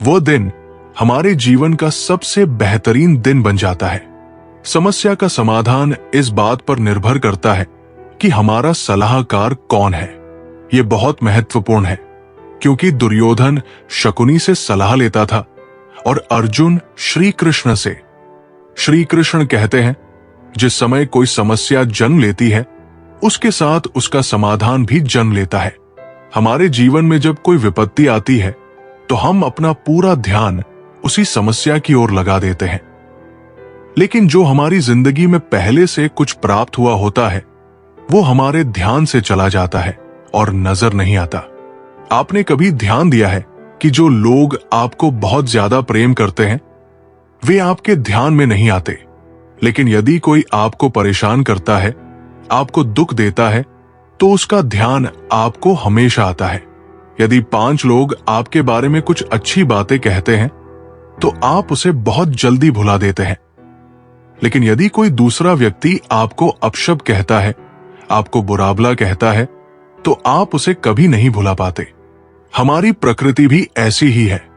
वो दिन हमारे जीवन का सबसे बेहतरीन दिन बन जाता है। समस्या का समाधान इस बात पर निर्भर करता है कि हमारा सलाहकार कौन है। ये बहुत महत्वपूर्ण है, क्योंकि दुर्योधन शकुनी से सलाह लेता था और अर्जुन श्री कृष्ण से। श्री कृष्ण कहते हैं, जिस समय कोई समस्या जन्म लेती है, उसके साथ उसका समाधान भी जन्म लेता है। हमारे जीवन में जब कोई विपत्ति आती है, तो हम अपना पूरा ध्यान उसी समस्या की ओर लगा देते हैं। लेकिन जो हमारी जिंदगी में पहले से कुछ प्राप्त हुआ होता है, वो हमारे ध्यान से चला जाता है और नजर नहीं आता। आपने कभी ध्यान दिया है कि जो लोग आपको बहुत ज्यादा प्रेम करते हैं, वे आपके ध्यान में नहीं आते, लेकिन यदि कोई आपको परेशान करता है, आपको दुख देता है, तो उसका ध्यान आपको हमेशा आता है। यदि 5 लोग आपके बारे में कुछ अच्छी बातें कहते हैं, तो आप उसे बहुत जल्दी भुला देते हैं। लेकिन यदि कोई दूसरा व्यक्ति आपको अपशब्द कहता है, आपको बुरा-भला कहता है, तो आप उसे कभी नहीं भुला पाते। हमारी प्रकृति भी ऐसी ही है।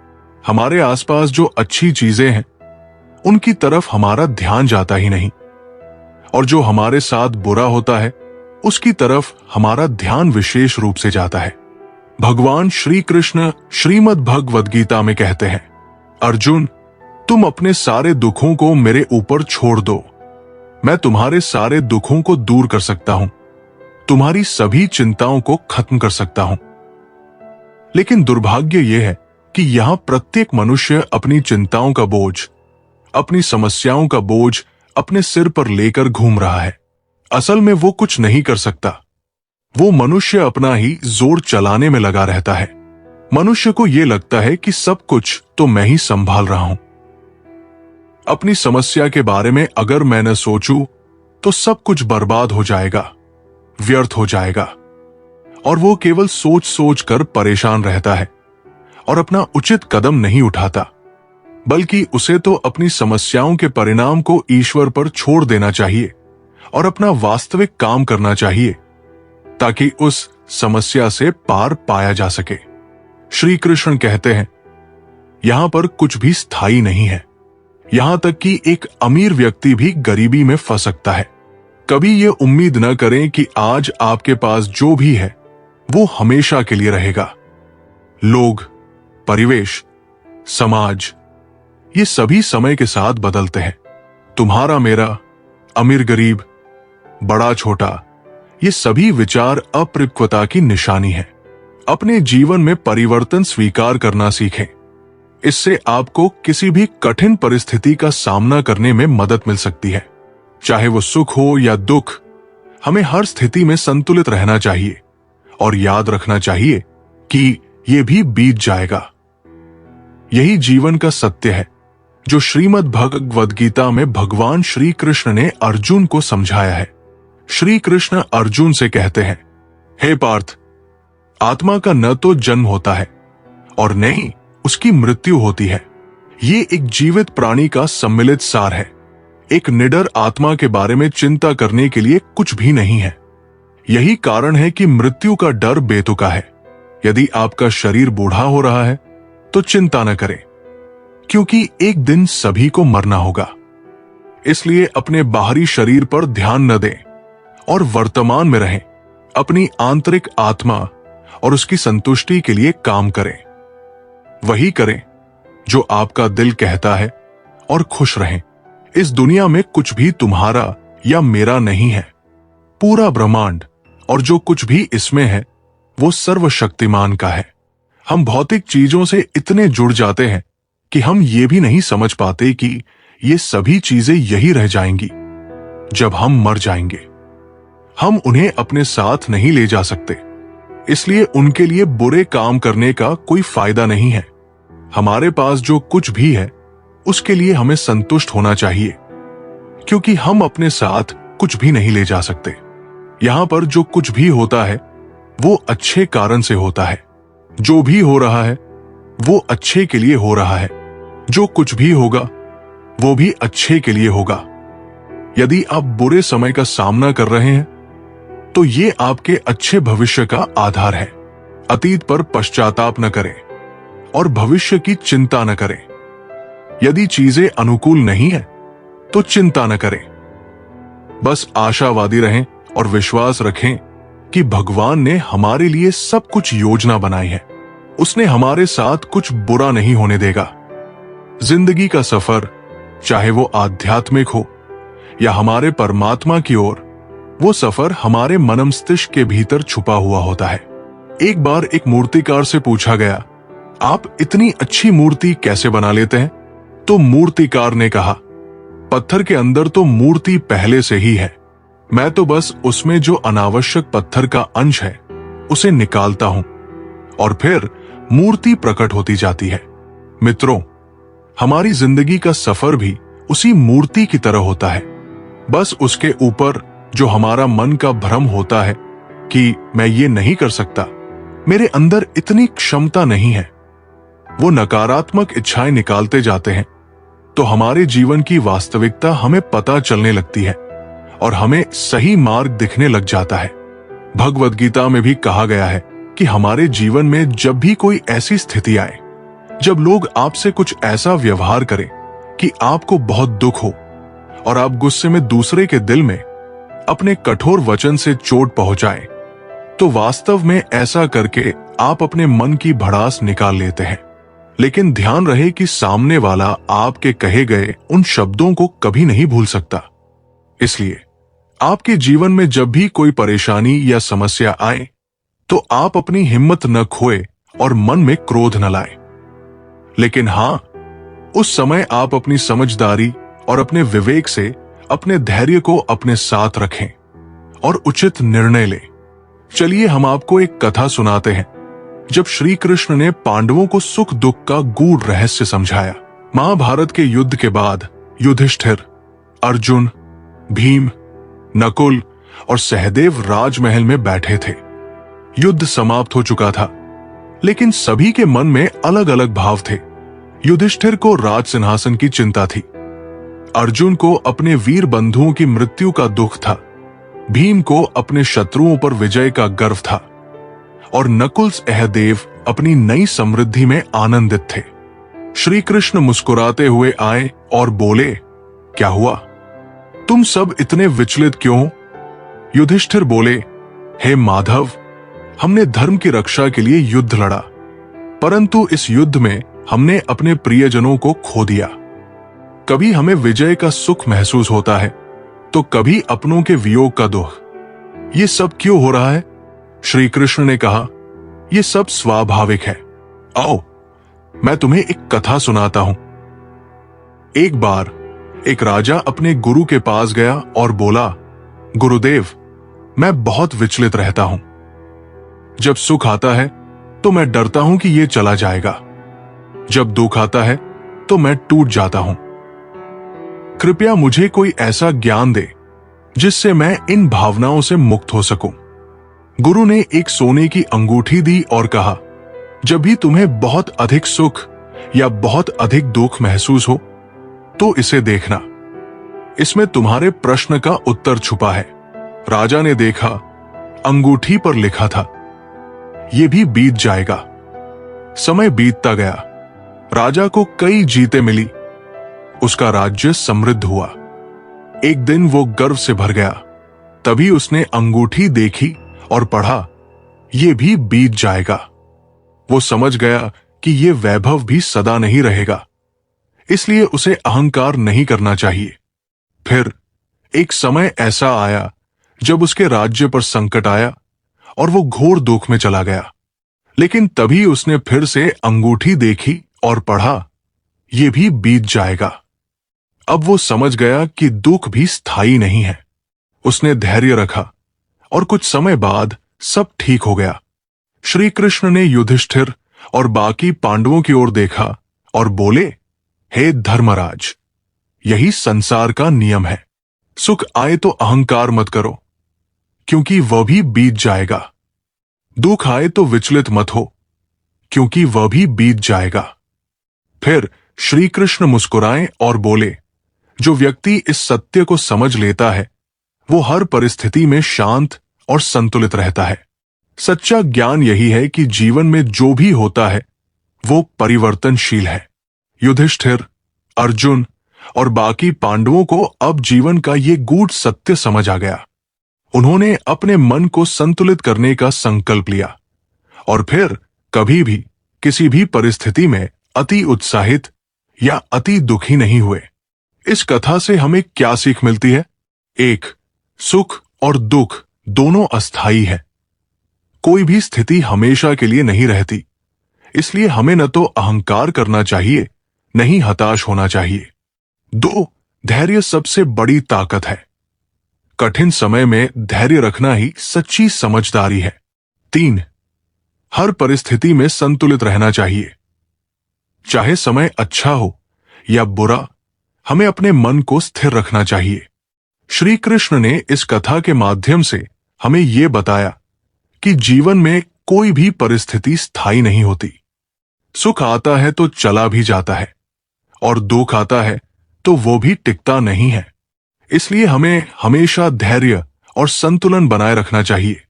हमारे आसपास जो अच्छी चीजें हैं, उनकी तरफ हमारा ध्यान जाता ही नहीं, और जो हमारे साथ बुरा होता है, उसकी तरफ हमारा ध्यान विशेष रूप से जाता है। भगवान श्री कृष्ण श्रीमद् भगवद गीता में कहते हैं, अर्जुन, तुम अपने सारे दुखों को मेरे ऊपर छोड़ दो। मैं तुम्हारे सारे दुखों को दूर कर सकता हूं, तुम्हारी सभी चिंताओं को खत्म कर सकता हूं। लेकिन दुर्भाग्य यह है कि यहां प्रत्येक मनुष्य अपनी चिंताओं का बोझ, अपनी समस्याओं का बोझ अपने सिर पर लेकर घूम रहा है। असल में वो कुछ नहीं कर सकता। वो मनुष्य अपना ही जोर चलाने में लगा रहता है। मनुष्य को यह लगता है कि सब कुछ तो मैं ही संभाल रहा हूं। अपनी समस्या के बारे में अगर मैं न सोचूं तो सब कुछ बर्बाद हो जाएगा, व्यर्थ हो जाएगा। और वो केवल सोच सोच कर परेशान रहता है और अपना उचित कदम नहीं उठाता, बल्कि उसे तो अपनी समस्याओं के परिणाम को ईश्वर पर छोड़ देना चाहिए और अपना वास्तविक काम करना चाहिए, ताकि उस समस्या से पार पाया जा सके। श्री कृष्ण कहते हैं, यहां पर कुछ भी स्थायी नहीं है। यहां तक कि एक अमीर व्यक्ति भी गरीबी में फंस सकता है। कभी ये उम्मीद न करें कि आज आपके पास जो भी है वो हमेशा के लिए रहेगा। लोग, परिवेश, समाज, ये सभी समय के साथ बदलते हैं। तुम्हारा, मेरा, अमीर गरीब, बड़ा छोटा, ये सभी विचार अपरिक्वता की निशानी है। अपने जीवन में परिवर्तन स्वीकार करना सीखें। इससे आपको किसी भी कठिन परिस्थिति का सामना करने में मदद मिल सकती है। चाहे वो सुख हो या दुख, हमें हर स्थिति में संतुलित रहना चाहिए और याद रखना चाहिए कि ये भी बीत जाएगा। यही जीवन का सत्य है जो श्रीमद् भगवद गीता में भगवान श्री कृष्ण ने अर्जुन को समझाया है। श्री कृष्ण अर्जुन से कहते हैं, हे पार्थ, आत्मा का न तो जन्म होता है और न ही उसकी मृत्यु होती है। ये एक जीवित प्राणी का सम्मिलित सार है। एक निडर आत्मा के बारे में चिंता करने के लिए कुछ भी नहीं है। यही कारण है कि मृत्यु का डर बेतुका है। यदि आपका शरीर बूढ़ा हो रहा है तो चिंता न करें, क्योंकि एक दिन सभी को मरना होगा। इसलिए अपने बाहरी शरीर पर ध्यान न दें और वर्तमान में रहें। अपनी आंतरिक आत्मा और उसकी संतुष्टि के लिए काम करें। वही करें जो आपका दिल कहता है और खुश रहें। इस दुनिया में कुछ भी तुम्हारा या मेरा नहीं है। पूरा ब्रह्मांड और जो कुछ भी इसमें है वो सर्वशक्तिमान का है। हम भौतिक चीजों से इतने जुड़ जाते हैं कि हम ये भी नहीं समझ पाते कि ये सभी चीजें यही रह जाएंगी जब हम मर जाएंगे। हम उन्हें अपने साथ नहीं ले जा सकते, इसलिए उनके लिए बुरे काम करने का कोई फायदा नहीं है। हमारे पास जो कुछ भी है उसके लिए हमें संतुष्ट होना चाहिए, क्योंकि हम अपने साथ कुछ भी नहीं ले जा सकते। यहां पर जो कुछ भी होता है वो अच्छे कारण से होता है। जो भी हो रहा है वो अच्छे के लिए हो रहा है। जो कुछ भी होगा वो भी अच्छे के लिए होगा। यदि आप बुरे समय का सामना कर रहे हैं तो ये आपके अच्छे भविष्य का आधार है। अतीत पर पश्चाताप न करें और भविष्य की चिंता न करें। यदि चीजें अनुकूल नहीं है तो चिंता न करें। बस आशावादी रहें और विश्वास रखें कि भगवान ने हमारे लिए सब कुछ योजना बनाई है। उसने हमारे साथ कुछ बुरा नहीं होने देगा। जिंदगी का सफर, चाहे वो आध्यात्मिक हो या हमारे परमात्मा की ओर, वो सफर हमारे मनमस्तिष्क के भीतर छुपा हुआ होता है। एक बार एक मूर्तिकार से पूछा गया, आप इतनी अच्छी मूर्ति कैसे बना लेते हैं? तो मूर्तिकार ने कहा, पत्थर के अंदर तो मूर्ति पहले से ही है। मैं तो बस उसमें जो अनावश्यक पत्थर का अंश है उसे निकालता हूं और फिर मूर्ति प्रकट होती जाती है। मित्रों, हमारी जिंदगी का सफर भी उसी मूर्ति की तरह होता है। बस उसके ऊपर जो हमारा मन का भ्रम होता है कि मैं ये नहीं कर सकता, मेरे अंदर इतनी क्षमता नहीं है, वो नकारात्मक इच्छाएं निकालते जाते हैं, तो हमारे जीवन की वास्तविकता हमें पता चलने लगती है और हमें सही मार्ग दिखने लग जाता है। भगवद गीता में भी कहा गया है कि हमारे जीवन में जब भी कोई ऐसी स्थिति आए जब लोग आपसे कुछ ऐसा व्यवहार करें कि आपको बहुत दुख हो और आप गुस्से में दूसरे के दिल में अपने कठोर वचन से चोट पहुंचाएं, तो वास्तव में ऐसा करके आप अपने मन की भड़ास निकाल लेते हैं। लेकिन ध्यान रहे कि सामने वाला आपके कहे गए उन शब्दों को कभी नहीं भूल सकता। इसलिए आपके जीवन में जब भी कोई परेशानी या समस्या आए तो आप अपनी हिम्मत न खोए और मन में क्रोध न लाएं। लेकिन हां, उस समय आप अपनी समझदारी और अपने विवेक से अपने धैर्य को अपने साथ रखें और उचित निर्णय ले। चलिए हम आपको एक कथा सुनाते हैं जब श्री कृष्ण ने पांडवों को सुख दुख का गूढ़ रहस्य समझाया। महाभारत के युद्ध के बाद युधिष्ठिर, अर्जुन, भीम, नकुल और सहदेव राजमहल में बैठे थे। युद्ध समाप्त हो चुका था, लेकिन सभी के मन में अलग अलग भाव थे। युधिष्ठिर को राज सिंहासन की चिंता थी, अर्जुन को अपने वीर बंधुओं की मृत्यु का दुख था, भीम को अपने शत्रुओं पर विजय का गर्व था और नकुल सहदेव अपनी नई समृद्धि में आनंदित थे। श्री कृष्ण मुस्कुराते हुए आए और बोले, क्या हुआ? तुम सब इतने विचलित क्यों? युधिष्ठिर बोले, हे माधव, हमने धर्म की रक्षा के लिए युद्ध लड़ा, परंतु इस युद्ध में हमने अपने प्रियजनों को खो दिया। कभी हमें विजय का सुख महसूस होता है तो कभी अपनों के वियोग का दुख। ये सब क्यों हो रहा है? श्री कृष्ण ने कहा, यह सब स्वाभाविक है। आओ मैं तुम्हें एक कथा सुनाता हूं। एक बार एक राजा अपने गुरु के पास गया और बोला, गुरुदेव, मैं बहुत विचलित रहता हूं। जब सुख आता है तो मैं डरता हूं कि यह चला जाएगा, जब दुख आता है तो मैं टूट जाता हूं। कृपया मुझे कोई ऐसा ज्ञान दे जिससे मैं इन भावनाओं से मुक्त हो सकूं। गुरु ने एक सोने की अंगूठी दी और कहा, जब भी तुम्हें बहुत अधिक सुख या बहुत अधिक दुख महसूस हो तो इसे देखना, इसमें तुम्हारे प्रश्न का उत्तर छुपा है। राजा ने देखा, अंगूठी पर लिखा था, यह भी बीत जाएगा। समय बीतता गया, राजा को कई जीतें मिली, उसका राज्य समृद्ध हुआ। एक दिन वो गर्व से भर गया, तभी उसने अंगूठी देखी और पढ़ा, यह भी बीत जाएगा। वो समझ गया कि यह वैभव भी सदा नहीं रहेगा, इसलिए उसे अहंकार नहीं करना चाहिए। फिर एक समय ऐसा आया जब उसके राज्य पर संकट आया और वो घोर दुख में चला गया, लेकिन तभी उसने फिर से अंगूठी देखी और पढ़ा, यह भी बीत जाएगा। अब वो समझ गया कि दुख भी स्थायी नहीं है। उसने धैर्य रखा और कुछ समय बाद सब ठीक हो गया। श्री कृष्ण ने युधिष्ठिर और बाकी पांडवों की ओर देखा और बोले, हे धर्मराज, यही संसार का नियम है। सुख आए तो अहंकार मत करो, क्योंकि वह भी बीत जाएगा। दुख आए तो विचलित मत हो, क्योंकि वह भी बीत जाएगा। फिर श्री कृष्ण मुस्कुराए और बोले, जो व्यक्ति इस सत्य को समझ लेता है वो हर परिस्थिति में शांत और संतुलित रहता है। सच्चा ज्ञान यही है कि जीवन में जो भी होता है वो परिवर्तनशील है। युधिष्ठिर, अर्जुन और बाकी पांडवों को अब जीवन का ये गूढ़ सत्य समझ आ गया। उन्होंने अपने मन को संतुलित करने का संकल्प लिया और फिर कभी भी किसी भी परिस्थिति में अति उत्साहित या अति दुखी नहीं हुए। इस कथा से हमें क्या सीख मिलती है? एक, सुख और दुख दोनों अस्थायी है। कोई भी स्थिति हमेशा के लिए नहीं रहती, इसलिए हमें न तो अहंकार करना चाहिए, न ही हताश होना चाहिए। दो, धैर्य सबसे बड़ी ताकत है। कठिन समय में धैर्य रखना ही सच्ची समझदारी है। तीन, हर परिस्थिति में संतुलित रहना चाहिए। चाहे समय अच्छा हो या बुरा, हमें अपने मन को स्थिर रखना चाहिए। श्री कृष्ण ने इस कथा के माध्यम से हमें यह बताया कि जीवन में कोई भी परिस्थिति स्थायी नहीं होती। सुख आता है तो चला भी जाता है और दुख आता है तो वो भी टिकता नहीं है। इसलिए हमें हमेशा धैर्य और संतुलन बनाए रखना चाहिए।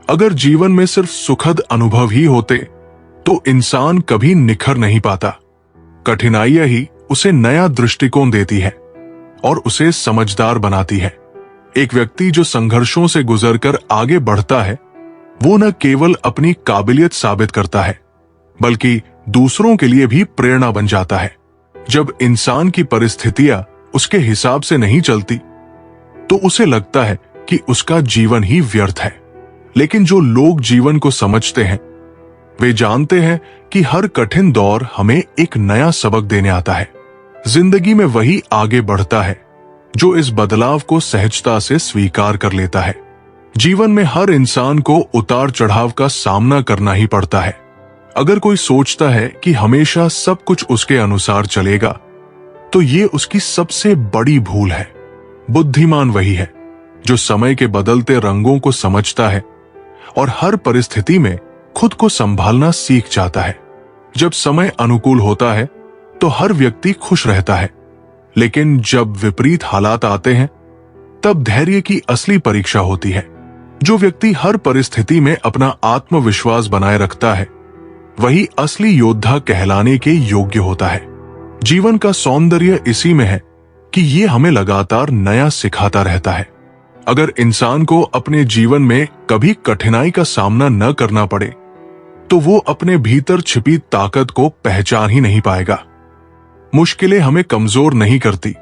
अगर जीवन में सिर्फ सुखद अनुभव ही होते तो इंसान कभी निखर नहीं पाता। कठिनाइयां ही उसे नया दृष्टिकोण देती है और उसे समझदार बनाती है। एक व्यक्ति जो संघर्षों से गुजरकर आगे बढ़ता है वो न केवल अपनी काबिलियत साबित करता है बल्कि दूसरों के लिए भी प्रेरणा बन जाता है। जब इंसान की परिस्थितियां उसके हिसाब से नहीं चलती तो उसे लगता है कि उसका जीवन ही व्यर्थ है, लेकिन जो लोग जीवन को समझते हैं वे जानते हैं कि हर कठिन दौर हमें एक नया सबक देने आता है। जिंदगी में वही आगे बढ़ता है जो इस बदलाव को सहजता से स्वीकार कर लेता है। जीवन में हर इंसान को उतार चढ़ाव का सामना करना ही पड़ता है। अगर कोई सोचता है कि हमेशा सब कुछ उसके अनुसार चलेगा, तो ये उसकी सबसे बड़ी भूल है। बुद्धिमान वही है जो समय के बदलते रंगों को समझता है और हर परिस्थिति में खुद को संभालना सीख जाता है। जब समय अनुकूल होता है तो हर व्यक्ति खुश रहता है, लेकिन जब विपरीत हालात आते हैं तब धैर्य की असली परीक्षा होती है। जो व्यक्ति हर परिस्थिति में अपना आत्मविश्वास बनाए रखता है, वही असली योद्धा कहलाने के योग्य होता है। जीवन का सौंदर्य इसी में है कि ये हमें लगातार नया सिखाता रहता है। अगर इंसान को अपने जीवन में कभी कठिनाई का सामना न करना पड़े, तो वो अपने भीतर छिपी ताकत को पहचान ही नहीं पाएगा। मुश्किलें हमें कमजोर नहीं करती,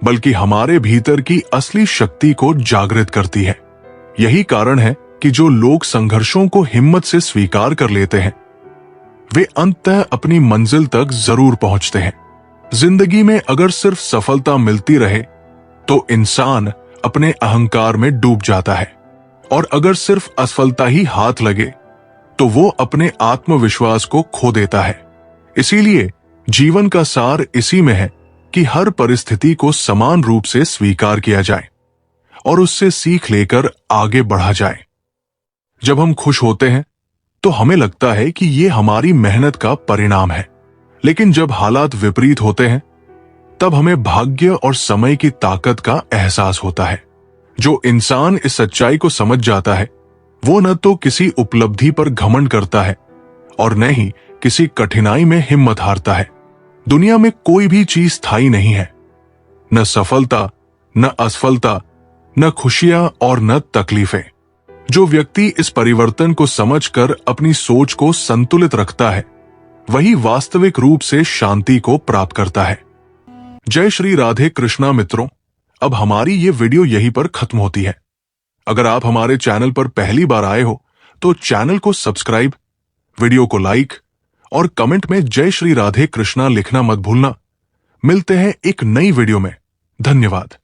बल्कि हमारे भीतर की असली शक्ति को जागृत करती है। यही कारण है कि जो लोग संघर्षों को हिम्मत से स्वीकार कर लेते हैं, वे अंततः अपनी मंजिल तक जरूर पहुंचते हैं। जिंदगी में अगर सिर्फ सफलता मिलती रहे तो इंसान अपने अहंकार में डूब जाता है, और अगर सिर्फ असफलता ही हाथ लगे तो वो अपने आत्मविश्वास को खो देता है। इसीलिए जीवन का सार इसी में है कि हर परिस्थिति को समान रूप से स्वीकार किया जाए और उससे सीख लेकर आगे बढ़ा जाए। जब हम खुश होते हैं तो हमें लगता है कि ये हमारी मेहनत का परिणाम है, लेकिन जब हालात विपरीत होते हैं तब हमें भाग्य और समय की ताकत का एहसास होता है। जो इंसान इस सच्चाई को समझ जाता है, वो न तो किसी उपलब्धि पर घमंड करता है और न ही किसी कठिनाई में हिम्मत हारता है। दुनिया में कोई भी चीज स्थायी नहीं है, न सफलता, न असफलता, न खुशियां और न तकलीफें। जो व्यक्ति इस परिवर्तन को समझकर अपनी सोच को संतुलित रखता है, वही वास्तविक रूप से शांति को प्राप्त करता है। जय श्री राधे कृष्णा मित्रों, अब हमारी ये वीडियो यहीं पर खत्म होती है। अगर आप हमारे चैनल पर पहली बार आए हो तो चैनल को सब्सक्राइब, वीडियो को लाइक और कमेंट में जय श्री राधे कृष्णा लिखना मत भूलना। मिलते हैं एक नई वीडियो में। धन्यवाद।